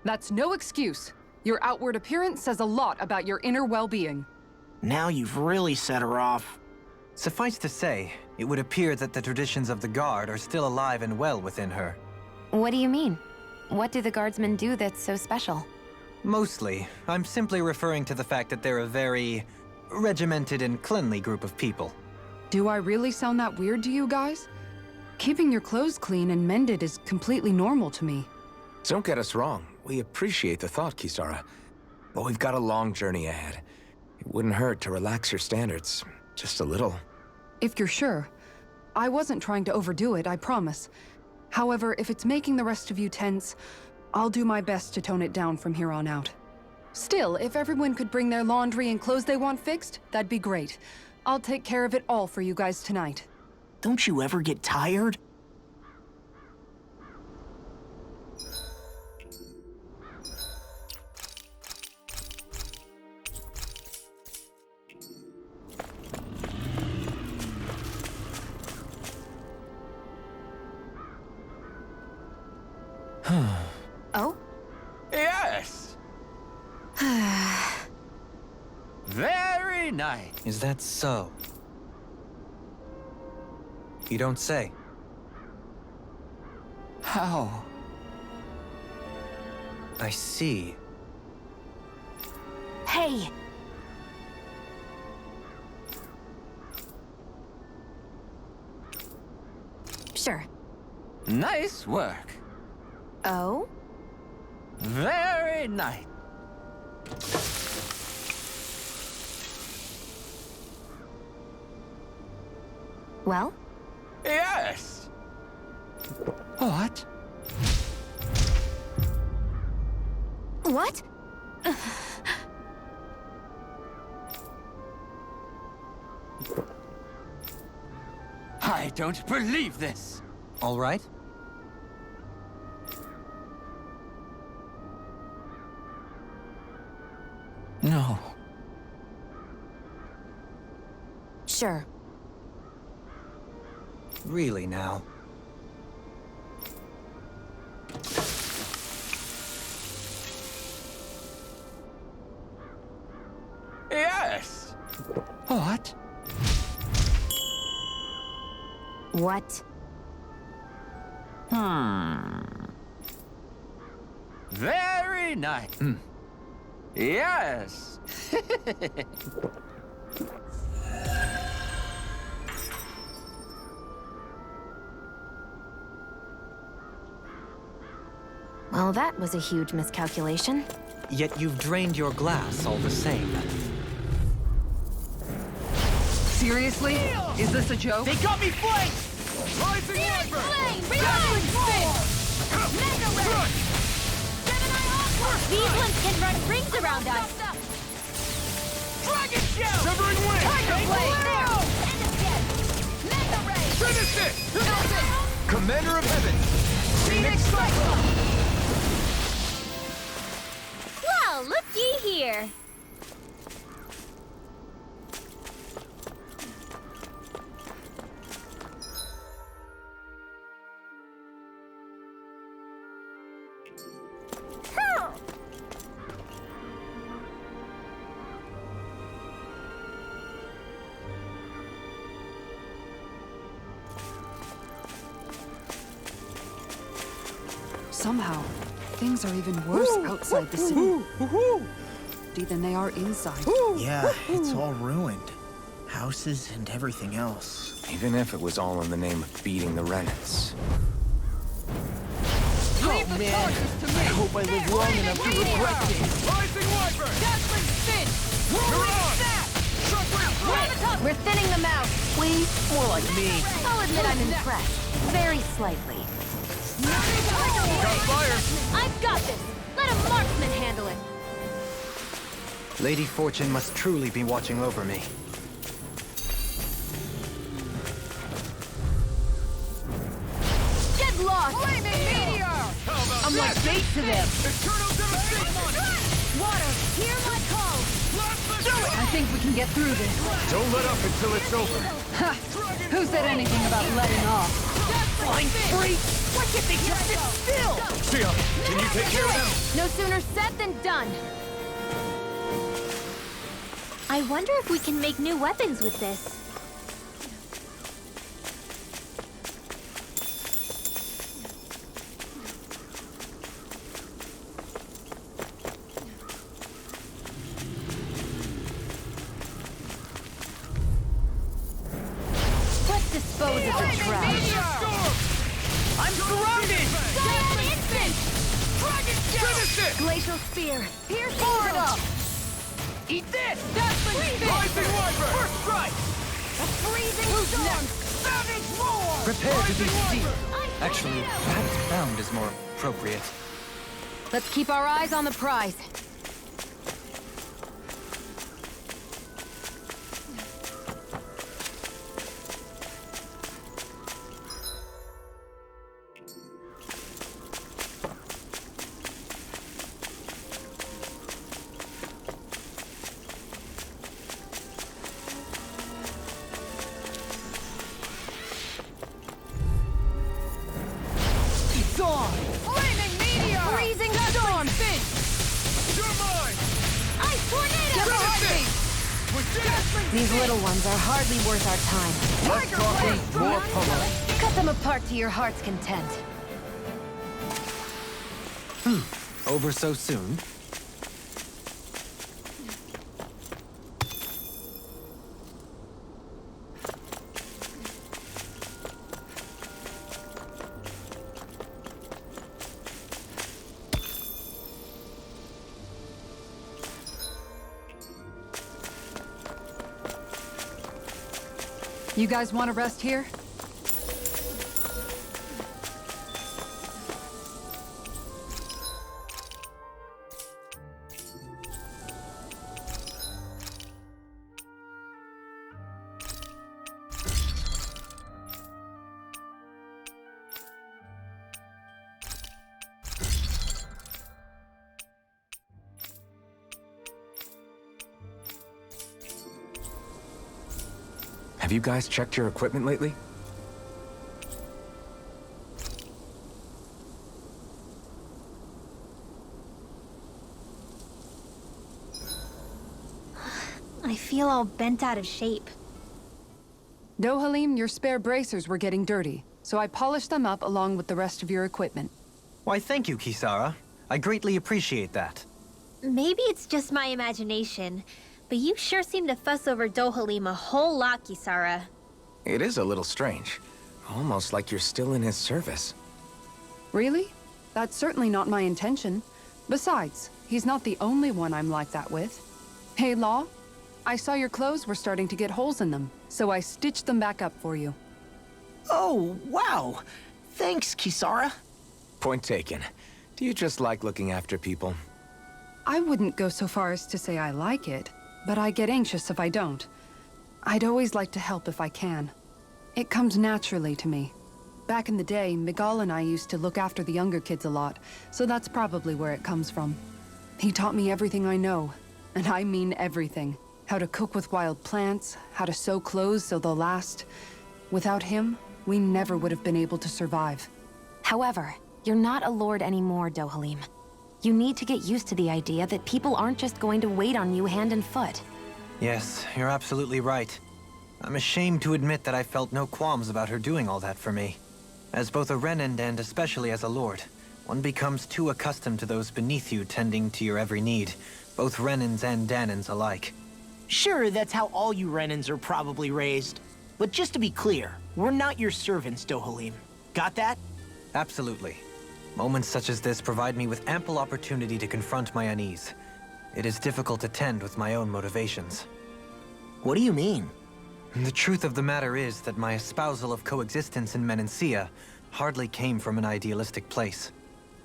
That's no excuse. Your outward appearance says a lot about your inner well-being. Now you've really set her off. Suffice to say, it would appear that the traditions of the Guard are still alive and well within her. What do you mean? What do the guardsmen do that's so special? Mostly. I'm simply referring to the fact that they're a very regimented and cleanly group of people. Do I really sound that weird to you guys? Keeping your clothes clean and mended is completely normal to me. Don't get us wrong. We appreciate the thought, Kisara. But we've got a long journey ahead. It wouldn't hurt to relax your standards. Just a little. If you're sure. I wasn't trying to overdo it, I promise. However, if it's making the rest of you tense, I'll do my best to tone it down from here on out. Still, if everyone could bring their laundry and clothes they want fixed, that'd be great. I'll take care of it all for you guys tonight. Don't you ever get tired? Oh? Yes! Very nice. Is that so? You don't say. How? I see. Hey! Sure. Nice work. Oh? Very nice. Well? Yes! What? What? I don't believe this! All right? No. Sure. Really now? Yes! What? What? Very nice. Yes! Well, that was a huge miscalculation. Yet you've drained your glass all the same. Seriously? Is this a joke? They got me flanked! Rising flame! Dazzling spin! Mega ray! Gemini Aqua! These ones can run rings around us! Dragon shell! Severing wind! Tiger blade! There! End of death! Mega ray! Finish it! Nelson! Commander of Heaven! Phoenix Cyclone! Well, looky here! Somehow, things are even worse outside the city than they are inside. Yeah, it's all ruined. Houses and everything else. Even if it was all in the name of beating the Renans. Oh man, I hope I live long enough to regret this. Rising Wyvern! Dazzling spin! Whirling snap! Shockwave! We're thinning them out. We? More like me. I'll admit I'm impressed. Very slightly. Got fire! I've got this! Let a marksman handle it! Lady Fortune must truly be watching over me. Get lost! Flaming meteor! I'm like bait to them! Eternal devastation! Water, hear my call! I think we can get through this. Don't let up until it's over. Ha! Who said anything about letting off? Flying freak! Why can't they just sit still? Sia, can you take care of them? No sooner said than done. I wonder if we can make new weapons with this. Celestial Spear! Pierce it up! Eat this! Dazzling Spin! Rising Wyvern! First strike! A freezing storm! Savage Roar! Prepare to be Rising steamed. Wyvern! Actually, perhaps bound is more appropriate. Let's keep our eyes on the prize. It's on! Flaming Meteor! Freezing Storm! Spin! You're mine! Ice Tornado! Get behind me! We're dazzling These little ones are hardly worth our time. Less talking, more pummeling. Cut them apart to your heart's content. Over so soon? You guys want to rest here? Have you guys checked your equipment lately? I feel all bent out of shape. Dohalim, your spare bracers were getting dirty, so I polished them up along with the rest of your equipment. Why, thank you, Kisara. I greatly appreciate that. Maybe it's just my imagination, but you sure seem to fuss over Dohalim a whole lot, Kisara. It is a little strange. Almost like you're still in his service. Really? That's certainly not my intention. Besides, he's not the only one I'm like that with. Hey, Law, I saw your clothes were starting to get holes in them, so I stitched them back up for you. Oh, wow. Thanks, Kisara. Point taken. Do you just like looking after people? I wouldn't go so far as to say I like it, but I get anxious if I don't. I'd always like to help if I can. It comes naturally to me. Back in the day, Miguel and I used to look after the younger kids a lot, so that's probably where it comes from. He taught me everything I know, and I mean everything. How to cook with wild plants, how to sew clothes so they'll last. Without him, we never would have been able to survive. However, you're not a lord anymore, Dohalim. You need to get used to the idea that people aren't just going to wait on you hand and foot. Yes, you're absolutely right. I'm ashamed to admit that I felt no qualms about her doing all that for me. As both a Renan and especially as a lord, one becomes too accustomed to those beneath you tending to your every need, both Renans and Dahnans alike. Sure, that's how all you Renans are probably raised. But just to be clear, we're not your servants, Dohalim. Got that? Absolutely. Moments such as this provide me with ample opportunity to confront my unease. It is difficult to tend with my own motivations. What do you mean? The truth of the matter is that my espousal of coexistence in Menancia hardly came from an idealistic place.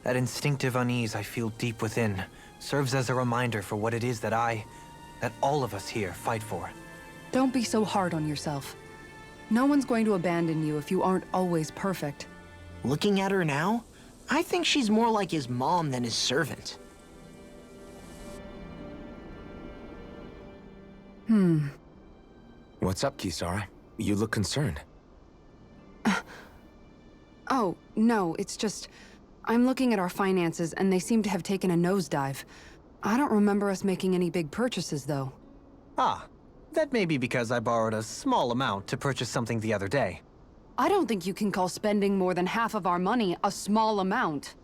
That instinctive unease I feel deep within serves as a reminder for what it is that all of us here fight for. Don't be so hard on yourself. No one's going to abandon you if you aren't always perfect. Looking at her now, I think she's more like his mom than his servant. What's up, Kisara? You look concerned. Oh, no, it's just... I'm looking at our finances and they seem to have taken a nosedive. I don't remember us making any big purchases, though. Ah, that may be because I borrowed a small amount to purchase something the other day. I don't think you can call spending more than half of our money a small amount.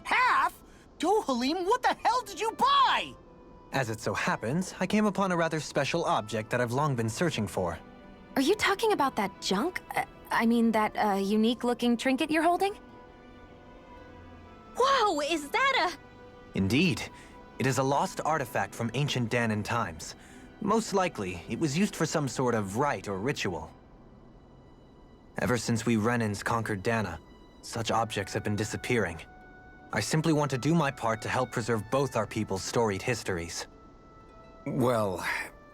Half? Dohalim, what the hell did you buy? As it so happens, I came upon a rather special object that I've long been searching for. Are you talking about that junk? I mean, that unique-looking trinket you're holding? Whoa, is that a... Indeed, It is a lost artifact from ancient Dahnan times. Most likely, it was used for some sort of rite or ritual. Ever since we Renans conquered Dahna, such objects have been disappearing. I simply want to do my part to help preserve both our people's storied histories. Well,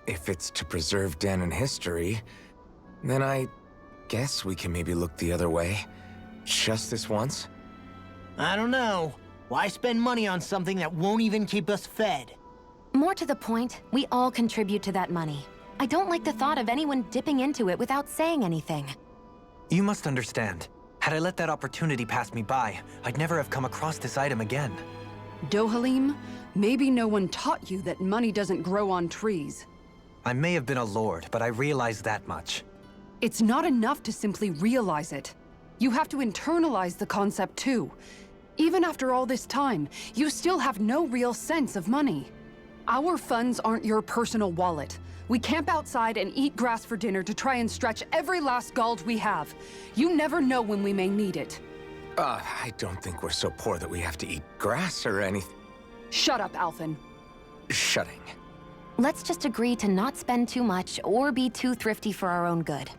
if it's to preserve Dahnan history, then I guess we can maybe look the other way. Just this once? I don't know. Why spend money on something that won't even keep us fed? More to the point, we all contribute to that money. I don't like the thought of anyone dipping into it without saying anything. You must understand. Had I let that opportunity pass me by, I'd never have come across this item again. Dohalim, maybe no one taught you that money doesn't grow on trees. I may have been a lord, but I realize that much. It's not enough to simply realize it. You have to internalize the concept too. Even after all this time, you still have no real sense of money. Our funds aren't your personal wallet. We camp outside and eat grass for dinner to try and stretch every last gold we have. You never know when we may need it. I don't think we're so poor that we have to eat grass or anything. Shut up, Alphen. Shutting. Let's just agree to not spend too much or be too thrifty for our own good.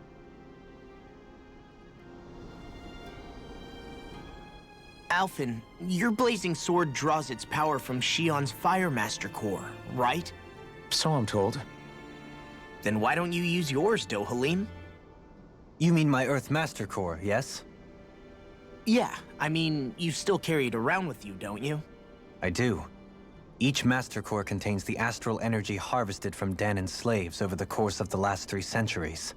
Alphen, your blazing sword draws its power from Shion's Fire Master Core, right? So I'm told. Then why don't you use yours, Dohalim? You mean my Earth Master Core, yes? Yeah, I mean, you still carry it around with you, don't you? I do. Each Master Core contains the astral energy harvested from Dahnan's slaves over the course of the last 3 centuries.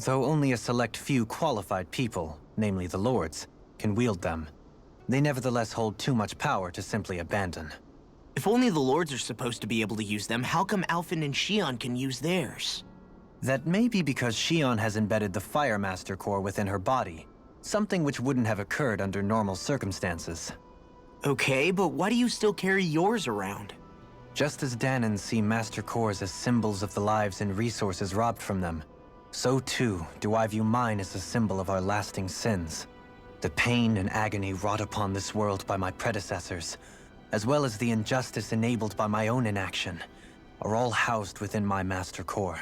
Though only a select few qualified people, namely the Lords, can wield them, they nevertheless hold too much power to simply abandon. If only the Lords are supposed to be able to use them, how come Alphen and Shion can use theirs? That may be because Shion has embedded the Fire Master Core within her body, something which wouldn't have occurred under normal circumstances. Okay, but why do you still carry yours around? Just as Dahnans see Master Cores as symbols of the lives and resources robbed from them, so too do I view mine as a symbol of our lasting sins. The pain and agony wrought upon this world by my predecessors, as well as the injustice enabled by my own inaction, are all housed within my Master Core.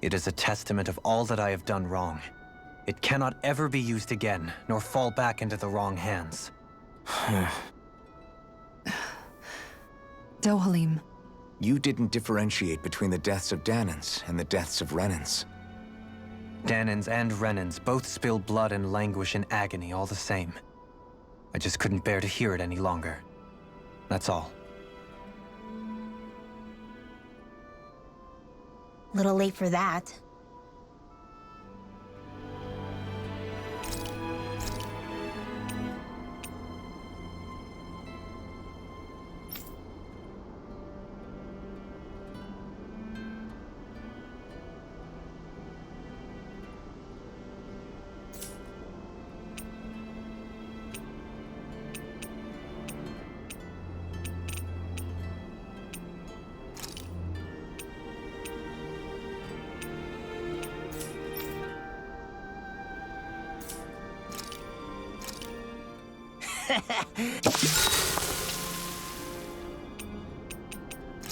It is a testament of all that I have done wrong. It cannot ever be used again, nor fall back into the wrong hands. Dohalim. You didn't differentiate between the deaths of Dahnans and the deaths of Renans. Dahnans and Renans both spill blood and languish in agony all the same. I just couldn't bear to hear it any longer. That's all. Little late for that.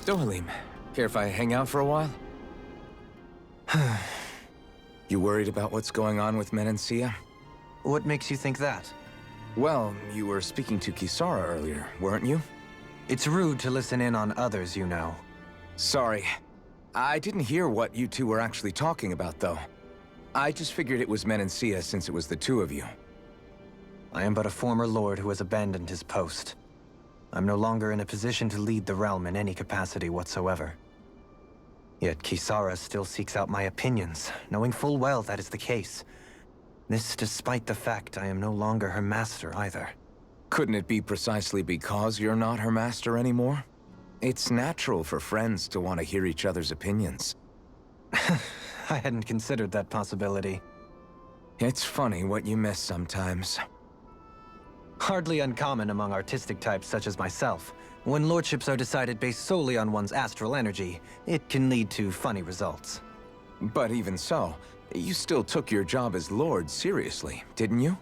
Dohalim, care if I hang out for a while? You worried about what's going on with Menancia? What makes you think that? Well, you were speaking to Kisara earlier, weren't you? It's rude to listen in on others, you know. Sorry. I didn't hear what you two were actually talking about, though. I just figured it was Menancia since it was the two of you. I am but a former lord who has abandoned his post. I'm no longer in a position to lead the realm in any capacity whatsoever. Yet Kisara still seeks out my opinions, knowing full well that is the case. This despite the fact I am no longer her master either. Couldn't it be precisely because you're not her master anymore? It's natural for friends to want to hear each other's opinions. I hadn't considered that possibility. It's funny what you miss sometimes. Hardly uncommon among artistic types such as myself. When lordships are decided based solely on one's astral energy, it can lead to funny results. But even so, you still took your job as lord seriously, didn't you?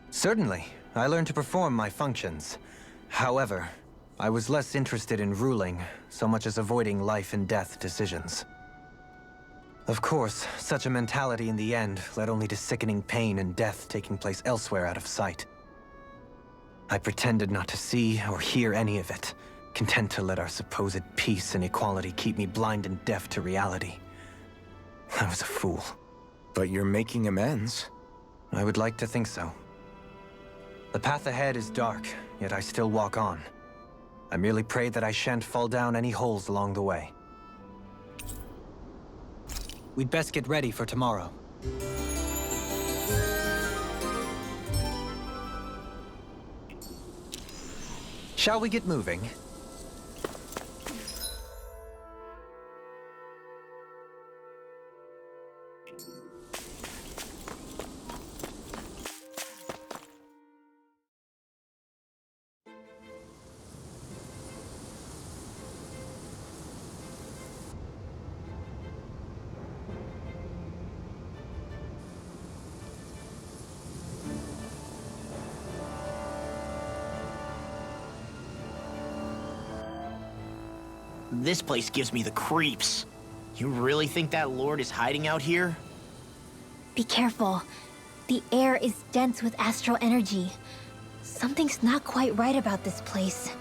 Certainly. I learned to perform my functions. However, I was less interested in ruling, so much as avoiding life and death decisions. Of course, such a mentality in the end led only to sickening pain and death taking place elsewhere out of sight. I pretended not to see or hear any of it, content to let our supposed peace and equality keep me blind and deaf to reality. I was a fool. But you're making amends. I would like to think so. The path ahead is dark, yet I still walk on. I merely pray that I shan't fall down any holes along the way. We'd best get ready for tomorrow. Shall we get moving? This place gives me the creeps. You really think that lord is hiding out here? Be careful. The air is dense with astral energy. Something's not quite right about this place.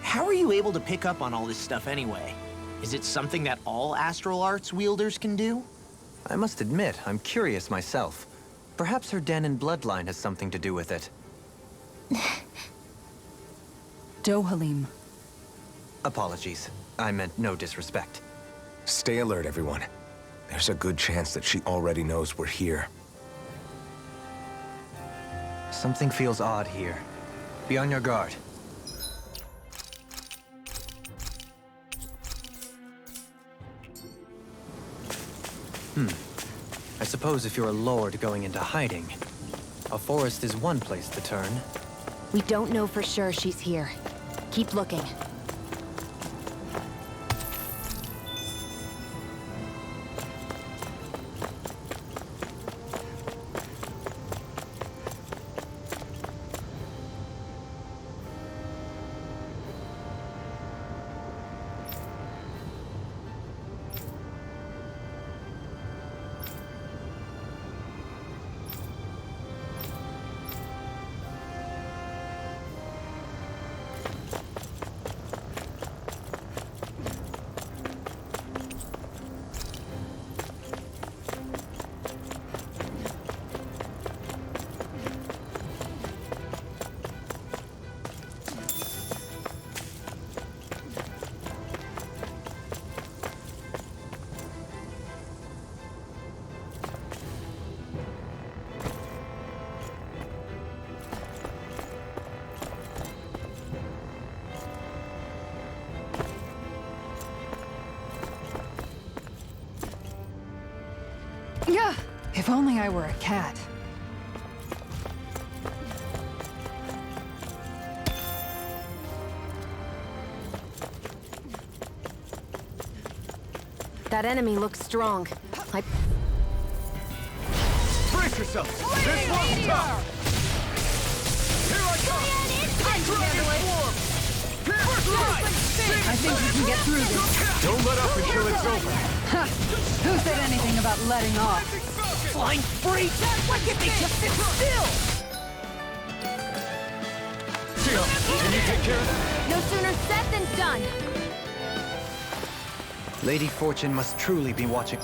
How are you able to pick up on all this stuff anyway? Is it something that all astral arts wielders can do? I must admit, I'm curious myself. Perhaps her den and bloodline has something to do with it. Dohalim. Apologies. I meant no disrespect. Stay alert, everyone. There's a good chance that she already knows we're here. Something feels odd here. Be on your guard. I suppose if you're a lord going into hiding, a forest is one place to turn. We don't know for sure she's here. Keep looking. Yeah, if only I were a cat. That enemy looks strong. Brace yourself! This one's tough! Here I come! I think we can get through this. Don't let up until it's over. Ha! Who said anything about letting off? Flying free! Why can't they just sit still? Sia, can you take care of that? No sooner said than done! Lady Fortune must truly be watching.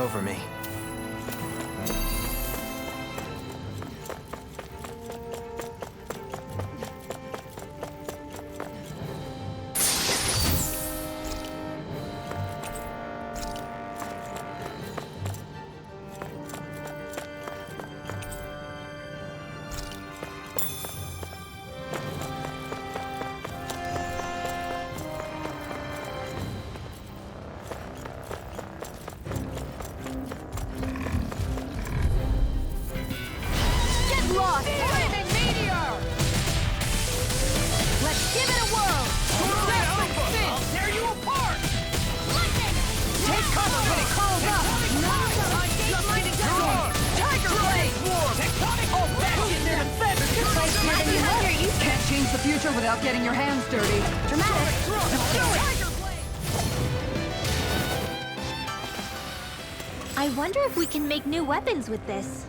over me. Lost! Flaming meteor! Let's give it a whirl! I'll tear you apart! Lightning! Take cover when it curls up! Tiger blade! Tectonic! Oh, back in their defense! You can't change the future without getting your hands dirty. Dramatic! Tiger blade! I wonder if we can make new weapons with this.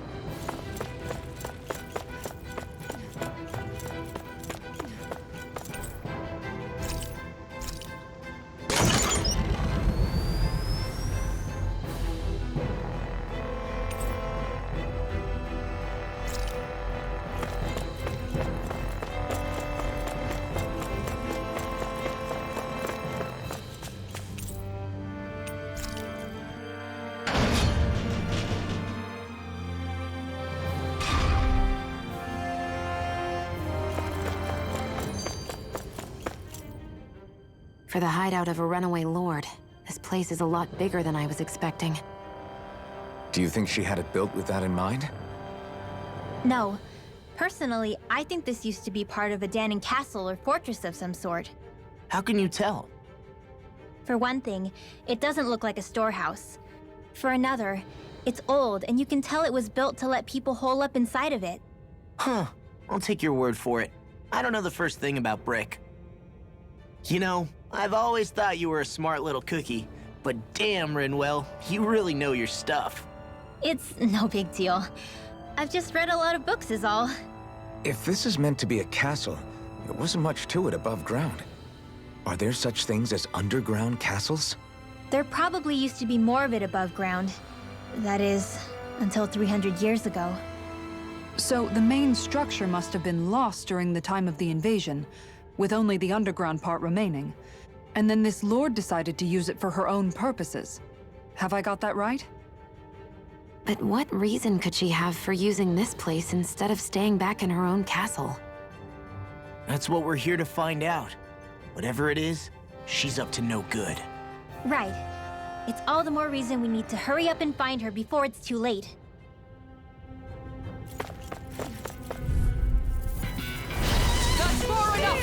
For the hideout of a runaway lord, this place is a lot bigger than I was expecting. Do you think she had it built with that in mind? No. Personally, I think this used to be part of a Dahna castle or fortress of some sort. How can you tell? For one thing, it doesn't look like a storehouse. For another, it's old and you can tell it was built to let people hole up inside of it. Huh. I'll take your word for it. I don't know the first thing about brick. You know, I've always thought you were a smart little cookie, but damn, Rinwell, you really know your stuff. It's no big deal. I've just read a lot of books is all. If this is meant to be a castle, there wasn't much to it above ground. Are there such things as underground castles? There probably used to be more of it above ground. That is, until 300 years ago. So the main structure must have been lost during the time of the invasion, with only the underground part remaining. And then this lord decided to use it for her own purposes. Have I got that right? But what reason could she have for using this place instead of staying back in her own castle? That's what we're here to find out. Whatever it is, she's up to no good. Right. It's all the more reason we need to hurry up and find her before it's too late. That's far enough!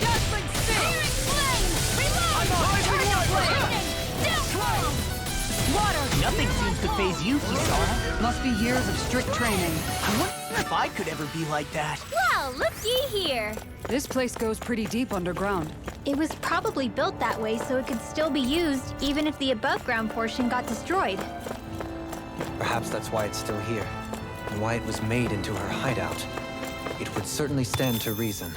Dazzling Searing Flame! Reload! Tiger blade! Water! Nothing seems to phase you, Kisara. Must be years of strict training. I wonder if I could ever be like that. Well, looky here! This place goes pretty deep underground. It was probably built that way so it could still be used even if the above-ground portion got destroyed. Perhaps that's why it's still here, and why it was made into her hideout. It would certainly stand to reason.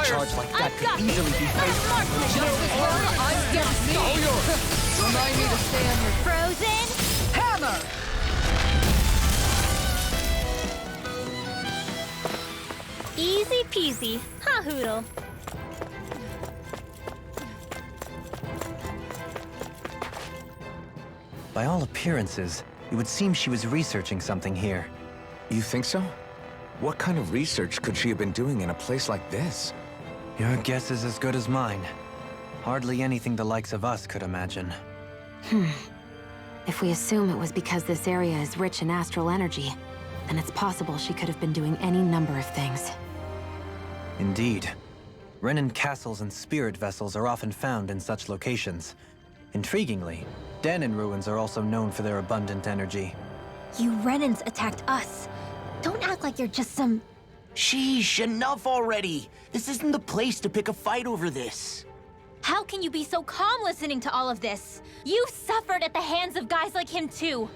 Charge like that could easily be faced. Just as well I'm devastated! Remind me to stay on your Frozen hammer! Easy peasy. Ha hoodle. By all appearances, it would seem she was researching something here. You think so? What kind of research could she have been doing in a place like this? Your guess is as good as mine. Hardly anything the likes of us could imagine. If we assume it was because this area is rich in astral energy, then it's possible she could have been doing any number of things. Indeed. Renan castles and spirit vessels are often found in such locations. Intriguingly, Dahna ruins are also known for their abundant energy. You Renans attacked us. Don't act like you're just some... Sheesh, enough already! This isn't the place to pick a fight over this. How can you be so calm listening to all of this? You've suffered at the hands of guys like him too.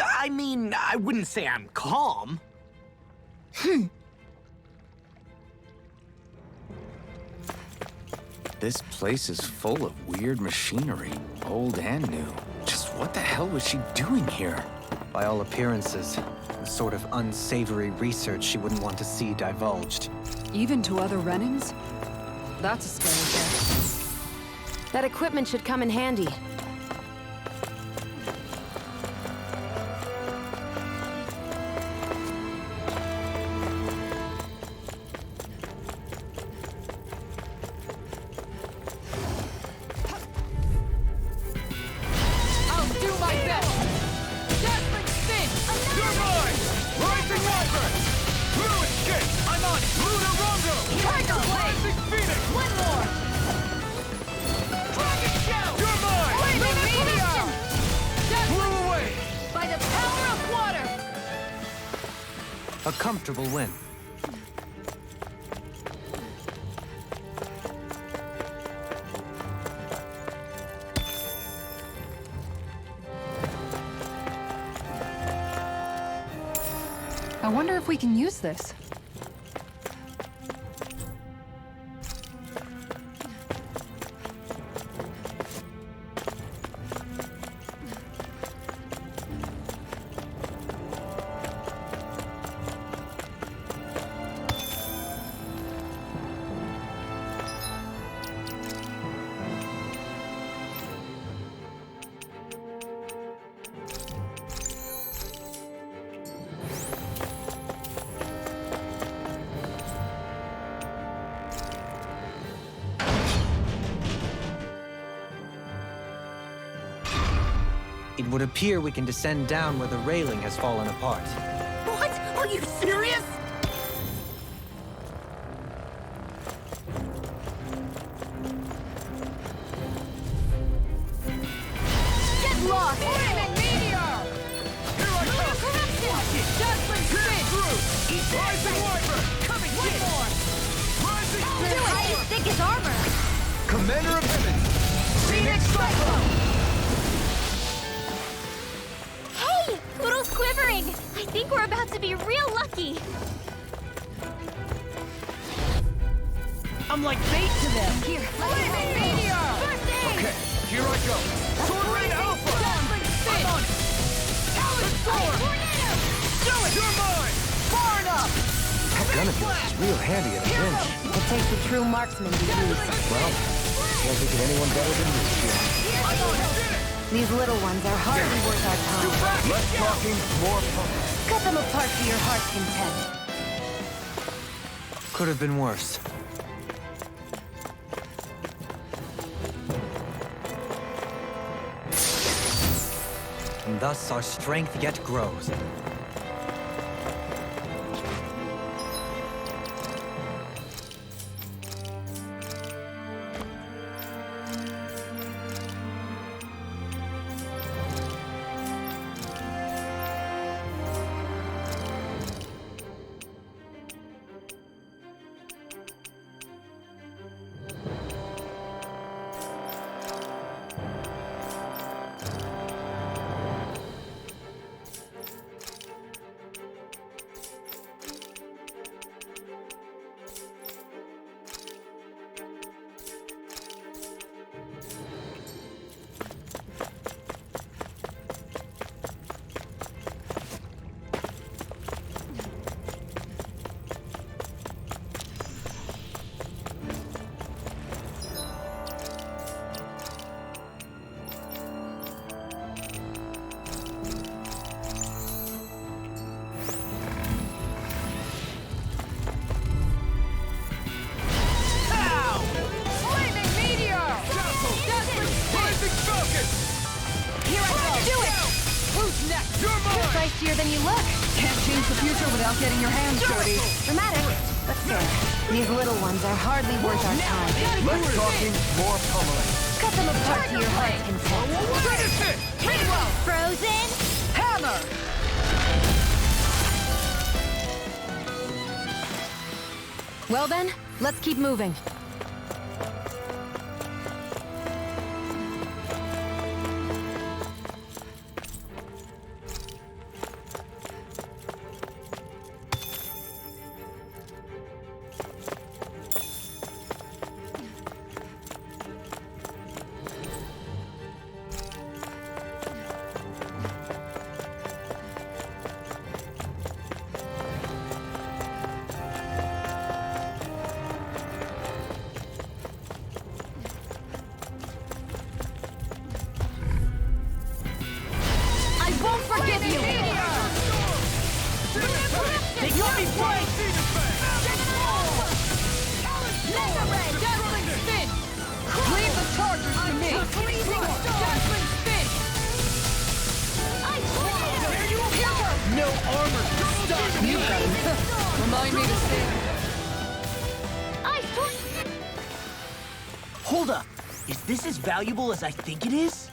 I mean, I wouldn't say I'm calm. This place is full of weird machinery, old and new. Just what the hell was she doing here? By all appearances, the sort of unsavory research she wouldn't want to see divulged. Even to other Renans? That's a scary thing. That equipment should come in handy. I'll do my best! Dazzling spin! You're mine! Rising Wyvern! Fluid kick! I'm on it! Lunar Rondo! Tiger Blade! Rising Phoenix! One more! Dragon Shell! You're mine! Flaming Meteor! Blew away! By the power of water! A comfortable win. I wonder if we can use this. It would appear we can descend down where the railing has fallen apart. What? Are you serious? Get lost! Flaming Meteor! Here I come! Watch it! Dazzling spin! Rising Wyvern! Coming! One more! Rising spin! As thick as armor. Commander of Heaven! Phoenix Cyclone! Hey! Poodle's quivering! I think we're about to be real lucky. I'm like bait to them. Here, Flaming Meteor! First aid! Okay, here I go. Sword Rain Alpha! Dazzling spin! I'm on it. Talon Storm! Tornado! Do it! You're mine! Far enough! That gun of yours is real handy at a pinch. It takes a true marksman to use. Well, can't think of anyone better than you, Shia. I'm on it! Did it! These little ones are hardly worth our time. Less talking, more pumping. Cut them apart to your heart's content. Could have been worse. And thus our strength yet grows. feistier than you look. Can't change the future without getting your hands dirty. Dramatic, but fair. These little ones are hardly worth our time. Less talking, more pummeling. Cut them apart to your heart's content. Finish it! Frozen? Hammer! Well then, let's keep moving. Remind me to stay. Hold up. Is this as valuable as I think it is?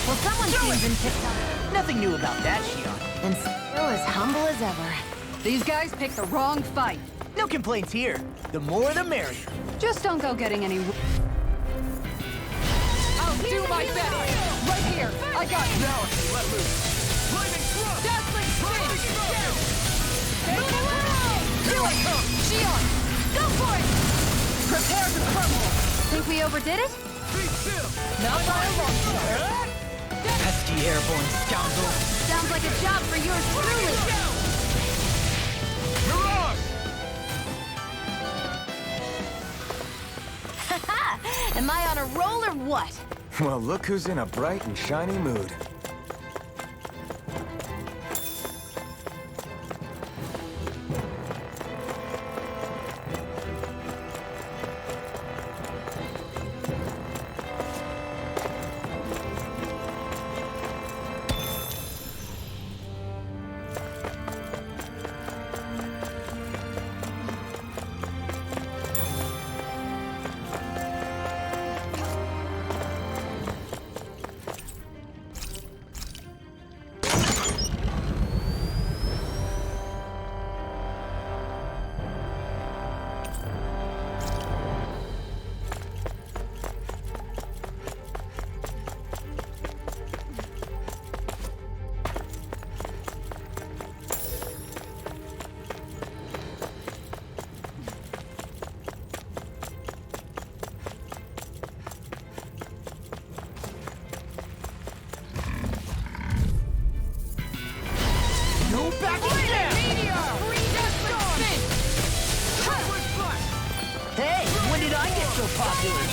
Well, someone seems in tip-top. Nothing new about that, Shion. And still as humble as ever. These guys picked the wrong fight. No complaints here. The more the merrier. Just don't go getting any... I'll do my best! Right here! I got you! Now it's let loose. Lightning thrust! Dazzling spin! Here I come! Shion! Go for it! Prepare to crumble! Think we overdid it? Be still! Not by a long shot! Pesky airborne scoundrel. Sounds like a job for yours truly. Mirage! Am I on a roll or what? Well, look who's in a bright and shiny mood. Hey, when did I get so popular?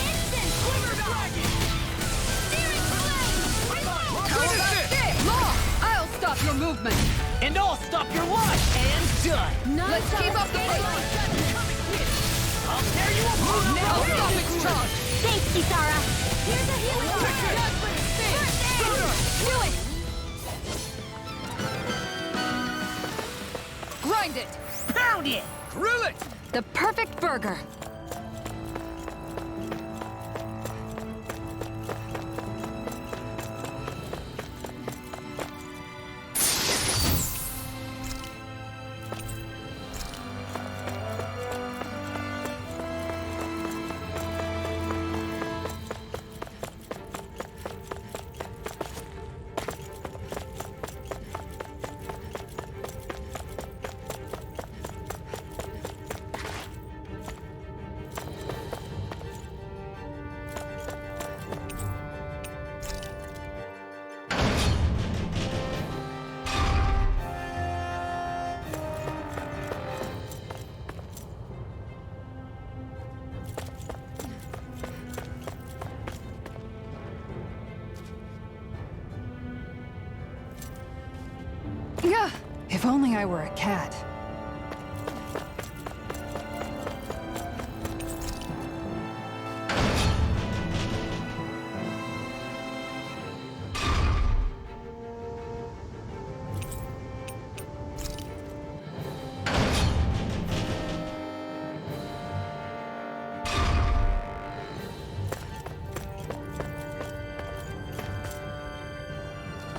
I'll stop your movement! And I'll stop your watch! And done! Let's keep up the pace! I'll tear you apart! I'll stop its charge! Thanks, Kisara. Here's a healing Do it! Grind it! Pound it! Grill it! The perfect burger. Yeah, if only I were a cat.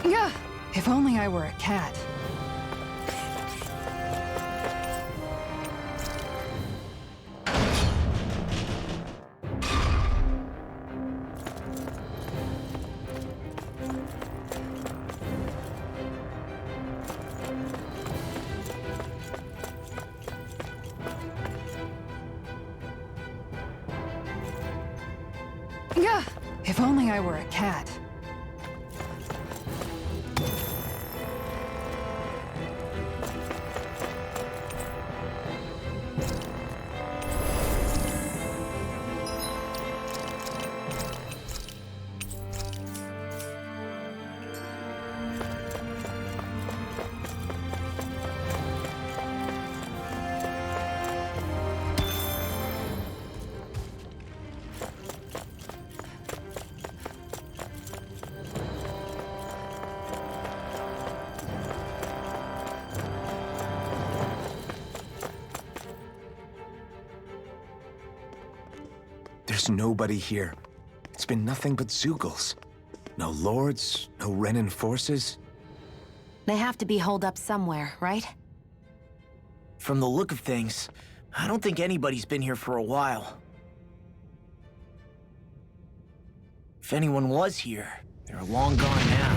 Yeah, if only I were a cat. Yeah, if only I were a cat. There's nobody here. It's been nothing but Zeugles. No lords, no Renan forces. They have to be holed up somewhere, right? From the look of things, I don't think anybody's been here for a while. If anyone was here, they're long gone now.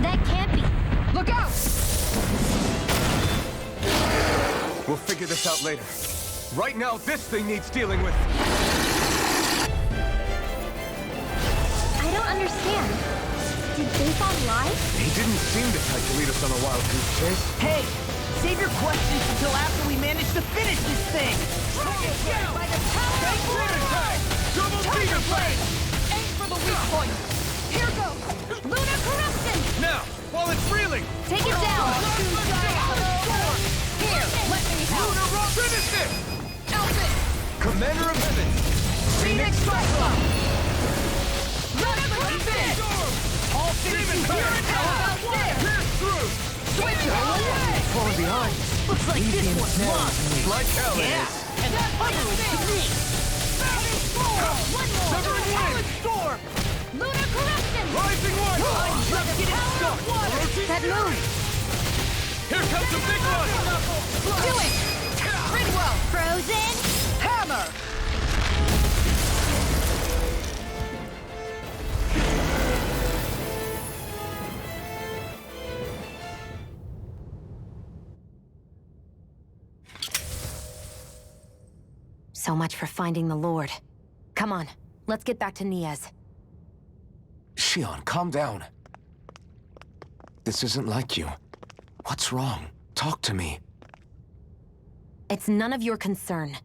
That can't be. Look out! We'll figure this out later. Right now, this thing needs dealing with. I don't understand. Did Bayfon lie? He didn't seem to try to lead us on a wild goose chase. Hey, save your questions until after we manage to finish this thing! Double Tiger Blade! Aim for the weak point! Here goes! Luna Corruption! Now, while it's reeling! Take it down! Here, let me help! Lunar Rock! Finish it! Elfin! Commander of Heaven! Phoenix Cyclone! Luna Corruption! All Demon Here and now! Pierce through! Switch away! Falling behind. Looks like this one's lost! Like hell it Yeah, is. and that other is to me! One more! Severing Wind! Storm! Lunar Corruption! Rising One! I'm just getting started! That move! Here comes the big one! Do it! Ridwell! Frozen! Hammer! So much for finding the Lord. Come on, let's get back to Niez. Shion, calm down. This isn't like you. What's wrong? Talk to me. It's none of your concern.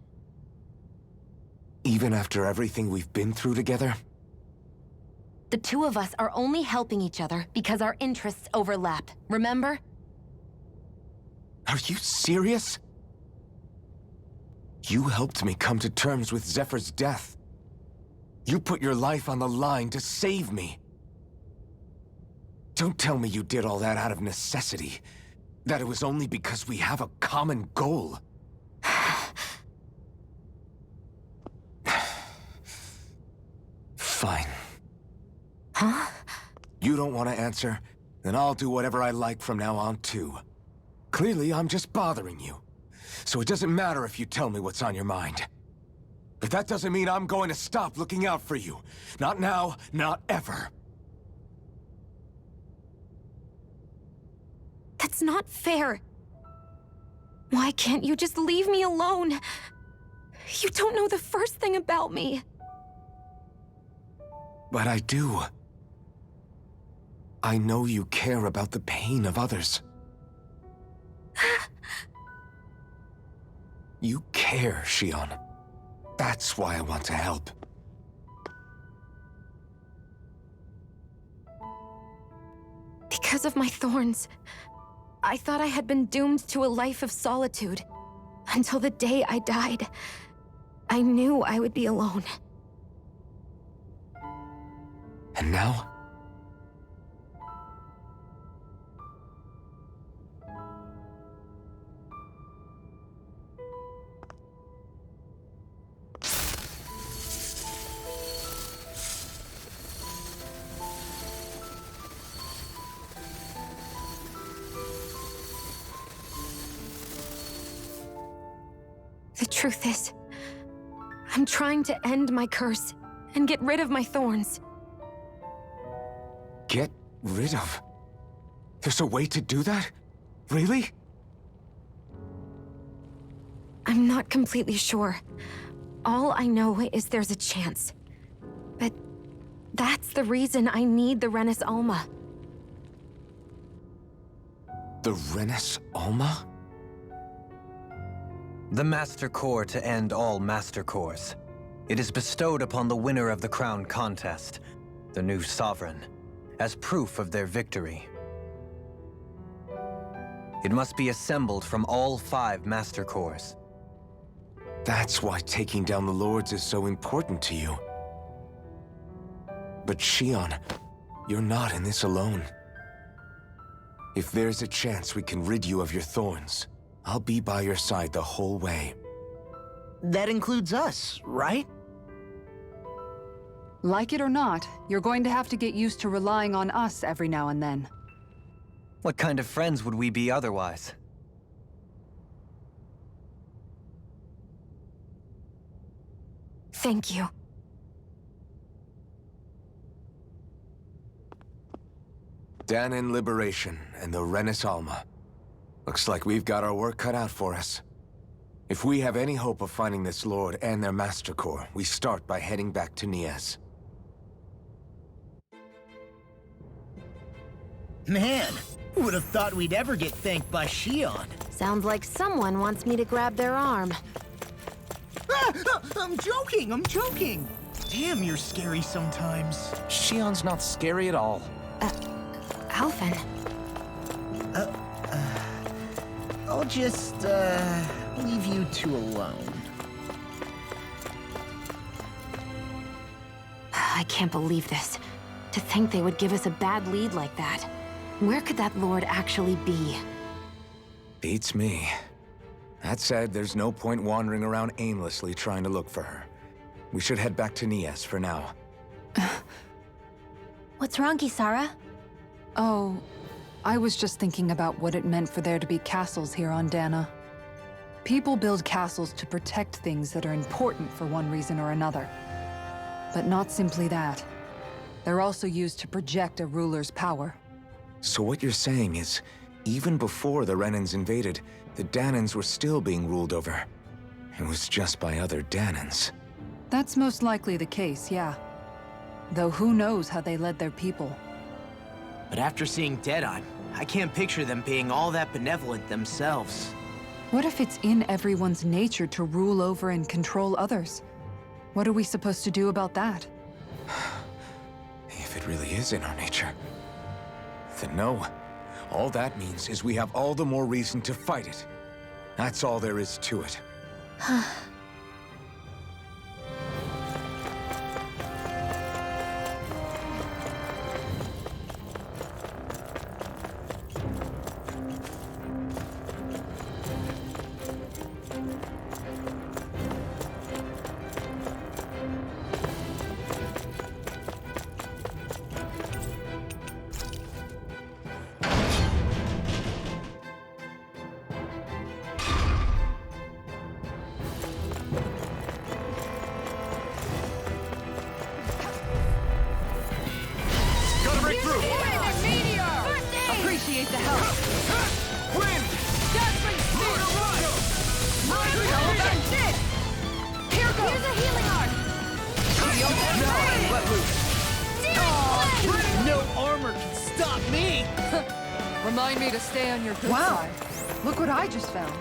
Even after everything we've been through together? The two of us are only helping each other because our interests overlap, remember? Are you serious? You helped me come to terms with Zephyr's death. You put your life on the line to save me. Don't tell me you did all that out of necessity. That it was only because we have a common goal. Fine. Huh? You don't want to answer? Then I'll do whatever I like from now on, too. Clearly, I'm just bothering you. So it doesn't matter if you tell me what's on your mind. But that doesn't mean I'm going to stop looking out for you. Not now, not ever. That's not fair. Why can't you just leave me alone? You don't know the first thing about me. But I do. I know you care about the pain of others. You care, Shion. That's why I want to help. Because of my thorns, I thought I had been doomed to a life of solitude. Until the day I died. I knew I would be alone. And now? The truth is, I'm trying to end my curse and get rid of my thorns. Get rid of? There's a way to do that? Really? I'm not completely sure. All I know is there's a chance. But that's the reason I need the Renis Alma. The Renis Alma? The Master Core to end all Master Cores. It is bestowed upon the winner of the Crown Contest, the new Sovereign, as proof of their victory. It must be assembled from all 5 Master Cores. That's why taking down the Lords is so important to you. But Shion, you're not in this alone. If there's a chance we can rid you of your thorns, I'll be by your side the whole way. That includes us, right? Like it or not, you're going to have to get used to relying on us every now and then. What kind of friends would we be otherwise? Thank you. Dahna and Liberation and the Renis Alma. Looks like we've got our work cut out for us. If we have any hope of finding this Lord and their Master Core, we start by heading back to Niez. Man, who would have thought we'd ever get thanked by Shion? Sounds like someone wants me to grab their arm. I'm joking! Damn, you're scary sometimes. Shion's not scary at all. Alphen. I'll just, leave you two alone. I can't believe this. To think they would give us a bad lead like that. Where could that Lord actually be? Beats me. That said, there's no point wandering around aimlessly trying to look for her. We should head back to Niez for now. What's wrong, Kisara? Oh, I was just thinking about what it meant for there to be castles here on Dahna. People build castles to protect things that are important for one reason or another. But not simply that. They're also used to project a ruler's power. So what you're saying is, even before the Renans invaded, the Dahnans were still being ruled over. It was just by other Dahnans. That's most likely the case, yeah. Though who knows how they led their people. But after seeing Deadeye, I can't picture them being all that benevolent themselves. What if it's in everyone's nature to rule over and control others? What are we supposed to do about that? If it really is in our nature, then no. All that means is we have all the more reason to fight it. That's all there is to it. Appreciate the help. Win! Dazzling Spin! Here goes! Here's a healing arc! No armor can stop me! Remind me to stay on your good Wow. side. Look what I just found.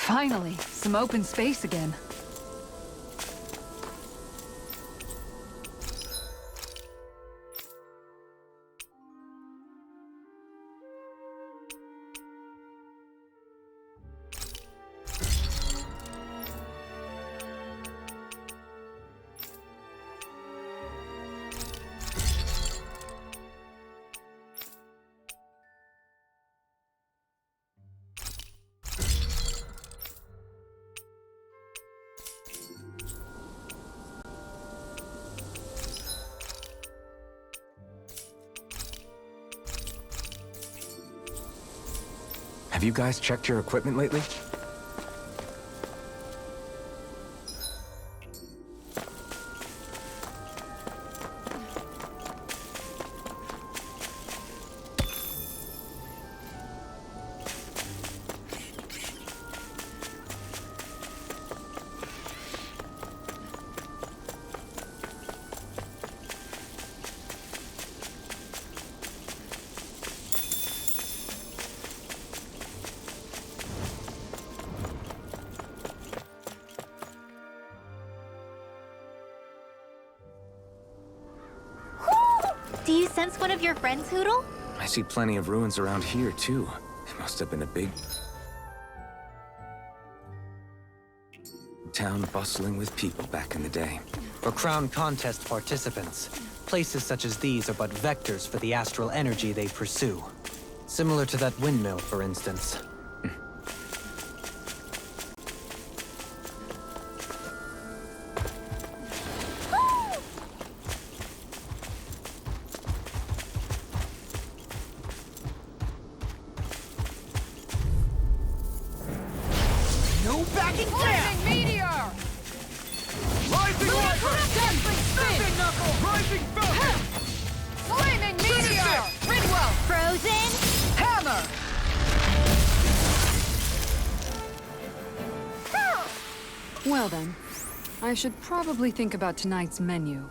Finally, some open space again. Have you guys checked your equipment lately? Do you sense one of your friends, Hootle? I see plenty of ruins around here, too. It must have been a big town bustling with people back in the day. For Crown Contest participants, places such as these are but vectors for the astral energy they pursue. Similar to that windmill, for instance. No backing down! Meteor! Rising Wyvern! Dazzling Spin! Knuckle! Rising Falcon! Flaming Meteor! Ridwell! Frozen? Hammer! Well then, I should probably think about tonight's menu.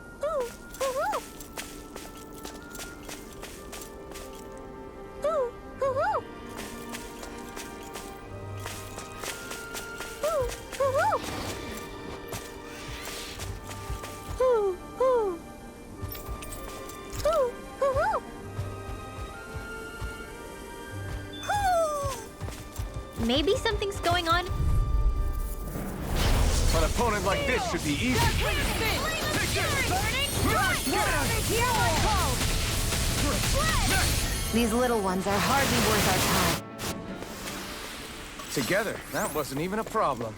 Maybe something's going on. An opponent like this should be easy. These little ones are hardly worth our time. Together, that wasn't even a problem.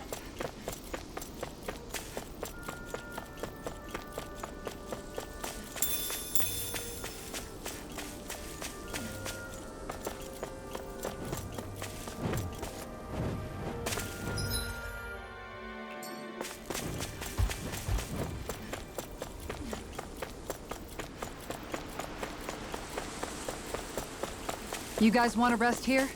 You guys want to rest here?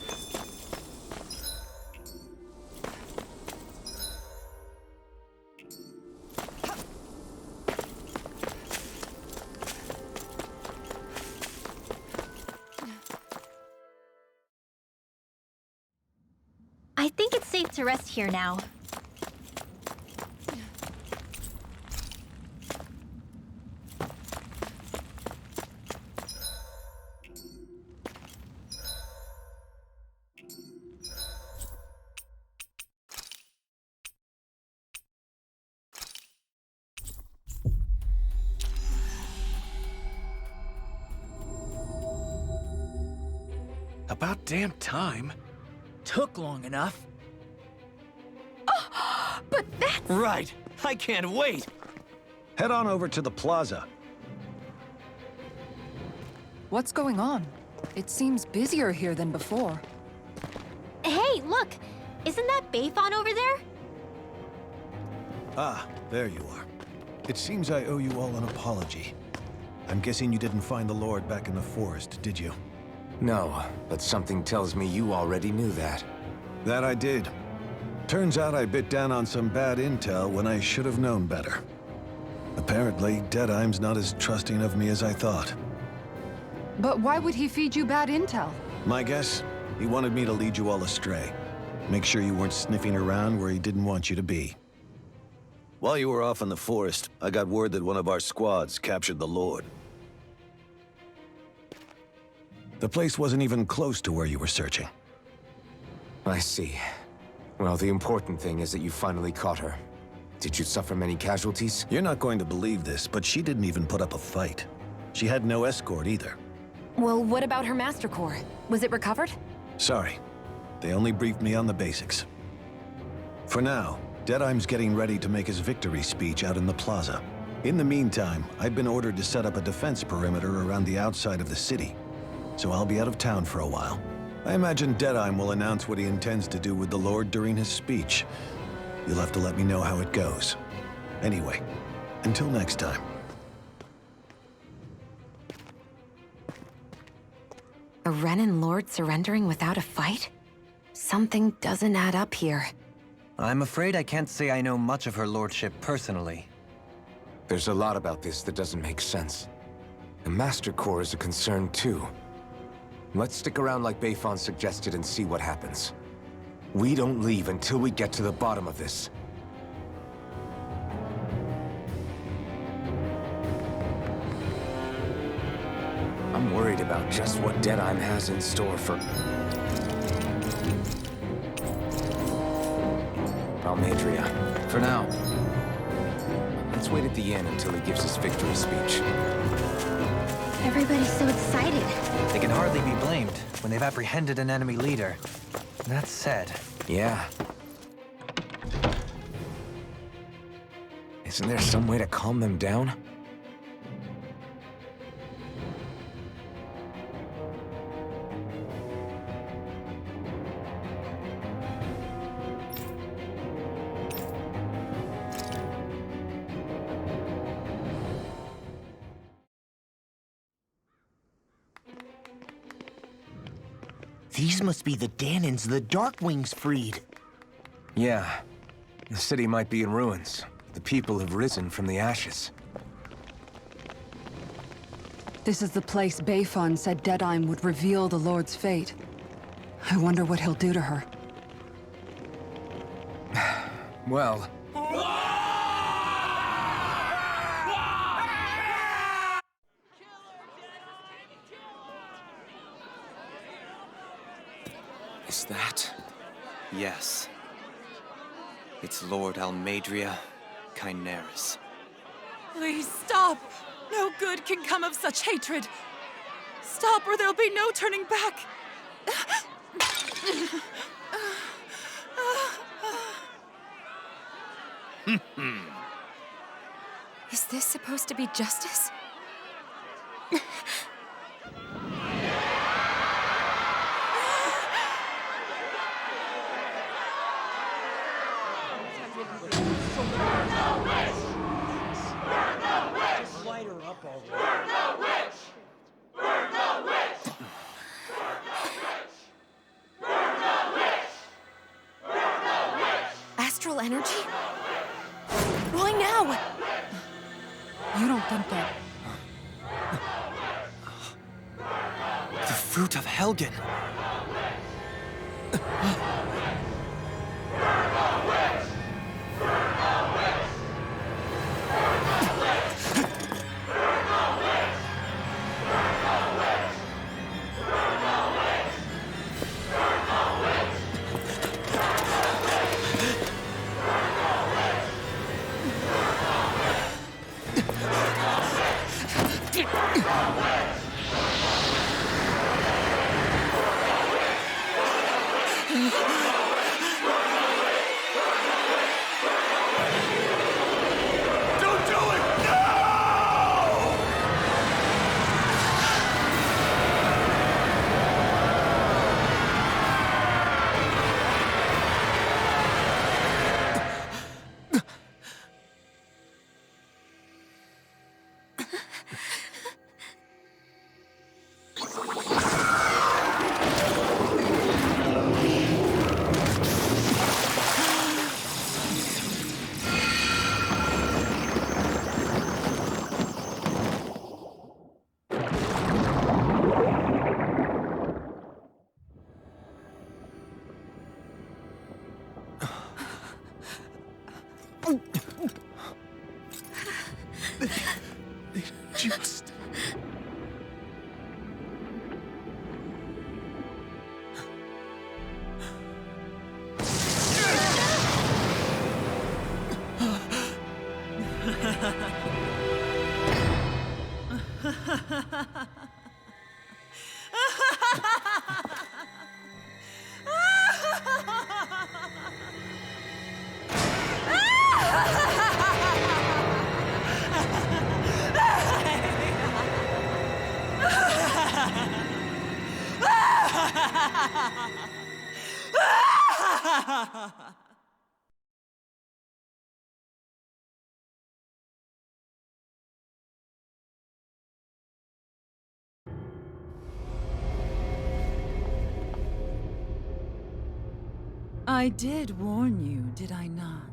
I think it's safe to rest here now. About damn time. Took long enough. But that's... Right. I can't wait. Head on over to the plaza. What's going on? It seems busier here than before. Hey, look! Isn't that Bayfon over there? Ah, there you are. It seems I owe you all an apology. I'm guessing you didn't find the Lord back in the forest, did you? No, but something tells me you already knew that. That I did. Turns out I bit down on some bad intel when I should have known better. Apparently, Deadeye's not as trusting of me as I thought. But why would he feed you bad intel? My guess? He wanted me to lead you all astray. Make sure you weren't sniffing around where he didn't want you to be. While you were off in the forest, I got word that one of our squads captured the Lord. The place wasn't even close to where you were searching. I see. Well, the important thing is that you finally caught her. Did you suffer many casualties? You're not going to believe this, but she didn't even put up a fight. She had no escort either. Well, what about her Master Core? Was it recovered? Sorry. They only briefed me on the basics. For now, Deadeye's getting ready to make his victory speech out in the plaza. In the meantime, I've been ordered to set up a defense perimeter around the outside of the city, so I'll be out of town for a while. I imagine Deadeye will announce what he intends to do with the Lord during his speech. You'll have to let me know how it goes. Anyway, until next time. A Renan Lord surrendering without a fight? Something doesn't add up here. I'm afraid I can't say I know much of her lordship personally. There's a lot about this that doesn't make sense. The Master Core is a concern too. Let's stick around like Beifan suggested and see what happens. We don't leave until we get to the bottom of this. I'm worried about just what Deadeye has in store for Almadria. For now. Let's wait at the inn until he gives his victory speech. Everybody's so excited. They can hardly be blamed when they've apprehended an enemy leader. That said... Yeah. Isn't there some way to calm them down? These must be the Dahnans the Darkwings freed. Yeah. The city might be in ruins. The people have risen from the ashes. This is the place Beifan said Deadeye would reveal the Lord's fate. I wonder what he'll do to her. Well... Is that... Yes. It's Lord Almadria Kynaris. Please stop! No good can come of such hatred. Stop or there'll be no turning back. Is this supposed to be justice? Astral energy? Why now? You don't think that... The fruit of Helgen. I did warn you, did I not?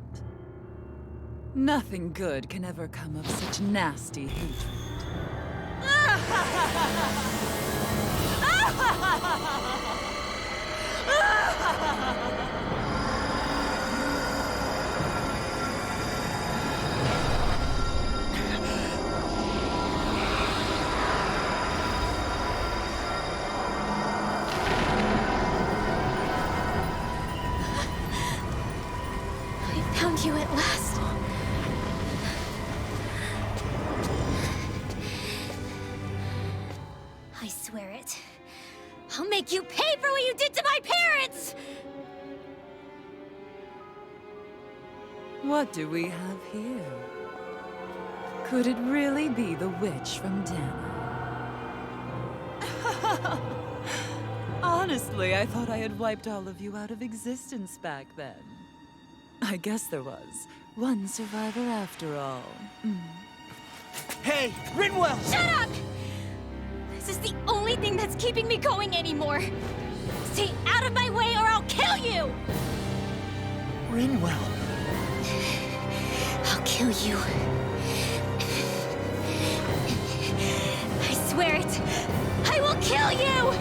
Nothing good can ever come of such nasty hatred. I found you at last. I swear it. I'll make you pay for what you did to my parents! What do we have here? Could it really be the witch from Dahna? Honestly, I thought I had wiped all of you out of existence back then. I guess there was one survivor after all. Hey, Rinwell! Shut up! This is the only thing that's keeping me going anymore. Stay out of my way or I'll kill you! Rinwell. I'll kill you. I swear it. I will kill you!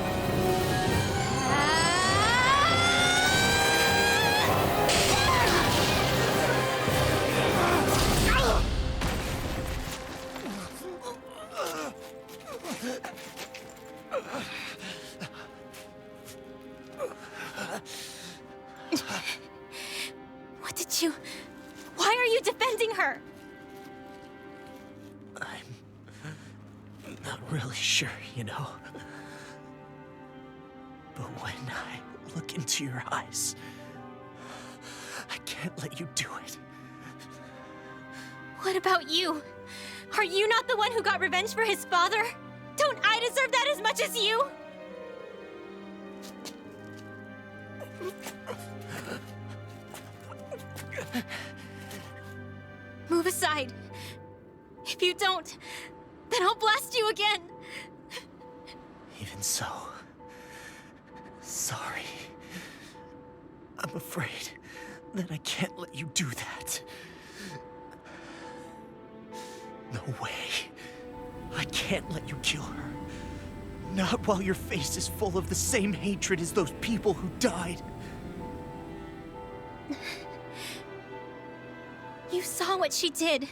What did you... Why are you defending her? I'm not really sure, you know. But when I look into your eyes, I can't let you do it. What about you? Are you not the one who got revenge for his father? Don't I deserve that as much as you? Move aside. If you don't, then I'll blast you again. Even so, sorry. I'm afraid that I can't let you do that. No way. I can't let you kill her. Not while your face is full of the same hatred as those people who died. You saw what she did.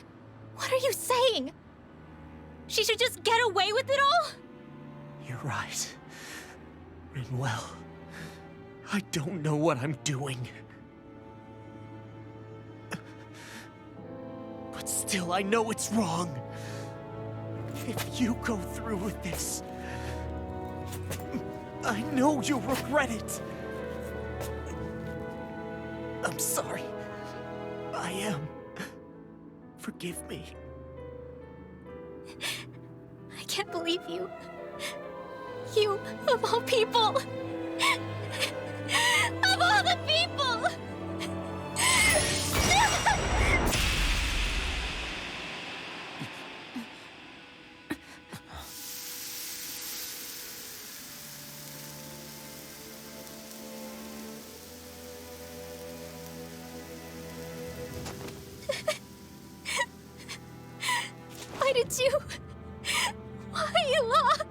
What are you saying? She should just get away with it all? You're right. Rinwell. I don't know what I'm doing. But still, I know it's wrong. If you go through with this, I know you'll regret it. I'm sorry. I am. Forgive me. I can't believe you. You, of all people. Of all the people! Why did you... Why you lost?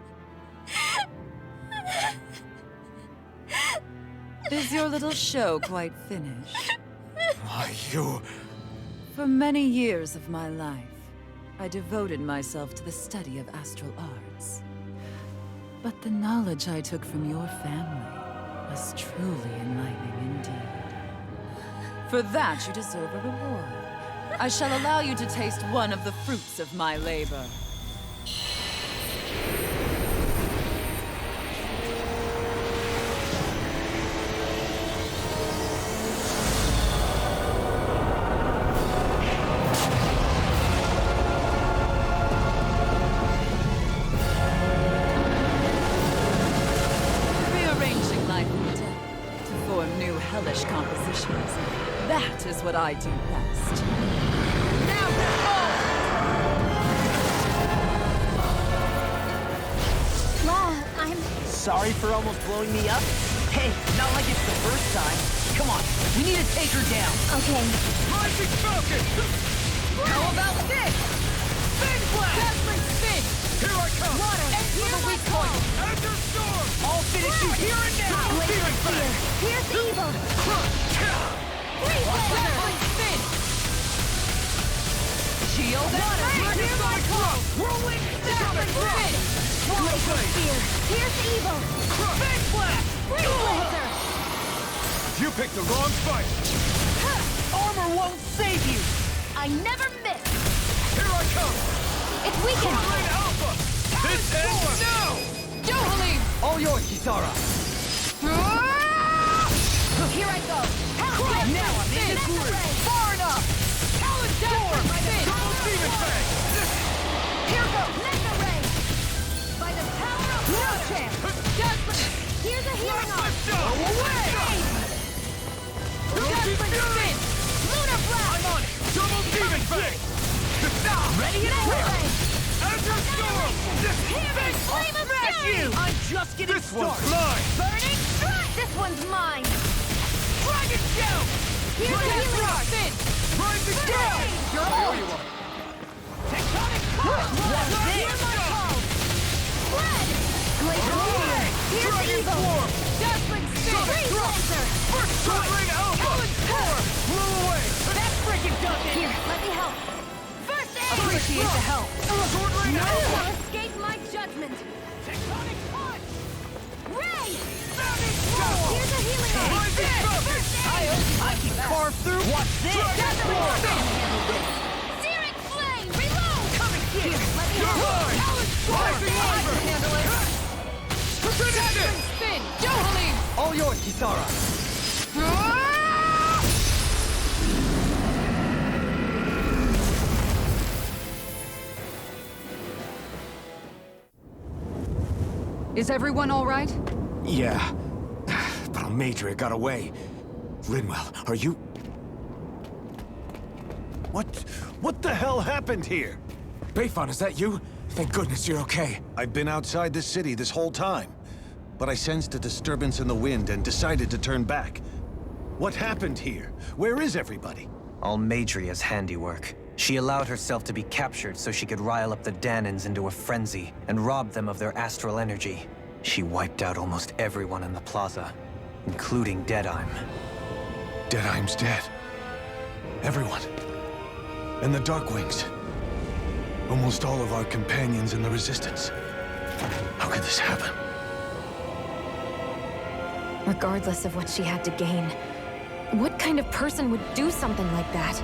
Is your little show quite finished? Why, you... For many years of my life, I devoted myself to the study of astral arts. But the knowledge I took from your family was truly enlightening indeed. For that, you deserve a reward. I shall allow you to taste one of the fruits of my labor. Rearranging life and death. hellish compositions. That is what I do best. Now go! La, I'm... Sorry for almost blowing me up? Hey, not like it's the first time. Come on, we need to take her down. Okay. Rising Falcon! How about this? Spin Blast! Dazzling spin! Here I come! Water! And Hear the my weak call! point! Enter Storm! I'll finish you here and now! Blazing Spear. Here's the evil. Freeze Laser. Dazzling spin! Shield and Water! rain! Hear my call! Whirling Dazzling spin! Blazing Spear. Here's the evil. Spin Blast! Freeze Laser. You picked the wrong fight! Armor won't save you! I never miss. Here I come! It's weakened. Rain Alpha! This ends now! Dohalim! All yours, Kisara! Here I go. Now I'm in the groove! Far enough! Talon Storm! Double Demon Fang! Here goes. Mega Ray. By the power of no chance. Dazzling! Here's a healing arm. Lift up! Away! Dazzling Fury! Lunar Blast. I'm on it! Double Demon Fang! Ready and Mega quick! Ray. Enter Storm! Healing Flame of Fury. I'm just getting This one's started! mine! Burning Strike. This one's mine. Dragon Shout! Here's the healing arm. Spin! Rising Storm! You're I know old. you are! Tectonic Punch! Hear my call. Spread. Laser Spear. Here's the Dragon evil. Form! Dazzling spin! Freeze Laser. First Sword Ring Alpha! Blew away! That freaking does it! Here, let me help. First aid. Appreciate the help. Sword Ring No Alpha! will escape my judgment. Tectonic Punch! Ray. Savage Shower! Here's a healing arm. Rising Falcon! I can carve through what's this! Dragon Form! Searing Flame. Reload. Coming here! Let me You're help. mine! Rising I Wyvern! can handle it! Dazzling Spin! Dohalim! All yours, Kisara! Is everyone all right? Yeah. But Almeidria got away. Linwell, are you... What the hell happened here? Beifon, is that you? Thank goodness you're okay. I've been outside the city this whole time, but I sensed a disturbance in the wind and decided to turn back. What happened here? Where is everybody? Almeidria's handiwork. She allowed herself to be captured so she could rile up the Dahnans into a frenzy and rob them of their astral energy. She wiped out almost everyone in the plaza, including Deadheim. Deadheim's dead. Everyone. And the Darkwings. Almost all of our companions in the Resistance. How could this happen? Regardless of what she had to gain, what kind of person would do something like that?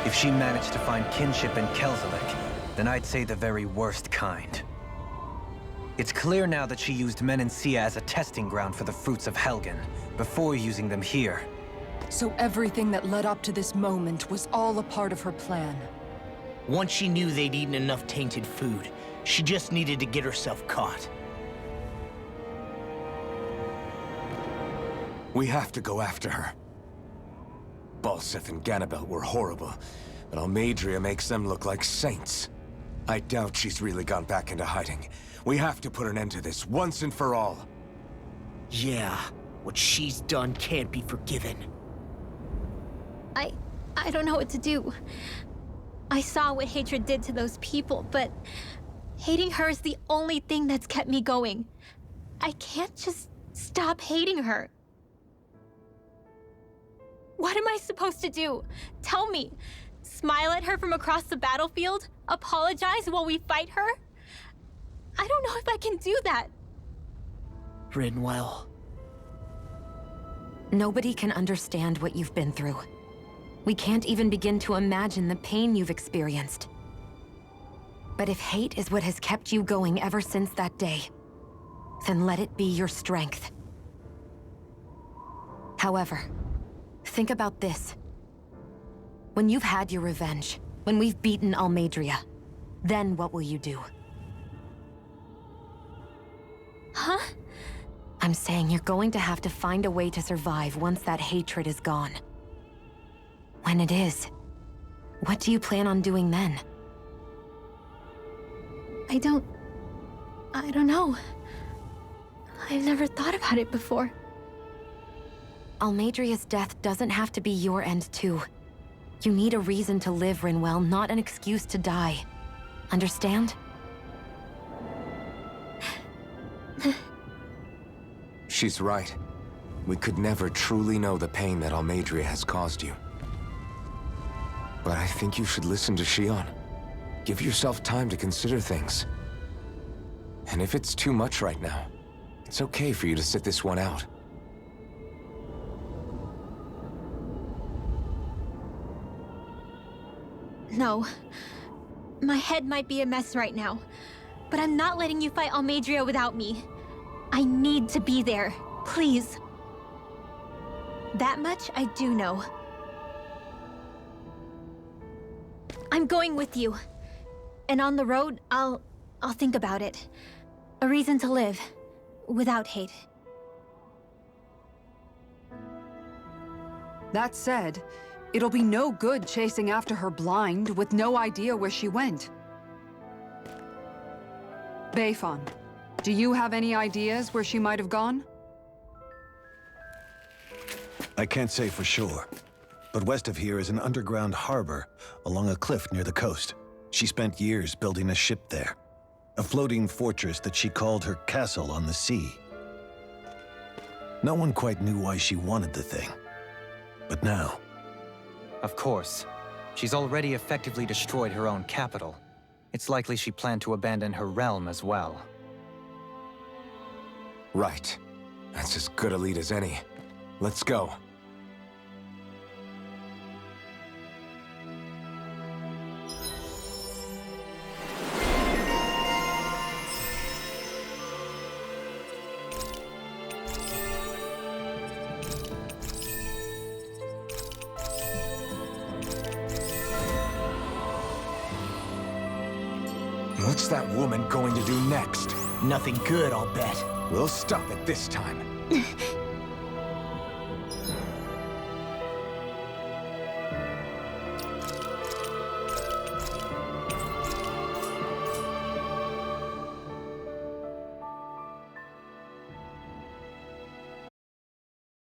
If she managed to find kinship in Kelzelik, then I'd say the very worst kind. It's clear now that she used Menancia as a testing ground for the fruits of Helgen, before using them here. So everything that led up to this moment was all a part of her plan. Once she knew they'd eaten enough tainted food, she just needed to get herself caught. We have to go after her. Balseth and Ganabel were horrible, but Almeidria makes them look like saints. I doubt she's really gone back into hiding. We have to put an end to this once and for all. Yeah, what she's done can't be forgiven. I don't know what to do. I saw what hatred did to those people, but hating her is the only thing that's kept me going. I can't just stop hating her. What am I supposed to do? Tell me. Smile at her from across the battlefield? Apologize while we fight her? I don't know if I can do that. Rinwell. Nobody can understand what you've been through. We can't even begin to imagine the pain you've experienced. But if hate is what has kept you going ever since that day, then let it be your strength. However, think about this. When you've had your revenge, when we've beaten Almeidria, then what will you do? Huh? I'm saying you're going to have to find a way to survive once that hatred is gone. When it is, what do you plan on doing then? I don't know. I've never thought about it before. Almadria's death doesn't have to be your end too. You need a reason to live, Rinwell, not an excuse to die. Understand? She's right. We could never truly know the pain that Almadria has caused you. But I think you should listen to Shion. Give yourself time to consider things. And if it's too much right now, it's okay for you to sit this one out. No. My head might be a mess right now, but I'm not letting you fight Almadria without me. I need to be there, please. That much I do know. I'm going with you. And on the road, I'll think about it. A reason to live, without hate. That said, it'll be no good chasing after her blind with no idea where she went. Beifan, do you have any ideas where she might have gone? I can't say for sure, but west of here is an underground harbor along a cliff near the coast. She spent years building a ship there, a floating fortress that she called her castle on the sea. No one quite knew why she wanted the thing, but now... Of course. She's already effectively destroyed her own capital. It's likely she planned to abandon her realm as well. Right. That's as good a lead as any. Let's go. What's that woman going to do next? Nothing good, I'll bet. We'll stop it this time.